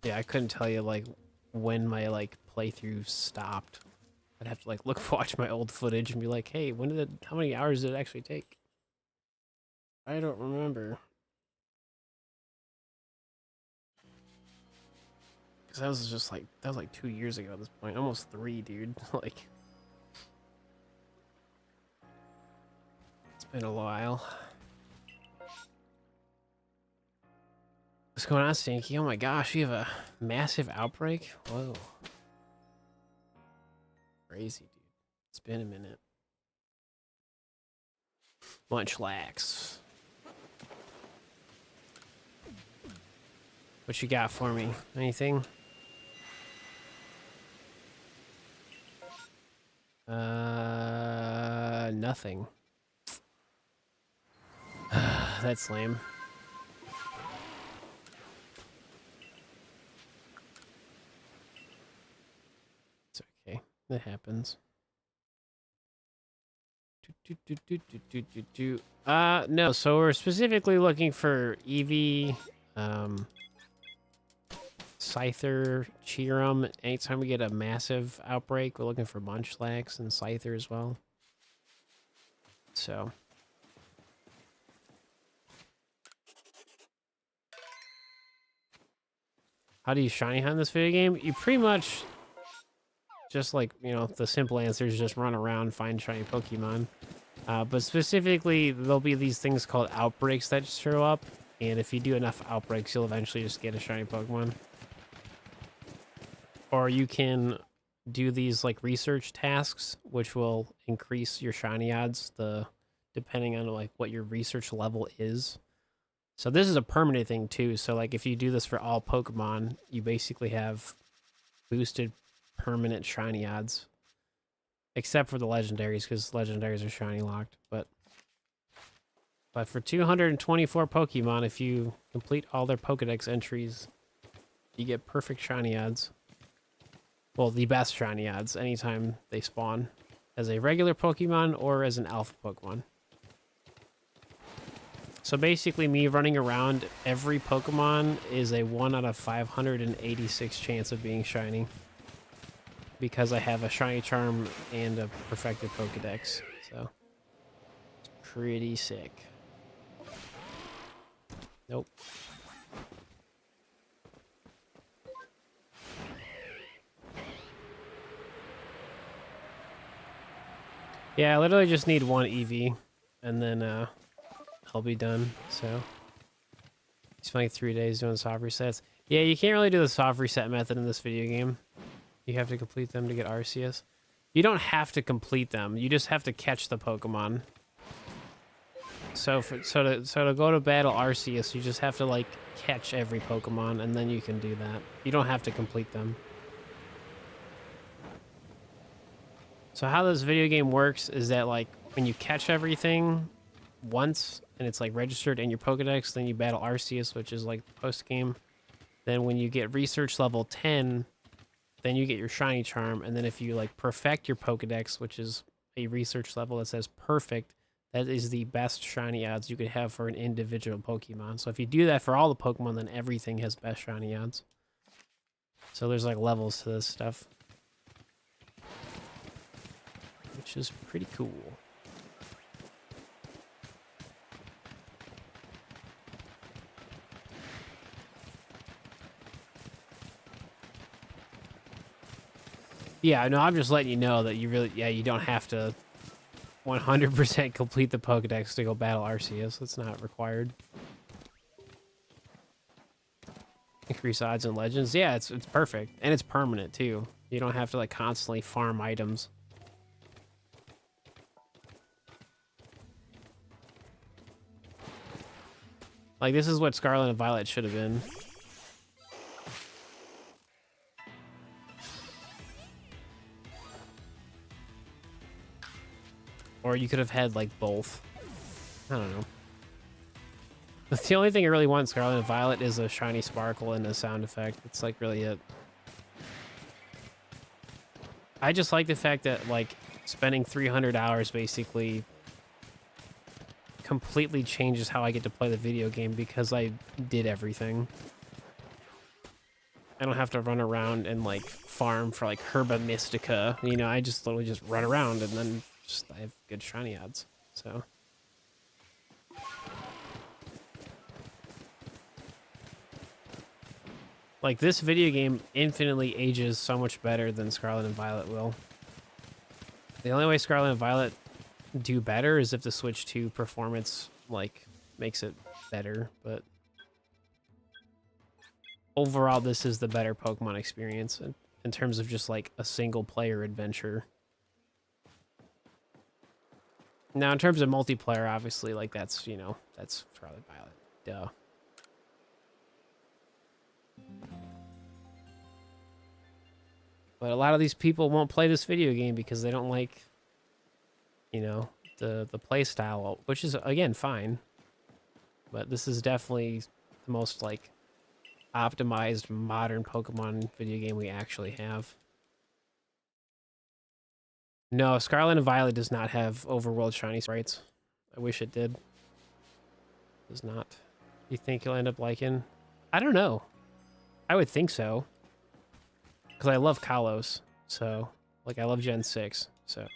A: Yeah, I couldn't tell you, like, when my, like, playthrough stopped. I'd have to, like, watch my old footage and be like, hey, how many hours did it actually take? I don't remember. Because that was like 2 years ago at this point. Almost 3, dude. Like, it's been a while. What's going on, Stinky? Oh my gosh, you have a massive outbreak? Whoa. Crazy, dude. It's been a minute. Munchlax. What you got for me? Anything? Nothing. That's lame. It's okay. It happens. No, so we're specifically looking for Eevee, Scyther, Cheerum. Anytime we get a massive outbreak, we're looking for Munchlax and Scyther as well. So. How do you shiny hunt in this video game? You pretty much just like, you know, the simple answer is just run around, find shiny Pokemon. But specifically, there'll be these things called outbreaks that show up. And if you do enough outbreaks, you'll eventually just get a shiny Pokemon. Or you can do these like research tasks, which will increase your shiny odds, depending on like what your research level is. So this is a permanent thing too. So like if you do this for all Pokemon, you basically have boosted permanent shiny odds. Except for the legendaries, because legendaries are shiny locked. But for 224 Pokemon, if you complete all their Pokedex entries, you get perfect shiny odds. Well, the best shiny odds anytime they spawn as a regular Pokemon or as an alpha Pokemon. So basically me running around every Pokemon is a 1 out of 586 chance of being shiny. Because I have a shiny charm and a perfected Pokedex. So it's pretty sick. Nope. Yeah, I literally just need one Eevee and then I'll be done. So spent like 3 days doing soft resets. Yeah, you can't really do the soft reset method in this video game. You have to complete them to get Arceus. You don't have to complete them. You just have to catch the Pokemon. So to go to battle Arceus, you just have to like catch every Pokemon, and then you can do that. You don't have to complete them. So how this video game works is that like when you catch everything once and it's like registered in your Pokedex, then you battle Arceus, which is like the post game. Then when you get research level 10, then you get your shiny charm, and then if you like perfect your Pokedex, which is a research level that says perfect, that is the best shiny odds you could have for an individual Pokemon. So if you do that for all the Pokemon, then everything has best shiny odds. So there's like levels to this stuff, which is pretty cool. Yeah, no, I'm just letting you know that you really, you don't have to 100% complete the Pokedex to go battle Arceus. It's not required. Increase odds and legends. Yeah, it's perfect. And it's permanent, too. You don't have to, like, constantly farm items. Like, this is what Scarlet and Violet should have been. Or you could have had, like, both. I don't know. The only thing I really want in Scarlet and Violet is a shiny sparkle and a sound effect. It's, like, really it. I just like the fact that, like, spending 300 hours basically completely changes how I get to play the video game because I did everything. I don't have to run around and, like, farm for, like, Herba Mystica. You know, I just literally just run around and then I have good shiny odds, so. Like, this video game infinitely ages so much better than Scarlet and Violet will. The only way Scarlet and Violet do better is if the Switch 2 performance, like, makes it better, but overall, this is the better Pokemon experience in terms of just, like, a single-player adventure. Now, in terms of multiplayer, obviously, like, that's, you know, that's Scarlet Violet. Duh. But a lot of these people won't play this video game because they don't like, you know, the play style, which is, again, fine. But this is definitely the most, like, optimized modern Pokemon video game we actually have. No, Scarlet and Violet does not have overworld shiny sprites. I wish it did. It does not. You think you'll end up liking? I don't know. I would think so. Because I love Kalos. So, like, I love Gen 6. So.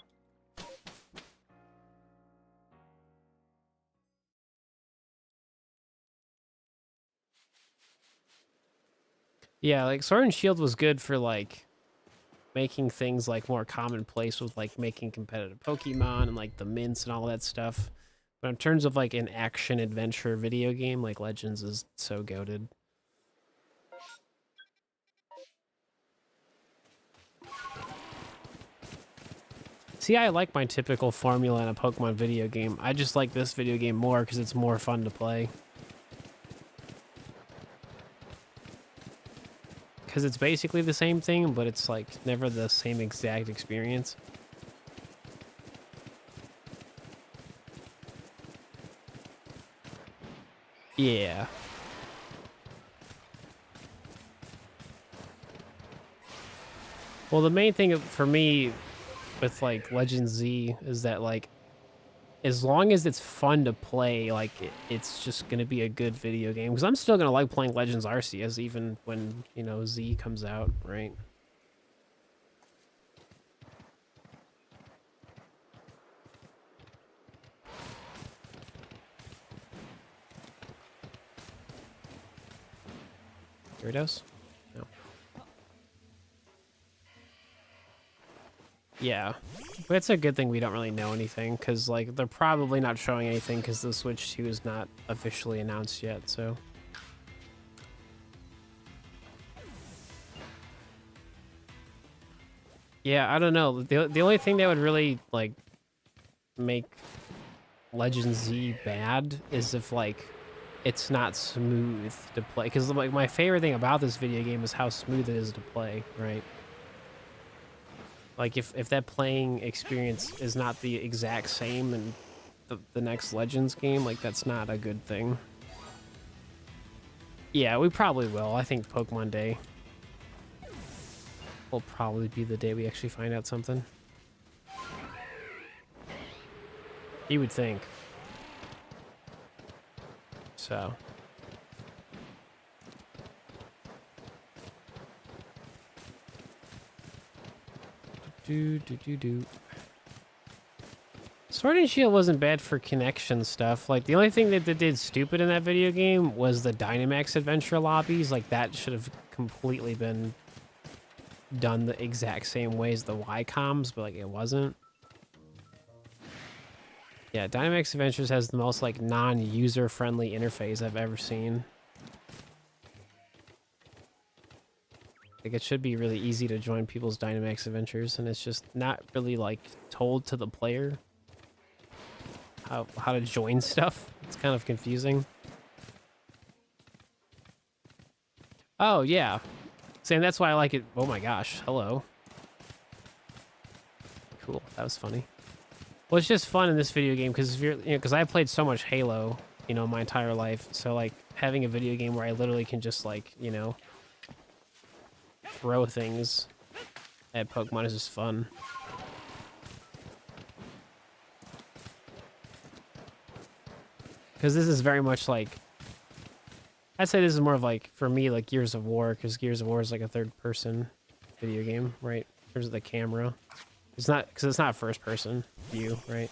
A: Yeah, like, Sword and Shield was good for, like, making things, like, more commonplace with, like, making competitive Pokemon and, like, the mints and all that stuff. But in terms of, like, an action-adventure video game, like, Legends is so goated. See, I like my typical formula in a Pokemon video game. I just like this video game more because it's more fun to play. Because it's basically the same thing, but it's like never the same exact experience. Yeah. Well, the main thing for me with like Legend Z is that like as long as it's fun to play, like it's just gonna be a good video game. Because I'm still gonna like playing Legends Arceus even when, you know, Z comes out, right? Gyarados? No. Yeah, but it's a good thing we don't really know anything, because like they're probably not showing anything because the Switch 2 is not officially announced yet, so. Yeah, I don't know. The only thing that would really like make Legend Z bad is if like it's not smooth to play, because like my favorite thing about this video game is how smooth it is to play, right? Like if that playing experience is not the exact same in the next Legends game, like that's not a good thing. Yeah, we probably will. I think Pokemon Day will probably be the day we actually find out something. You would think. So. Do. Sword and Shield wasn't bad for connection stuff. Like, the only thing that they did stupid in that video game was the Dynamax adventure lobbies. Like, that should have completely been done the exact same way as the Y-Coms, but, like, it wasn't. Yeah, Dynamax Adventures has the most, like, non-user-friendly interface I've ever seen. Like, it should be really easy to join people's Dynamax Adventures, and it's just not really, like, told to the player how to join stuff. It's kind of confusing. Oh, yeah. Saying that's why I like it. Oh my gosh. Hello. Cool. That was funny. Well, it's just fun in this video game because if you're, you know, because I played so much Halo, you know, my entire life. So like having a video game where I literally can just like, you know, throw things at Pokemon is just fun. Because this is very much like, I'd say this is more of like, for me, like Gears of War, because Gears of War is like a third-person video game, right? In terms of the camera. It's not, because it's not first-person view, right?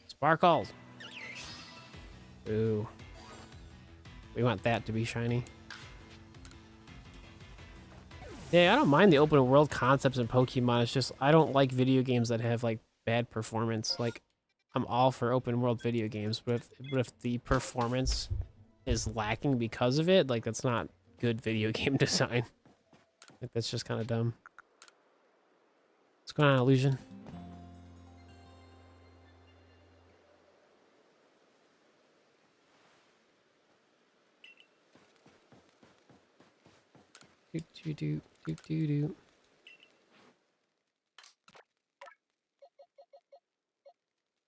A: Sparkles! Ooh. We want that to be shiny. Yeah, I don't mind the open world concepts in Pokemon. It's just, I don't like video games that have, like, bad performance. Like, I'm all for open world video games, but if the performance is lacking because of it, like, that's not good video game design. Like, that's just kind of dumb. What's going on, Illusion? Do.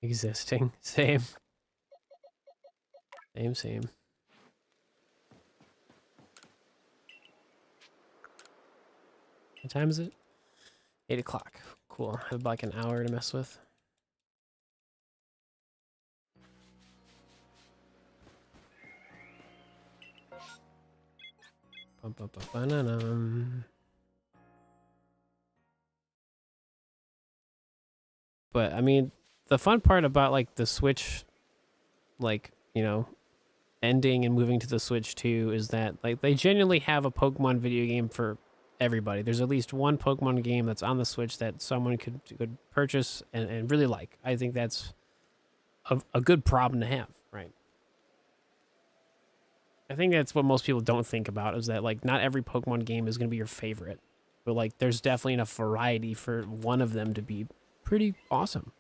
A: Existing. Same. Same. What time is it? 8 o'clock. Cool. cool. I have like an hour to mess with. But I mean, the fun part about like the Switch, like, you know, ending and moving to the Switch 2 is that like they genuinely have a Pokemon video game for everybody. There's at least one Pokemon game that's on the Switch that someone could purchase and really like. I think that's a good problem to have, right? I think that's what most people don't think about is that like not every Pokemon game is going to be your favorite, but like there's definitely enough variety for one of them to be pretty awesome.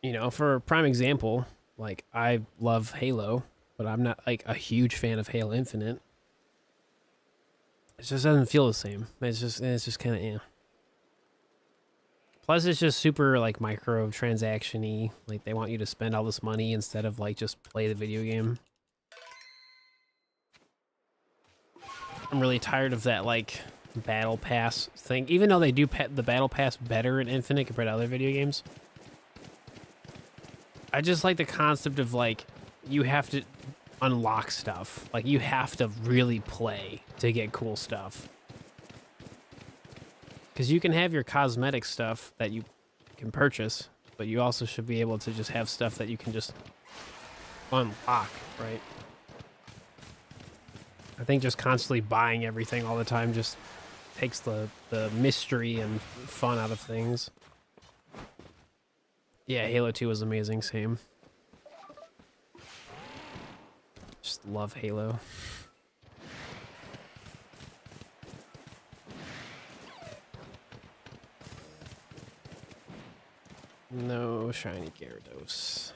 A: You know, for a prime example, like I love Halo, but I'm not like a huge fan of Halo Infinite. It just doesn't feel the same. It's just kind of Plus, it's just super like micro transaction-y. Like they want you to spend all this money instead of like just play the video game. I'm really tired of that like battle pass thing. Even though they do the battle pass better in Infinite compared to other video games, I just like the concept of like you have to unlock stuff. Like you have to really play to get cool stuff. Because you can have your cosmetic stuff that you can purchase, but you also should be able to just have stuff that you can just unlock, right? I think just constantly buying everything all the time just takes the mystery and fun out of things. Yeah, Halo 2 was amazing, same. Just love Halo. No shiny Gyarados.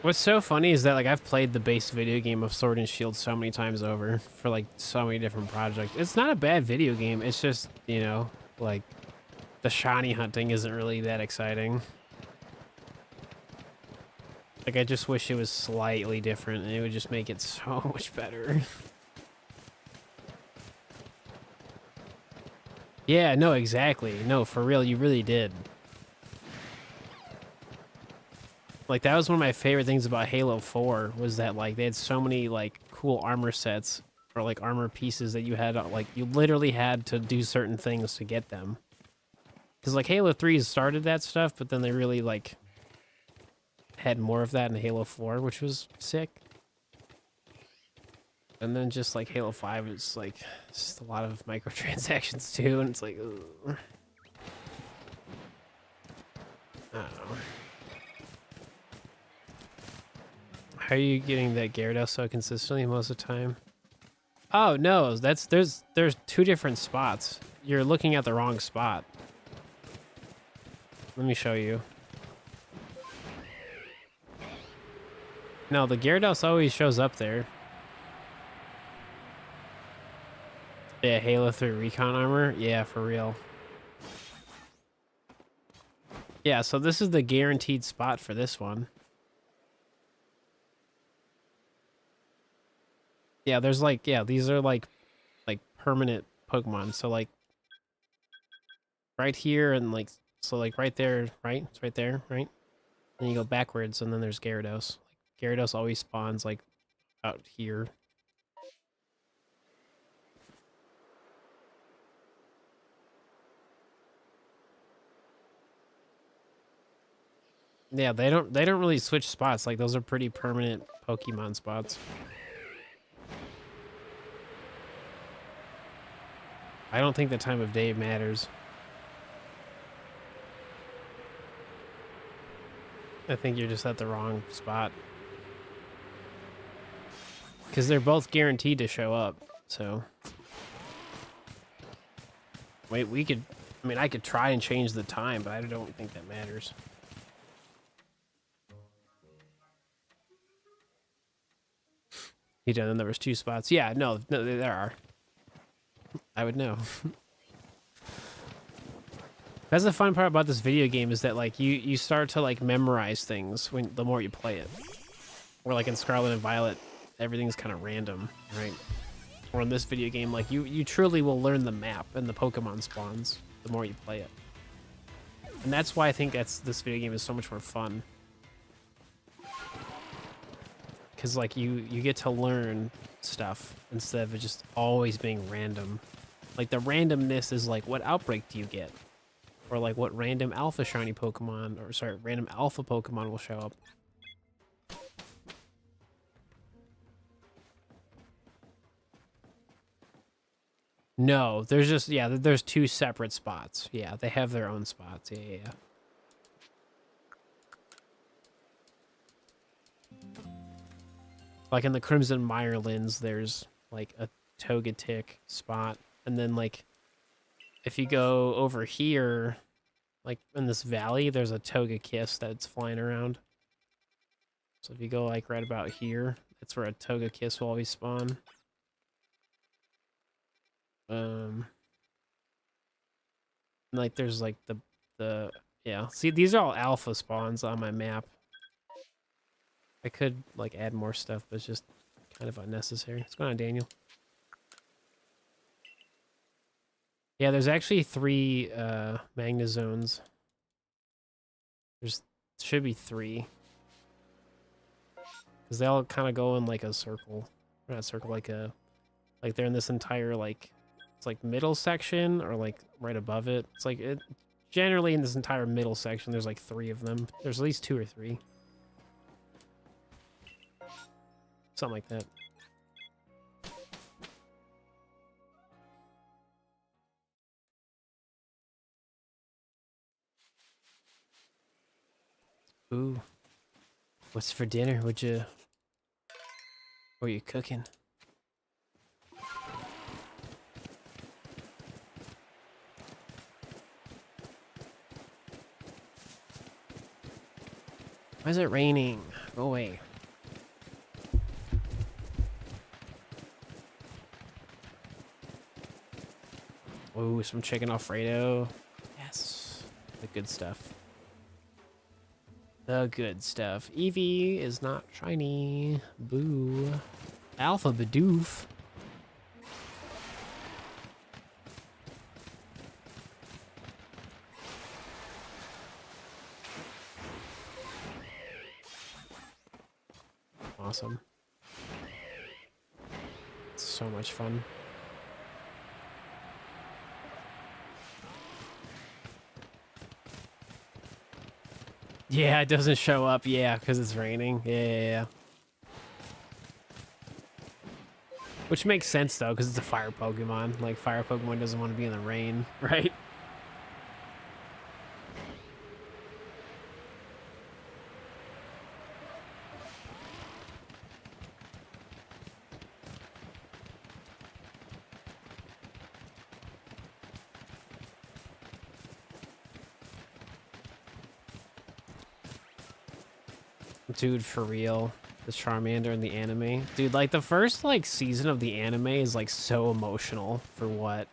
A: What's so funny is that like I've played the base video game of Sword and Shield so many times over for like so many different projects. It's not a bad video game. It's just, you know, like the shiny hunting isn't really that exciting. Like I just wish it was slightly different and it would just make it so much better. Yeah, no, exactly. No, for real, you really did. Like that was one of my favorite things about Halo 4 was that like they had so many like cool armor sets or like armor pieces that you had like you literally had to do certain things to get them. Cuz like Halo 3 started that stuff, but then they really like had more of that in Halo 4, which was sick. And then just like Halo 5 is like just a lot of microtransactions too, and it's like ugh. I don't know. How are you getting that Gyarados so consistently most of the time? Oh no, there's two different spots. You're looking at the wrong spot. Let me show you. No, the Gyarados always shows up there. Yeah, Halo 3 Recon armor. Yeah, for real. Yeah, so this is the guaranteed spot for this one. Yeah, there's like, yeah, these are like permanent Pokemon. So like right here and like, so like right there, right? It's right there, right? And you go backwards and then there's Gyarados. Like, Gyarados always spawns like out here. Yeah, they don't really switch spots. Like those are pretty permanent Pokemon spots. I don't think the time of day matters. I think you're just at the wrong spot. Because they're both guaranteed to show up, so. Wait, we could, I mean, I could try and change the time, but I don't think that matters. You done? And there was 2 spots. Yeah, no, there are. I would know. That's the fun part about this video game is that like you start to like memorize things when the more you play it. Or like in Scarlet and Violet, everything's kind of random, right? Or in this video game, like you truly will learn the map and the Pokemon spawns the more you play it. And that's why I think this video game is so much more fun. Because like you get to learn stuff instead of it just always being random. Like the randomness is like, what outbreak do you get? Or like what random alpha shiny Pokemon, or sorry, random alpha Pokemon will show up. No, there's just, yeah, there's 2 separate spots. Yeah, they have their own spots. Yeah. Like in the Crimson Mirelands, there's like a Togetic spot. And then like, if you go over here, like in this valley, there's a Togekiss that's flying around. So if you go like right about here, that's where a Togekiss will always spawn. Like there's like the yeah. See, these are all alpha spawns on my map. I could like add more stuff, but it's just kind of unnecessary. What's going on, Daniel? Yeah, there's actually 3 Magna Zones. Should be 3. Because they all kind of go in like a circle. Or not a circle, like they're in this entire like, it's like middle section or like right above it. It's like generally in this entire middle section, there's like 3 of them. There's at least 2 or 3. Something like that. Ooh. What's for dinner? What are you cooking? Why is it raining? Go away. Ooh, some chicken Alfredo. Yes. The good stuff. The good stuff. Eevee is not shiny. Boo. Alpha Bidoof. Awesome. It's so much fun. Yeah, it doesn't show up. Yeah, because it's raining. Yeah. Which makes sense, though, because it's a fire Pokemon. Like, fire Pokemon doesn't want to be in the rain, right? Dude, for real. The Charmander in the anime. Dude, like, the first, like, season of the anime is, like, so emotional. For what?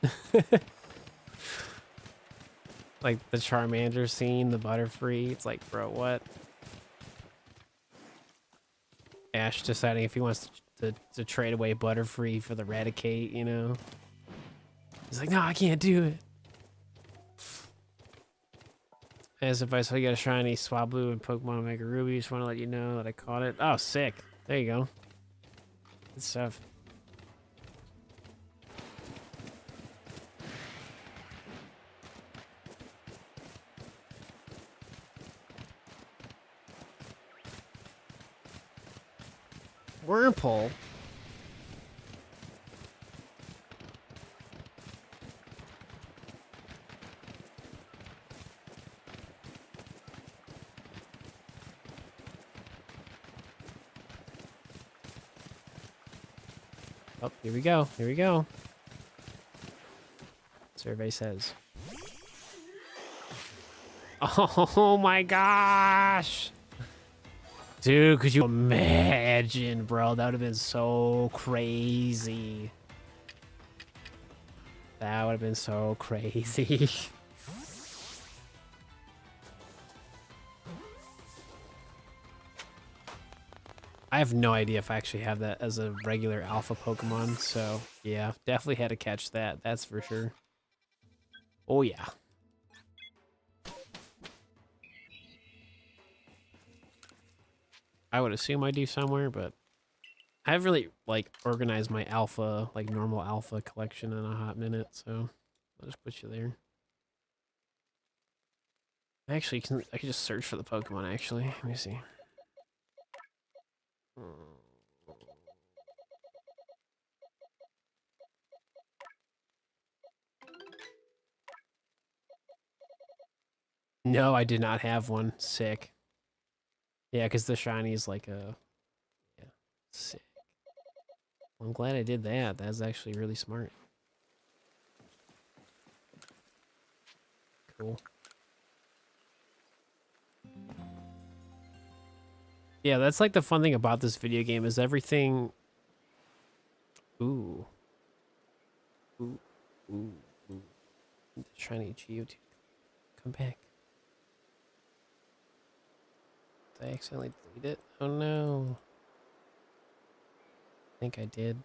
A: Like, the Charmander scene, the Butterfree. It's like, bro, what? Ash deciding if he wants to trade away Butterfree for the Raticate, you know? He's like, no, I can't do it. As advice, I got a shiny Swablu and Pokemon Omega Ruby. Just want to let you know that I caught it. Oh, sick. There you go. Good stuff. Whirlpool? Oh, here we go. Here we go. Survey says. Oh my gosh! Dude, could you imagine, bro? That would have been so crazy. That would have been so crazy. I have no idea if I actually have that as a regular alpha Pokemon, so yeah, definitely had to catch that, that's for sure. Oh yeah. I would assume I do somewhere, but I haven't really like organized my alpha, like normal alpha collection in a hot minute, so I'll just put you there. Actually, I can just search for the Pokemon actually. Let me see. No, I did not have one. Sick. Yeah, because the shiny is like a... Yeah, sick. Well, I'm glad I did that. That's actually really smart. Cool. Yeah, that's like the fun thing about this video game is everything... Ooh. Ooh. Ooh. Ooh. The shiny Geodude. Come back. Did I accidentally delete it? Oh no. I think I did.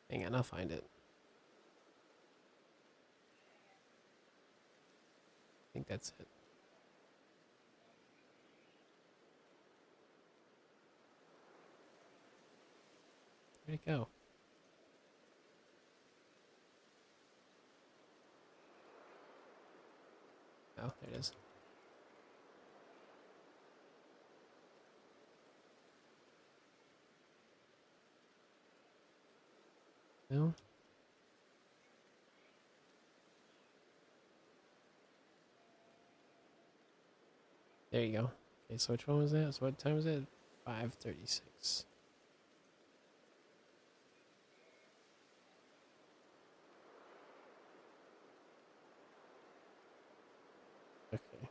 A: Hang on, I'll find it. I think that's it. Where'd it go? Oh, there it is. No? There you go. Okay, so which one was that? So what time was it? 5:36. Okay.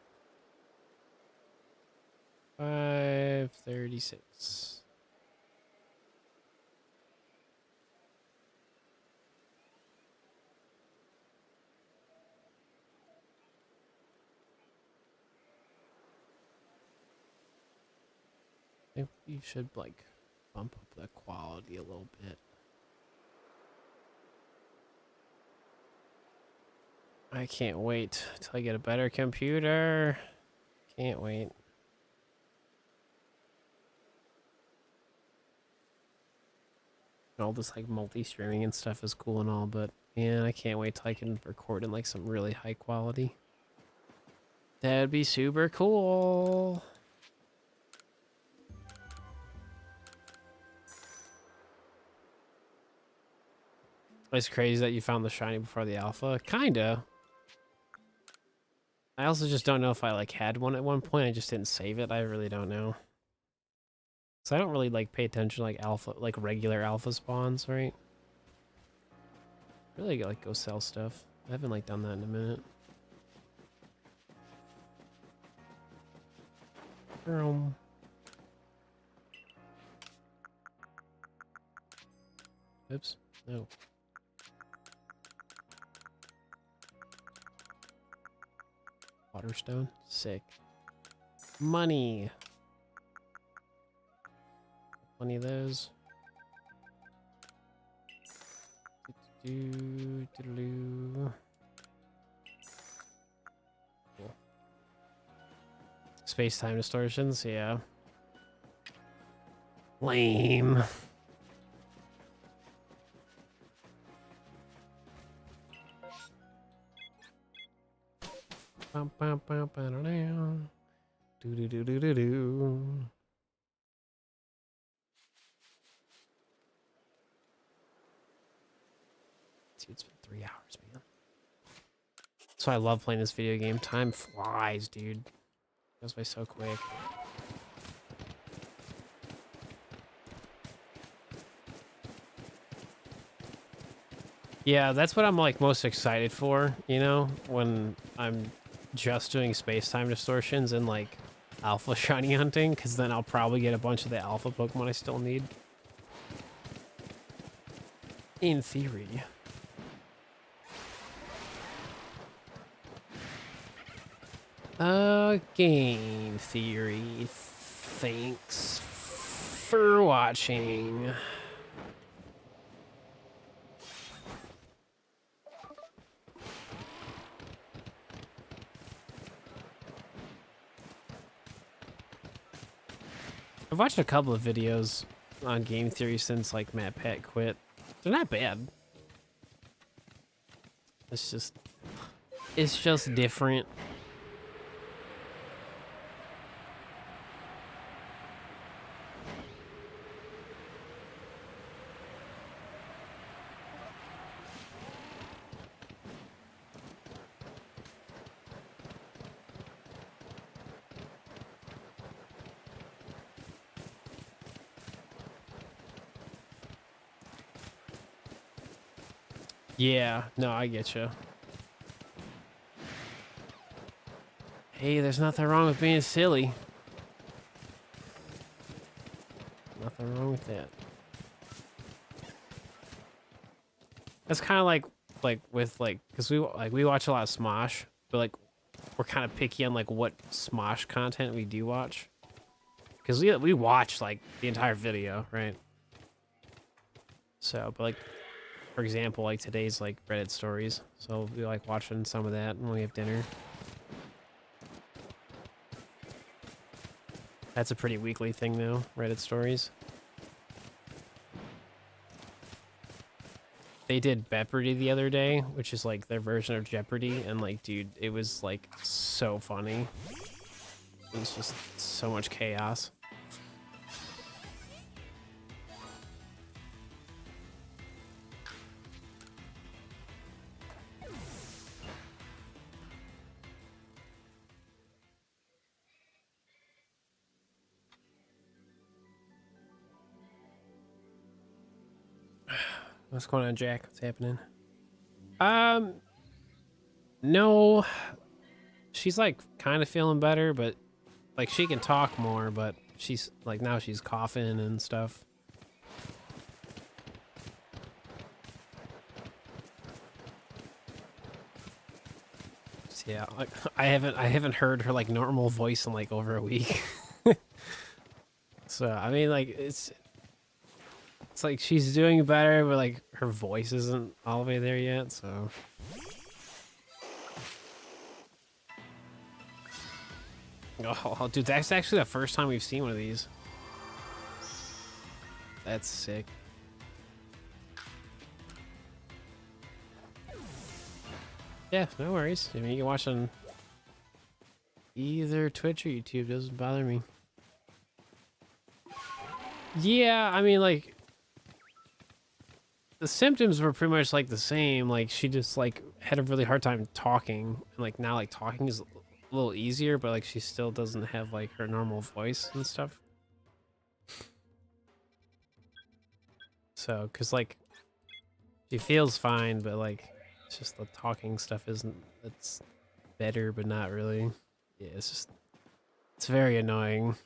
A: 5:36. I think you should like bump up the quality a little bit. I can't wait till I get a better computer. Can't wait. All this like multi-streaming and stuff is cool and all, but man, I can't wait till I can record in like some really high quality. That'd be super cool. It's crazy that you found the shiny before the alpha. Kinda. I also just don't know if I like had one at one point. I just didn't save it. I really don't know. So I don't really like pay attention to like alpha, like regular alpha spawns, right? Really like go sell stuff. I haven't like done that in a minute. Oops. No. Waterstone. Sick. Money. Plenty of those. Cool. Space-time distortions, yeah. Lame. Do. Dude, it's been 3 hours, man. That's why I love playing this video game. Time flies, dude. Goes by so quick. Yeah, that's what I'm like most excited for, you know, when I'm just doing space-time distortions and like alpha shiny hunting, because then I'll probably get a bunch of the alpha Pokemon I still need. In theory. Game theory. Thanks for watching. I've watched a couple of videos on game theory since like Matt Pat quit. They're not bad. It's just different. Yeah, no, I get you. Hey, there's nothing wrong with being silly. Nothing wrong with that. That's kind of like with like, because we watch a lot of Smosh, but like we're kind of picky on like what Smosh content we do watch. Because we watch like the entire video, right? So, but like, for example, like today's like Reddit stories. So we like watching some of that when we have dinner. That's a pretty weekly thing though, Reddit stories. They did Jeopardy the other day, which is like their version of Jeopardy, and like, dude, it was like so funny. It was just so much chaos. What's going on, Jack? What's happening? No, she's like kind of feeling better, but like she can talk more, but she's like now she's coughing and stuff. So, yeah, like I haven't heard her like normal voice in like over a week. So I mean, like it's like she's doing better, but like her voice isn't all the way there yet. So oh, dude, that's actually the first time we've seen one of these. That's sick. Yeah, no worries. I mean, you can watch on either Twitch or YouTube. Doesn't bother me. Yeah, I mean, like, the symptoms were pretty much like the same. Like, she just like had a really hard time talking, and like now like talking is a little easier, but like she still doesn't have like her normal voice and stuff. So, cause like she feels fine, but like it's just the talking stuff isn't. It's better, but not really. Yeah, it's very annoying.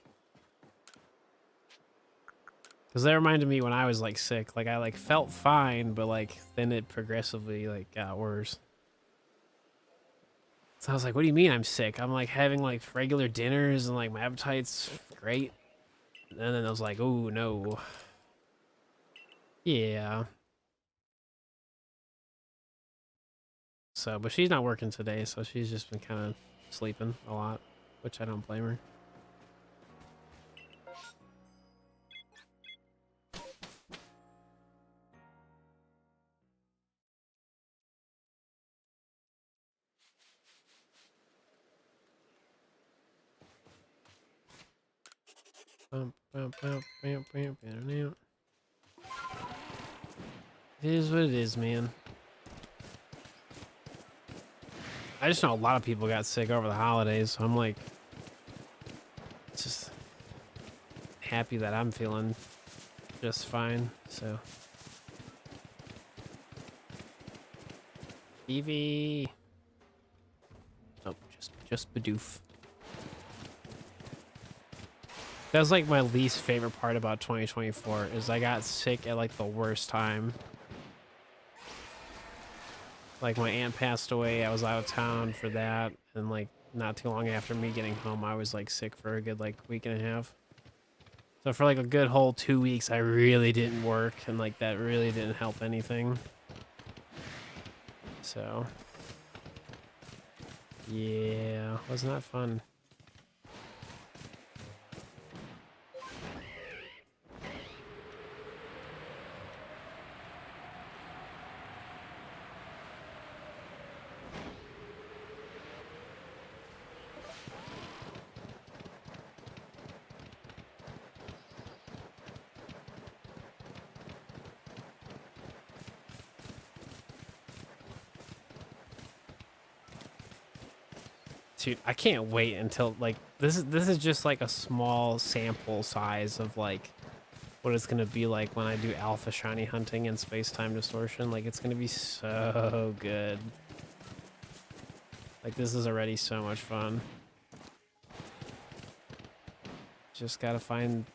A: Cause that reminded me when I was like sick. Like I like felt fine, but like then it progressively like got worse. So I was like, what do you mean I'm sick? I'm like having like regular dinners and like my appetite's great. And then I was like, oh no. Yeah. So, but she's not working today, so she's just been kind of sleeping a lot, which I don't blame her. It is what it is, man. I just know a lot of people got sick over the holidays, so I'm like, just happy that I'm feeling just fine, so. Evie. Oh, just Just Bidoof. That's like my least favorite part about 2024 is I got sick at like the worst time. Like my aunt passed away, I was out of town for that, and like not too long after me getting home, I was like sick for a good like week and a half. So for like a good whole 2 weeks, I really didn't work, and like that really didn't help anything. So yeah, wasn't that fun? Dude, I can't wait until like this is just like a small sample size of like what it's gonna be like when I do alpha shiny hunting and space-time distortion. Like it's gonna be so good. Like this is already so much fun. Just gotta find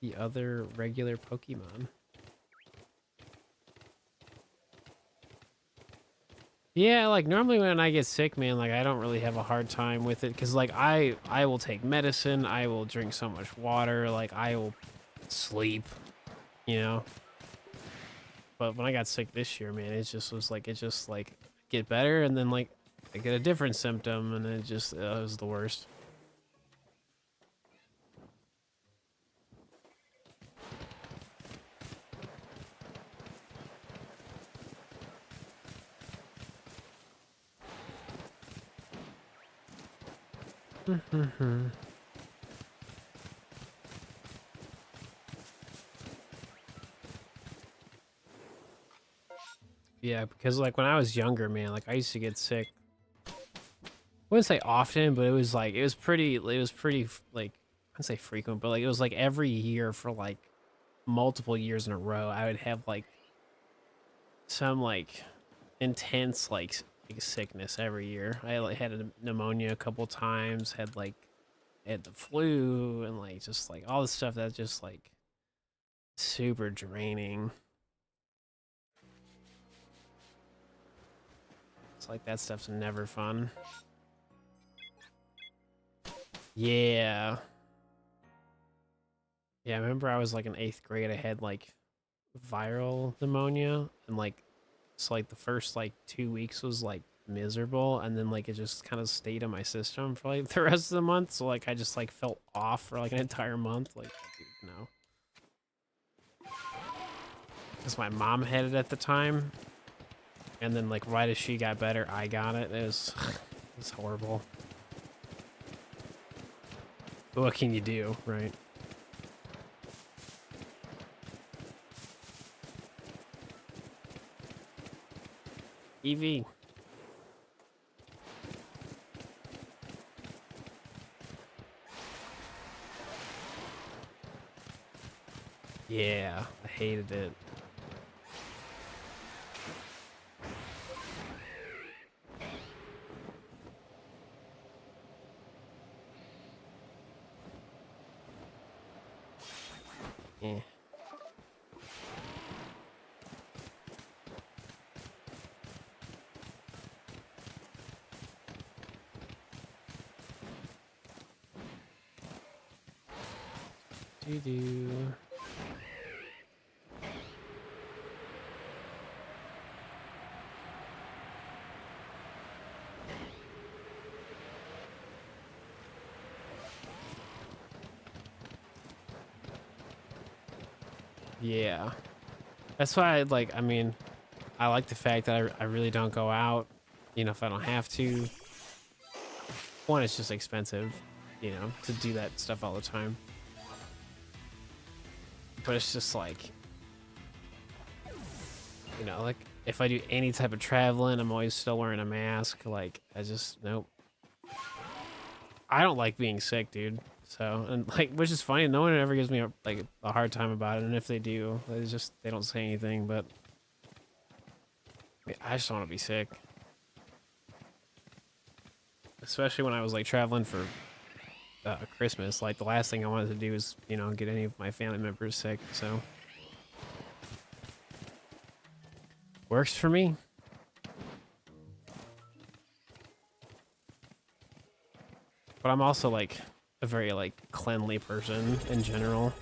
A: the other regular Pokemon. Yeah, like normally when I get sick, man, like I don't really have a hard time with it because like I will take medicine, I will drink so much water, like I will sleep, you know. But when I got sick this year, man, it just like get better and then like I get a different symptom and it just it was the worst. Yeah, because like when I was younger, man, like I used to get sick. I wouldn't say often, but it was pretty like I wouldn't say frequent, but like it was like every year for like multiple years in a row. I would have like some like intense like sickness every year. I like had a pneumonia a couple times, had the flu and like just like all this stuff that's just like super draining. It's like that stuff's never fun. Yeah. Yeah, I remember I was like in 8th grade. I had like viral pneumonia and like so like the first like 2 weeks was like miserable and then like it just kind of stayed in my system for like the rest of the month. So like I just like felt off for like an entire month. Like, dude, no. Because my mom had it at the time. And then like right as she got better, I got it. It was horrible. But what can you do, right? EV. Yeah, I hated it. Yeah. Do do. Yeah. That's why I mean, I like the fact that I really don't go out, you know, if I don't have to. One, it's just expensive, you know, to do that stuff all the time. But it's just like, you know, like if I do any type of traveling, I'm always still wearing a mask. Like, nope. I don't like being sick, dude. So, and like, which is funny. No one ever gives me a hard time about it. And if they do, they don't say anything. But I just don't want to be sick. especially when I was like traveling for Christmas. Like the last thing I wanted to do is, you know, get any of my family members sick. So works for me. But I'm also like a very like cleanly person in general.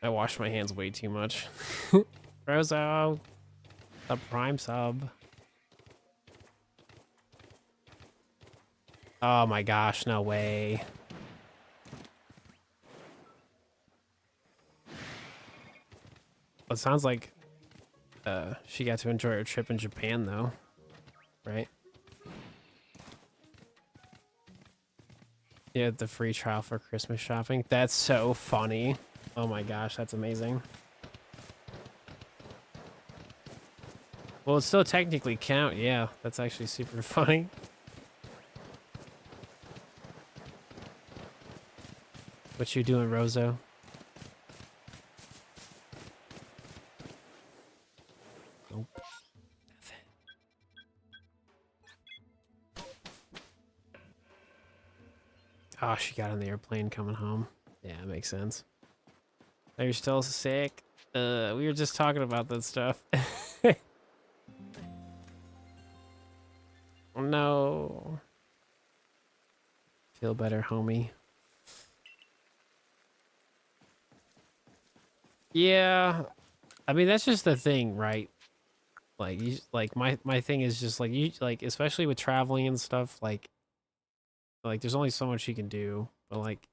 A: I wash my hands way too much. Rozo, the prime sub. Oh my gosh, no way. It sounds like she got to enjoy her trip in Japan though, right? Yeah, the free trial for Christmas shopping. That's so funny. Oh my gosh, that's amazing. Well, it still technically count. Yeah, that's actually super funny. What you doing, Rozo? Nope. Oh, she got on the airplane coming home. Yeah, it makes sense. Are you still sick? We were just talking about that stuff. Oh no. Feel better, homie. Yeah. I mean, that's just the thing, right? Like, my thing is just like you like, especially with traveling and stuff. Like there's only so much you can do. But like,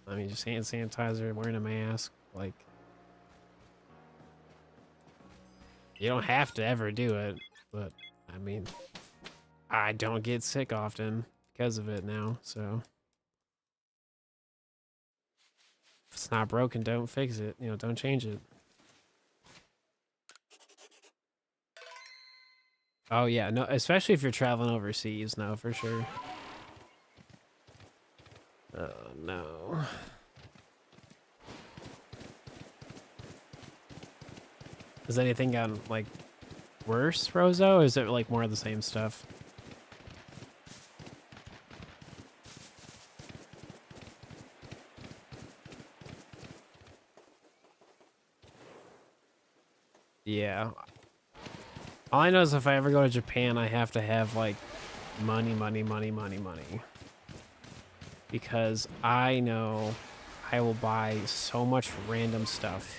A: I mean, just hand sanitizer, wearing a mask. Like, you don't have to ever do it, but I mean, I don't get sick often because of it now. So if it's not broken, don't fix it. You know, don't change it. Oh yeah, no, especially if you're traveling overseas, no, for sure. Oh no. Has anything gotten like worse, Rozo? Or is it like more of the same stuff? Yeah. All I know is if I ever go to Japan, I have to have like money, money, money, money, money. Because I know I will buy so much random stuff.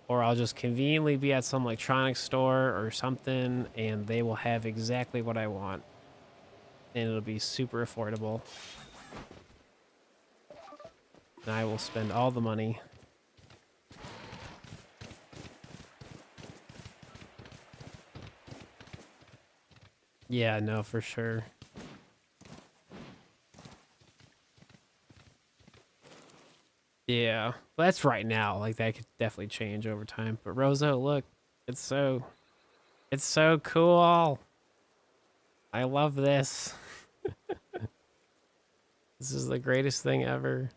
A: Or I'll just conveniently be at some electronics store or something and they will have exactly what I want. And it'll be super affordable. And I will spend all the money. Yeah, no, for sure. Yeah, well, that's right now. Like that could definitely change over time. But Rozo, look, it's so cool. I love this. This is the greatest thing ever.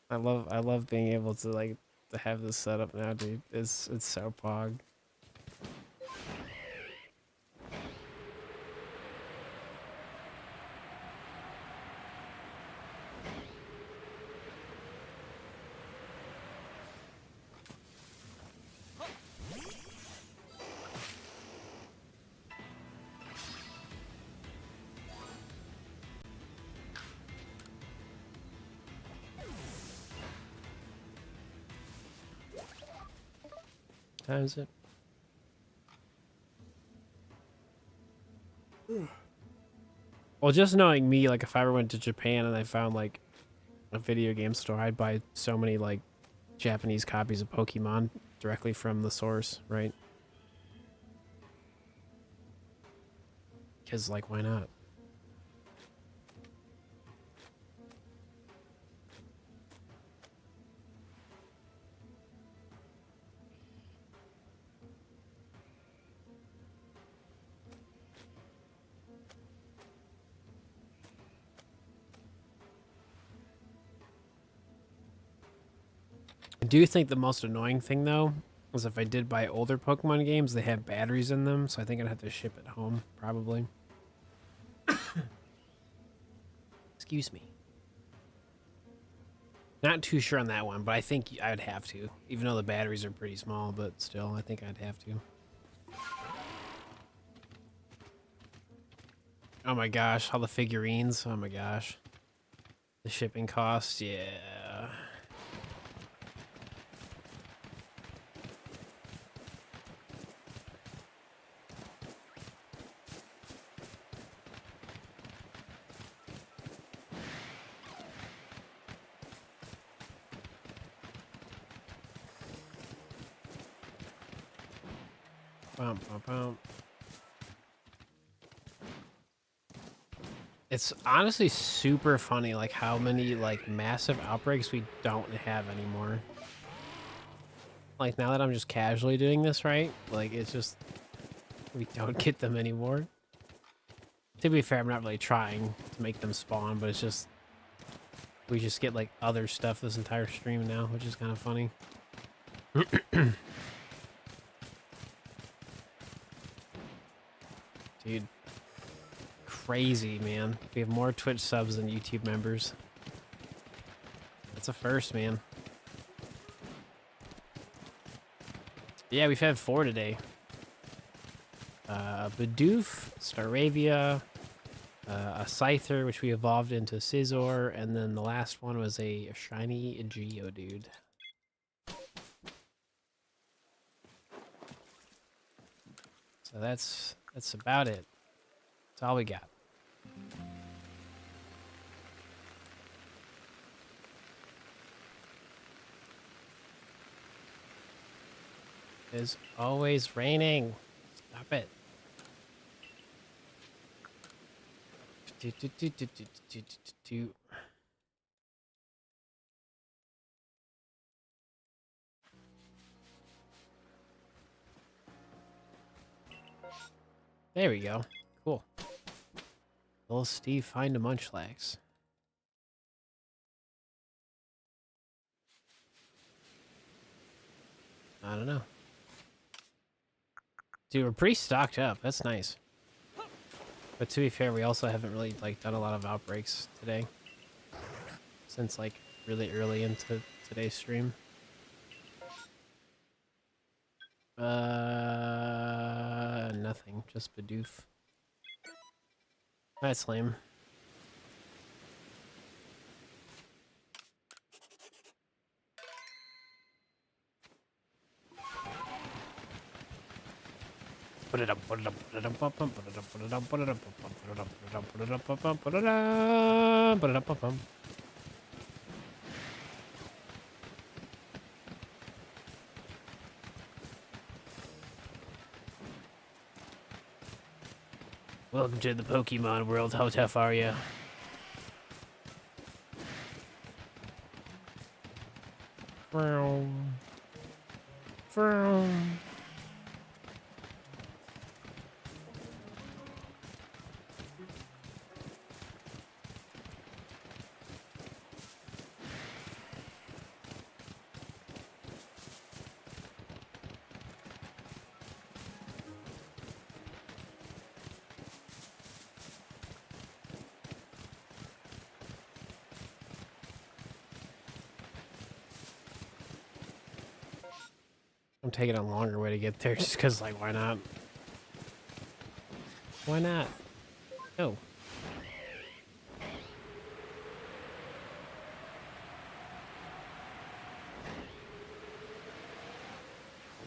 A: I love being able to like to have this set up now, dude. It's so pog. Time is it? Well, just knowing me, like if I ever went to Japan and I found like a video game store, I'd buy so many like Japanese copies of Pokemon directly from the source, right? Because like, why not? I do think the most annoying thing though Because if I did buy older Pokemon games, they have batteries in them, so I think I'd have to ship it home, probably. Excuse me. Not too sure on that one, but I think I'd have to. Even though the batteries are pretty small, but still, I think I'd have to. Oh my gosh, all the figurines. Oh my gosh. The shipping costs, yeah. Bum, bum, bum. It's honestly super funny, like how many like massive outbreaks we don't have anymore. Like now that I'm just casually doing this, right? Like it's just we don't get them anymore. To be fair, I'm not really trying to make them spawn, but it's just we just get like other stuff this entire stream now, which is kind of funny. Dude. Crazy, man. We have more Twitch subs than YouTube members. That's a first, man. Yeah, we've had 4 today. Bidoof, Staravia, a Scyther, which we evolved into Scizor, and then the last one was a shiny Geodude. So that's about it. That's all we got. It's always raining. Stop it. There we go. Cool. Little Steve find a Munchlax. I don't know. Dude, we're pretty stocked up. That's nice. But to be fair, we also haven't really like done a lot of outbreaks today. Since like really early into today's stream. Nothing. Just Bidoof. That's lame. Put it up, put it up, put it up, put it up, put it up, put it up, put it up, put it up, put it up, put it up, put it up, put it up, put it up, put it up. Welcome to the Pokemon world. How tough are you? Vroom. Vroom. I'm taking a longer way to get there just because, like, why not? Why not? Oh.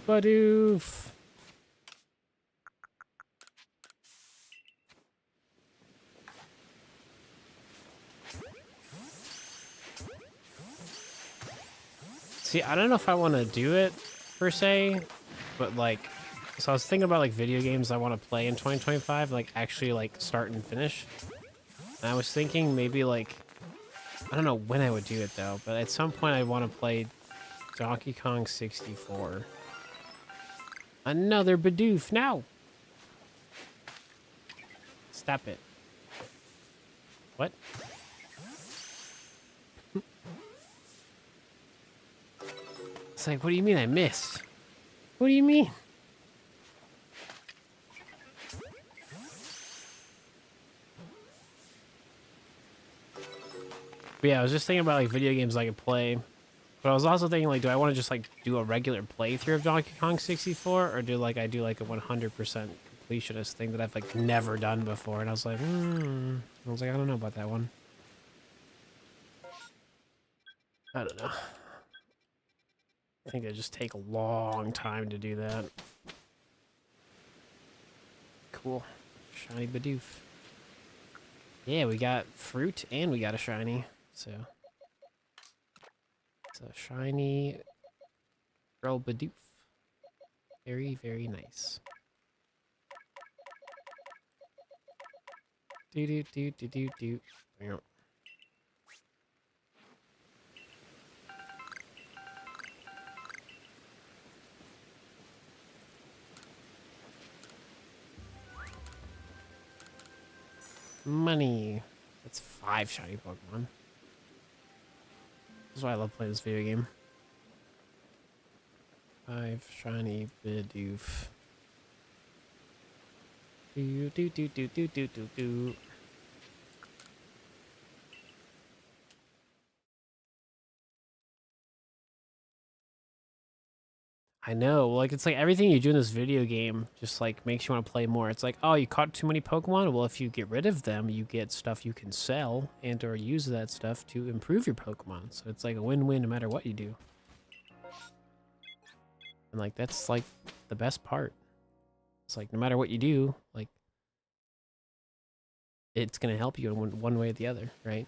A: Badoof. See, I don't know if I want to do it per se, but like, so I was thinking about like video games I want to play in 2025, like actually like start and finish. And I was thinking maybe like, I don't know when I would do it though, but at some point I want to play Donkey Kong 64. Another Bidoof now. Stop it. What? It's like, what do you mean I missed? What do you mean? But yeah, I was just thinking about like video games I could play. But I was also thinking like, do I want to just like do a regular playthrough of Donkey Kong 64, or do like I do like a 100% completionist thing that I've like never done before? And I was like, I don't know about that one. I don't know. I think it just take a long time to do that. Cool. Shiny Bidoof. Yeah, we got fruit and we got a shiny. So it's a shiny girl Bidoof. Very, very nice. Do do do do do do. Money. That's 5 shiny Pokemon. That's why I love playing this video game. 5 shiny Bidoof. Do do do do do do do do. I know, like it's like everything you do in this video game just like makes you want to play more. It's like, oh, you caught too many Pokemon. Well, if you get rid of them, you get stuff you can sell and or use that stuff to improve your Pokemon. So it's like a win-win no matter what you do. And like that's like the best part. It's like no matter what you do, like it's gonna help you in one way or the other, right?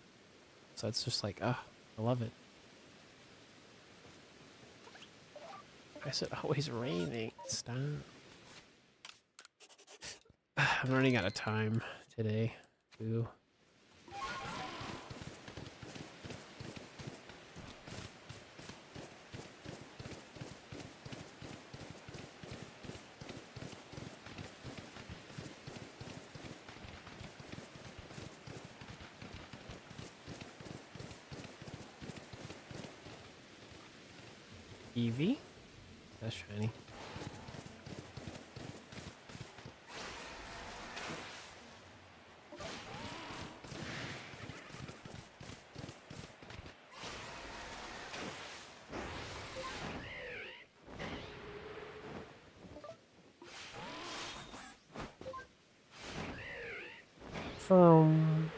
A: So it's just like, ah, I love it. I said always raining. Stop. I'm running out of time today. Ooh. Eevee? That's shiny. From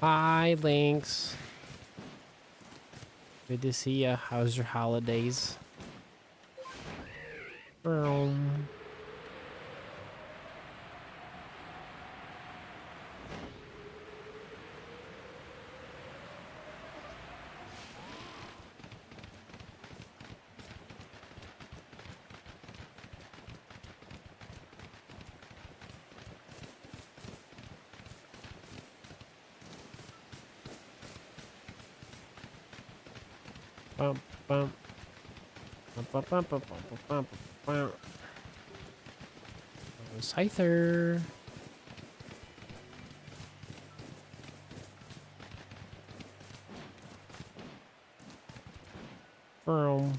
A: Hi, Lynx. Good to see ya. How's your holidays? From bum bum bum bum bum bum bum bum bum. Scyther. From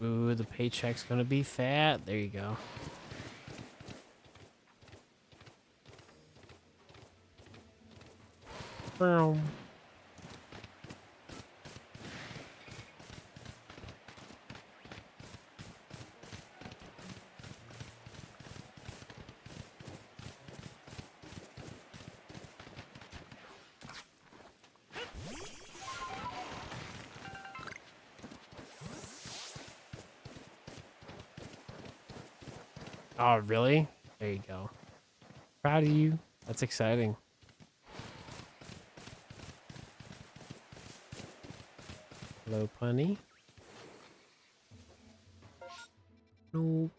A: Ooh, the paycheck's gonna be fat. There you go. From Oh, really? There you go. Proud of you. That's exciting. Hello, Punny. Nope.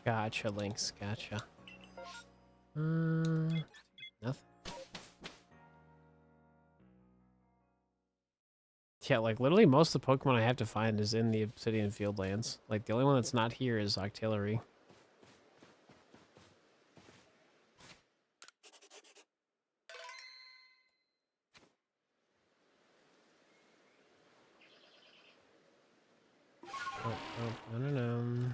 A: Gotcha, Lynx. Gotcha. Nothing. Yeah, like literally most of the Pokemon I have to find is in the Obsidian Fieldlands. Like the only one that's not here is Octillery. Oh, no.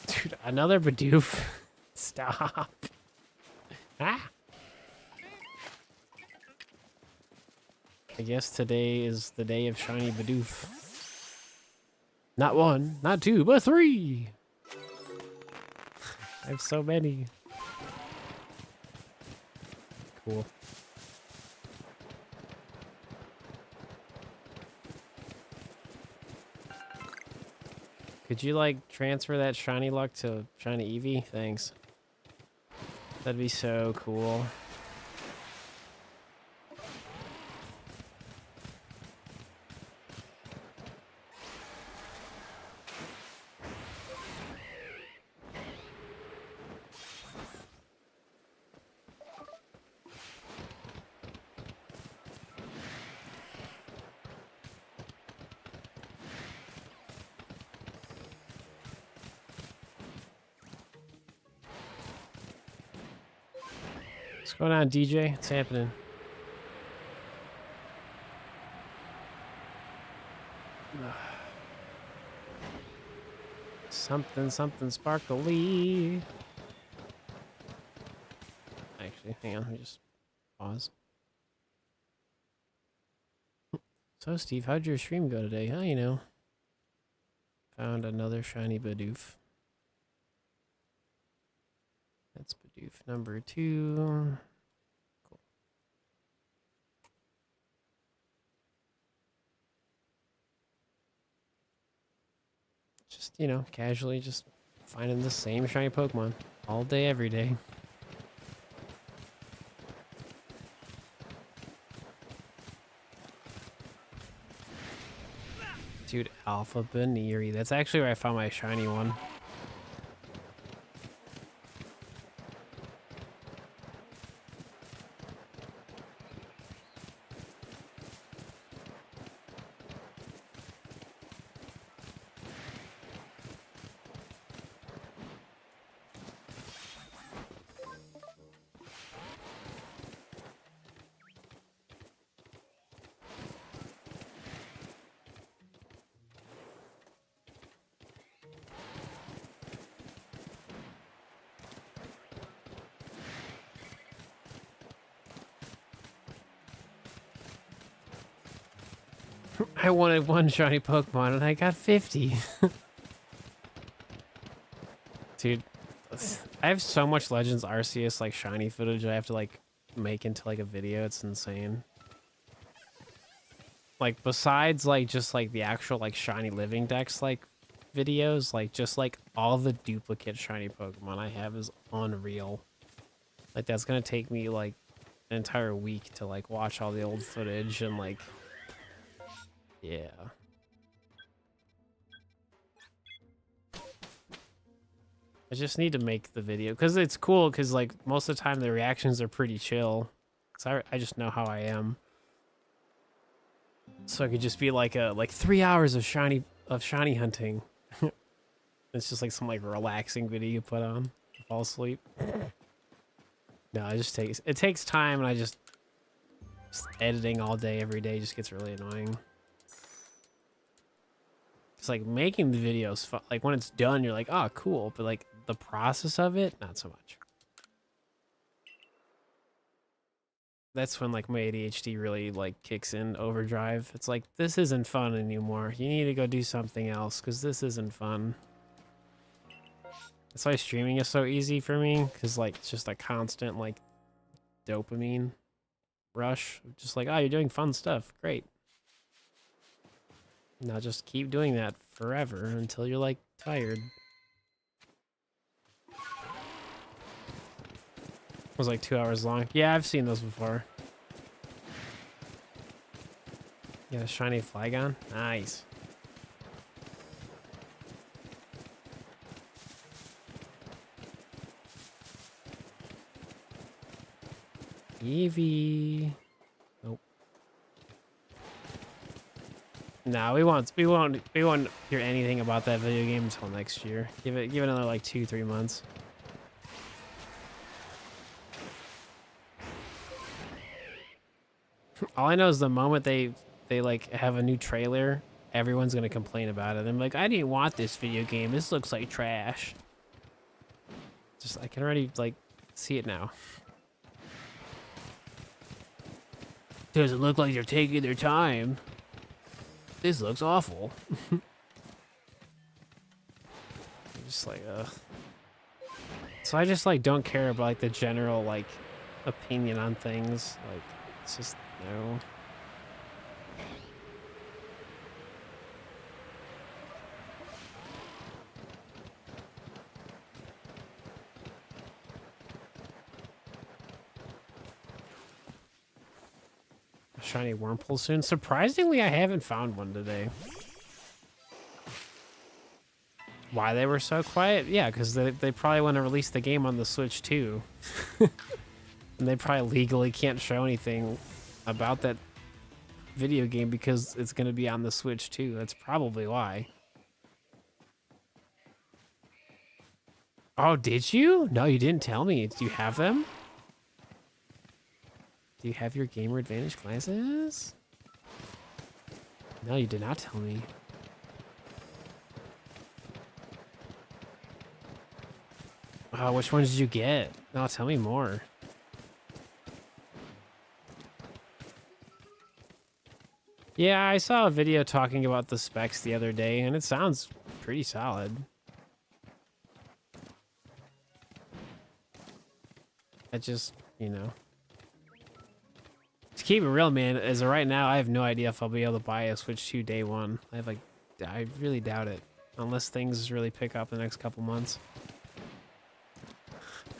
A: Dude, another Bidoof. Stop. Ah. I guess today is the day of shiny Bidoof. Not one, not two, but three. I have so many. Cool. Could you like transfer that shiny luck to shiny Eevee? Thanks. That'd be so cool. What's going on, DJ? What's happening? Something sparkly. Actually, hang on, let me just pause. So, Steve, how'd your stream go today? Oh, you know. Found another shiny Bidoof. That's Bidoof number 2. Cool. Just, you know, casually just finding the same shiny Pokemon all day, every day. Dude, Alpha Baneri. That's actually where I found my shiny one. I wanted one shiny Pokemon and I got 50. Dude, I have so much Legends Arceus like shiny footage I have to like make into like a video. It's insane. Like besides like just like the actual like shiny living dex like videos, like just like all the duplicate shiny Pokemon I have is unreal. Like that's gonna take me like an entire week to like watch all the old footage and like, yeah. I just need to make the video because it's cool because like most of the time the reactions are pretty chill. So I just know how I am. So it could just be like a 3 hours of shiny hunting. It's just like some like relaxing video you put on to fall asleep. No, it takes time and just editing all day every day just gets really annoying. It's like making the videos fun. Like when it's done you're like, oh cool, but like the process of it, not so much. That's when like my ADHD really like kicks in overdrive. It's like, this isn't fun anymore. You need to go do something else because this isn't fun. That's why streaming is so easy for me, because like it's just a constant like dopamine rush. Just like, oh, you're doing fun stuff. Great. Now just keep doing that forever until you're like tired. It was like 2 hours long. Yeah, I've seen those before. Yeah, shiny Flygon. Nice. Eevee. Nope. No, we won't hear anything about that video game until next year. Give it another like 2-3 months. All I know is the moment they like have a new trailer, everyone's gonna complain about it. I'm like, I didn't want this video game. This looks like trash. Just I can already like see it now. Does it look like they're taking their time? This looks awful. Just like so I just like don't care about like the general like opinion on things. Like it's just no. A shiny Wurmple soon. Surprisingly, I haven't found one today. Why they were so quiet? Yeah, because they probably want to release the game on the Switch too. And they probably legally can't show anything about that video game because it's going to be on the Switch too. That's probably why. Oh, did you? No, you didn't tell me. Do you have them? Do you have your Gamer Advantage glasses? No, you did not tell me. Oh, which ones did you get? No, tell me more. Yeah, I saw a video talking about the specs the other day, and it sounds pretty solid. I just, you know. To keep it real, man, as of right now, I have no idea if I'll be able to buy a Switch 2 day one. I really doubt it. Unless things really pick up in the next couple months.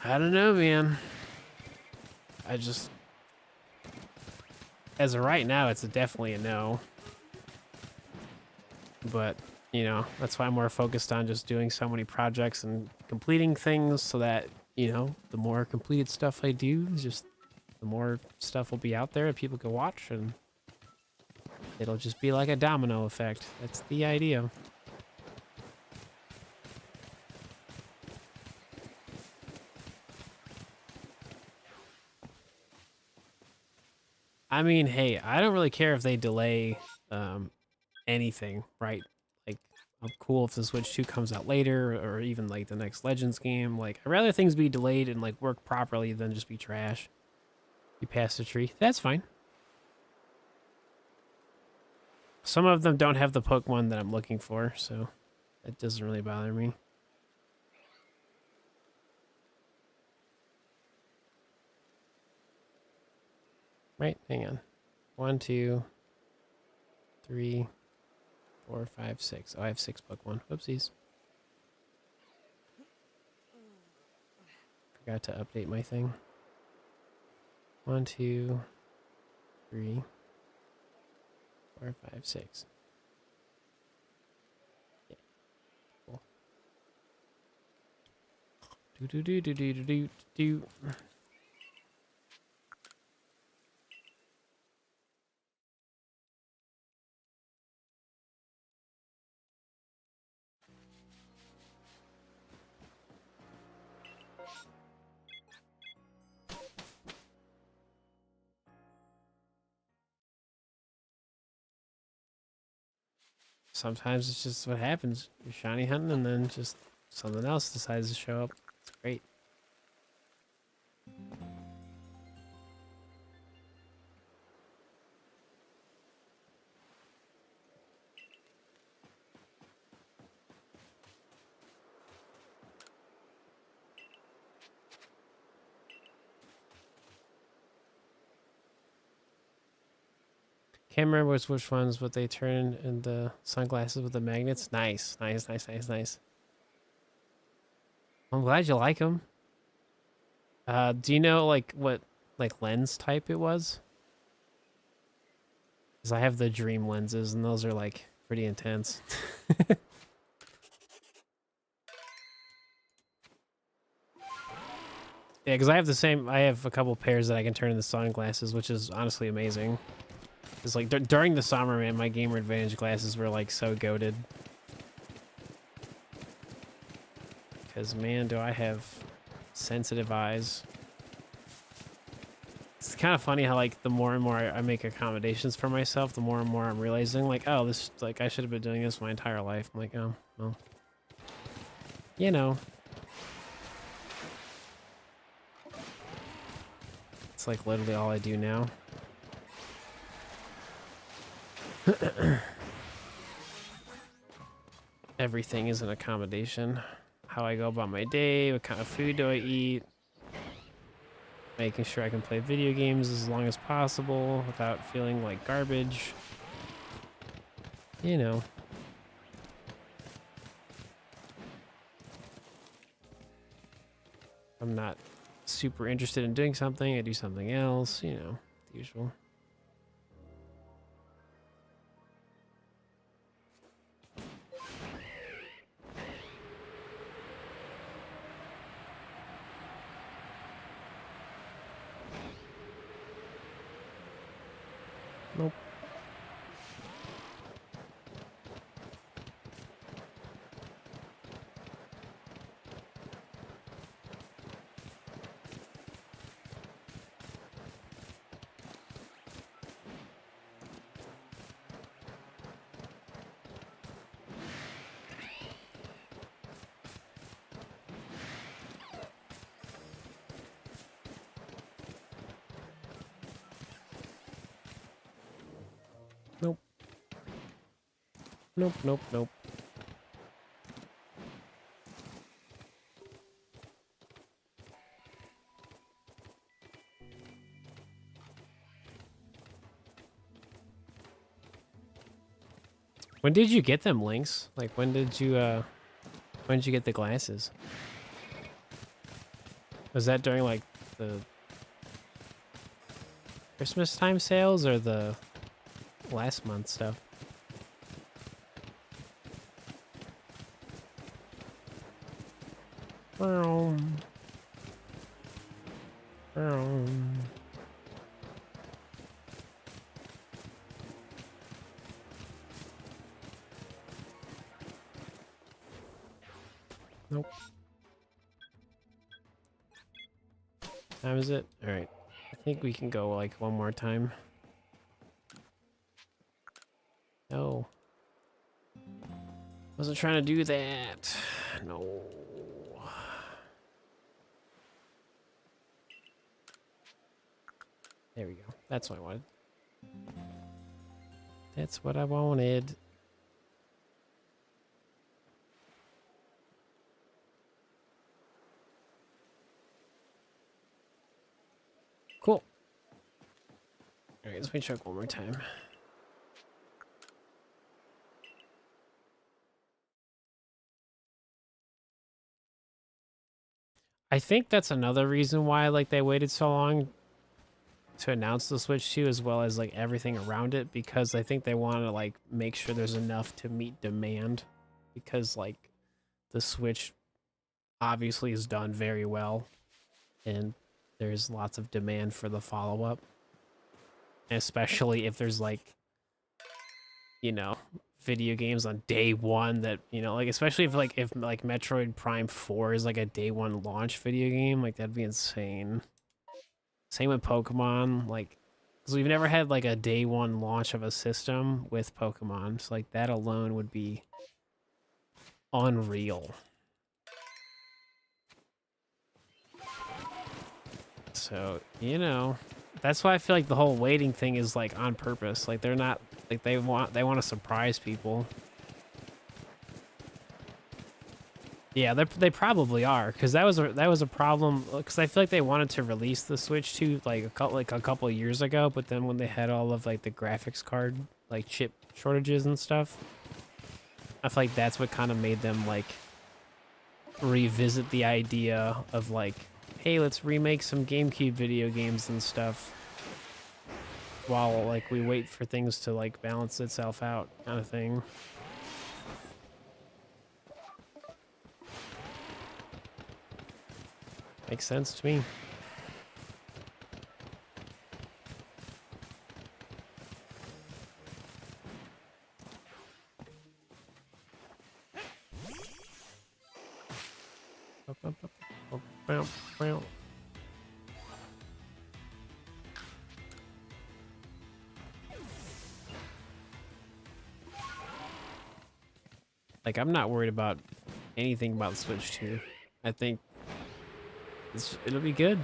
A: I don't know, man. I just... As of right now, it's definitely a no. But, you know, that's why I'm more focused on just doing so many projects and completing things so that, you know, the more completed stuff I do, just the more stuff will be out there that people can watch, and it'll just be like a domino effect. That's the idea. I mean, hey, I don't really care if they delay anything, right? Like, I'm cool if the Switch 2 comes out later, or even like the next Legends game. Like, I'd rather things be delayed and like work properly than just be trash. You passed the tree. That's fine. Some of them don't have the Pokemon that I'm looking for, so it doesn't really bother me. Right, hang on. 1, 2, 3, 4, 5, 6. Oh, I have 6 Pokemon. Whoopsies. Forgot to update my thing. 1, 2, 3, 4, 5, 6. Yeah. Cool. Do do do do do do do. Sometimes it's just what happens. You're shiny hunting and then just something else decides to show up. It's great. Can't remember which ones, but they turn into sunglasses with the magnets. Nice, nice, nice, nice, nice. I'm glad you like them. Do you know like what like lens type it was? Because I have the dream lenses, and those are like pretty intense. Yeah, because I have the same. I have a couple pairs that I can turn into sunglasses, which is honestly amazing. It's like during the summer, man, my Gamer Advantage glasses were like so goated. Because man, do I have sensitive eyes. It's kind of funny how like the more and more I make accommodations for myself, the more and more I'm realizing like, oh, this like I should have been doing this my entire life. I'm like, oh, well, you know. It's like literally all I do now. Everything is an accommodation. How I go about my day, what kind of food do I eat, making sure I can play video games as long as possible without feeling like garbage. You know. I'm not super interested in doing something, I do something else, you know, the usual. Nope. Nope. Nope, nope, nope. When did you get them, Lynx? Like when did you get the glasses? Was that during like the Christmas time sales or the last month stuff? Nope. Time is it? All right. I think we can go like one more time. No. Wasn't trying to do that. No. There we go. That's what I wanted. That's what I wanted. Cool. All right, let me check one more time. I think that's another reason why like they waited so long to announce the Switch 2 as well as like everything around it, because I think they want to like make sure there's enough to meet demand, because like the Switch obviously is done very well and there's lots of demand for the follow-up, especially if there's like, you know, video games on day one that, you know, like especially if like Metroid Prime 4 is like a day one launch video game, like that'd be insane. Same with Pokemon, like, because we've never had like a day one launch of a system with Pokemon, so like that alone would be unreal. So, you know, that's why I feel like the whole waiting thing is like on purpose. Like they're not like they want to surprise people. Yeah, they probably are, because that was a problem. Because I feel like they wanted to release the Switch 2 like a couple of years ago, but then when they had all of like the graphics card like chip shortages and stuff, I feel like that's what kind of made them like revisit the idea of like, hey, let's remake some GameCube video games and stuff while like we wait for things to like balance itself out, kind of thing. Makes sense to me. Like, I'm not worried about anything about the Switch 2. I think it'll be good.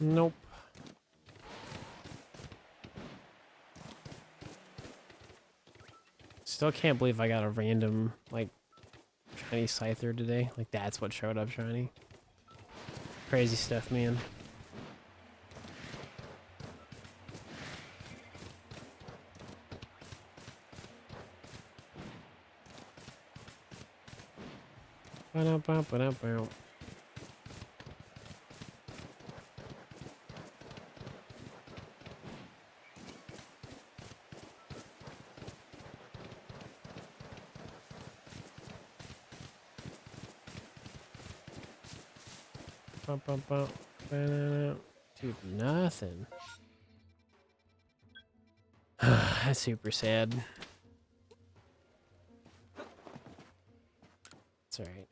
A: Nope. Still can't believe I got a random, like, shiny Scyther today. Like, that's what showed up shiny. Crazy stuff, man. Ba-dum-bum-ba-dum-bum. Bum, bum, bum. Ba-da-da. Dude, nothing. That's super sad. It's alright.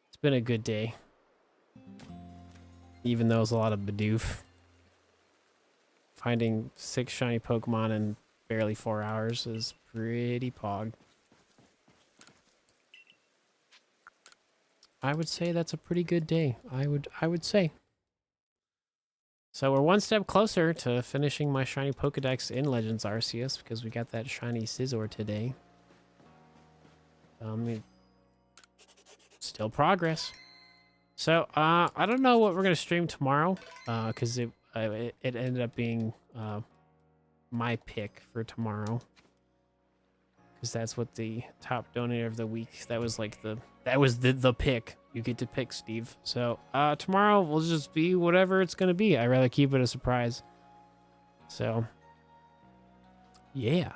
A: It's been a good day. Even though it's a lot of Bidoof. Finding 6 shiny Pokemon in barely 4 hours is pretty pog. I would say that's a pretty good day. I would say. So we're one step closer to finishing my shiny Pokedex in Legends Arceus because we got that shiny Scizor today. Still progress. So I don't know what we're gonna stream tomorrow because it ended up being my pick for tomorrow because that's what the top donator of the week. That was like the pick. You get to pick, Steve. So tomorrow will just be whatever it's gonna be. I'd rather keep it a surprise. So yeah.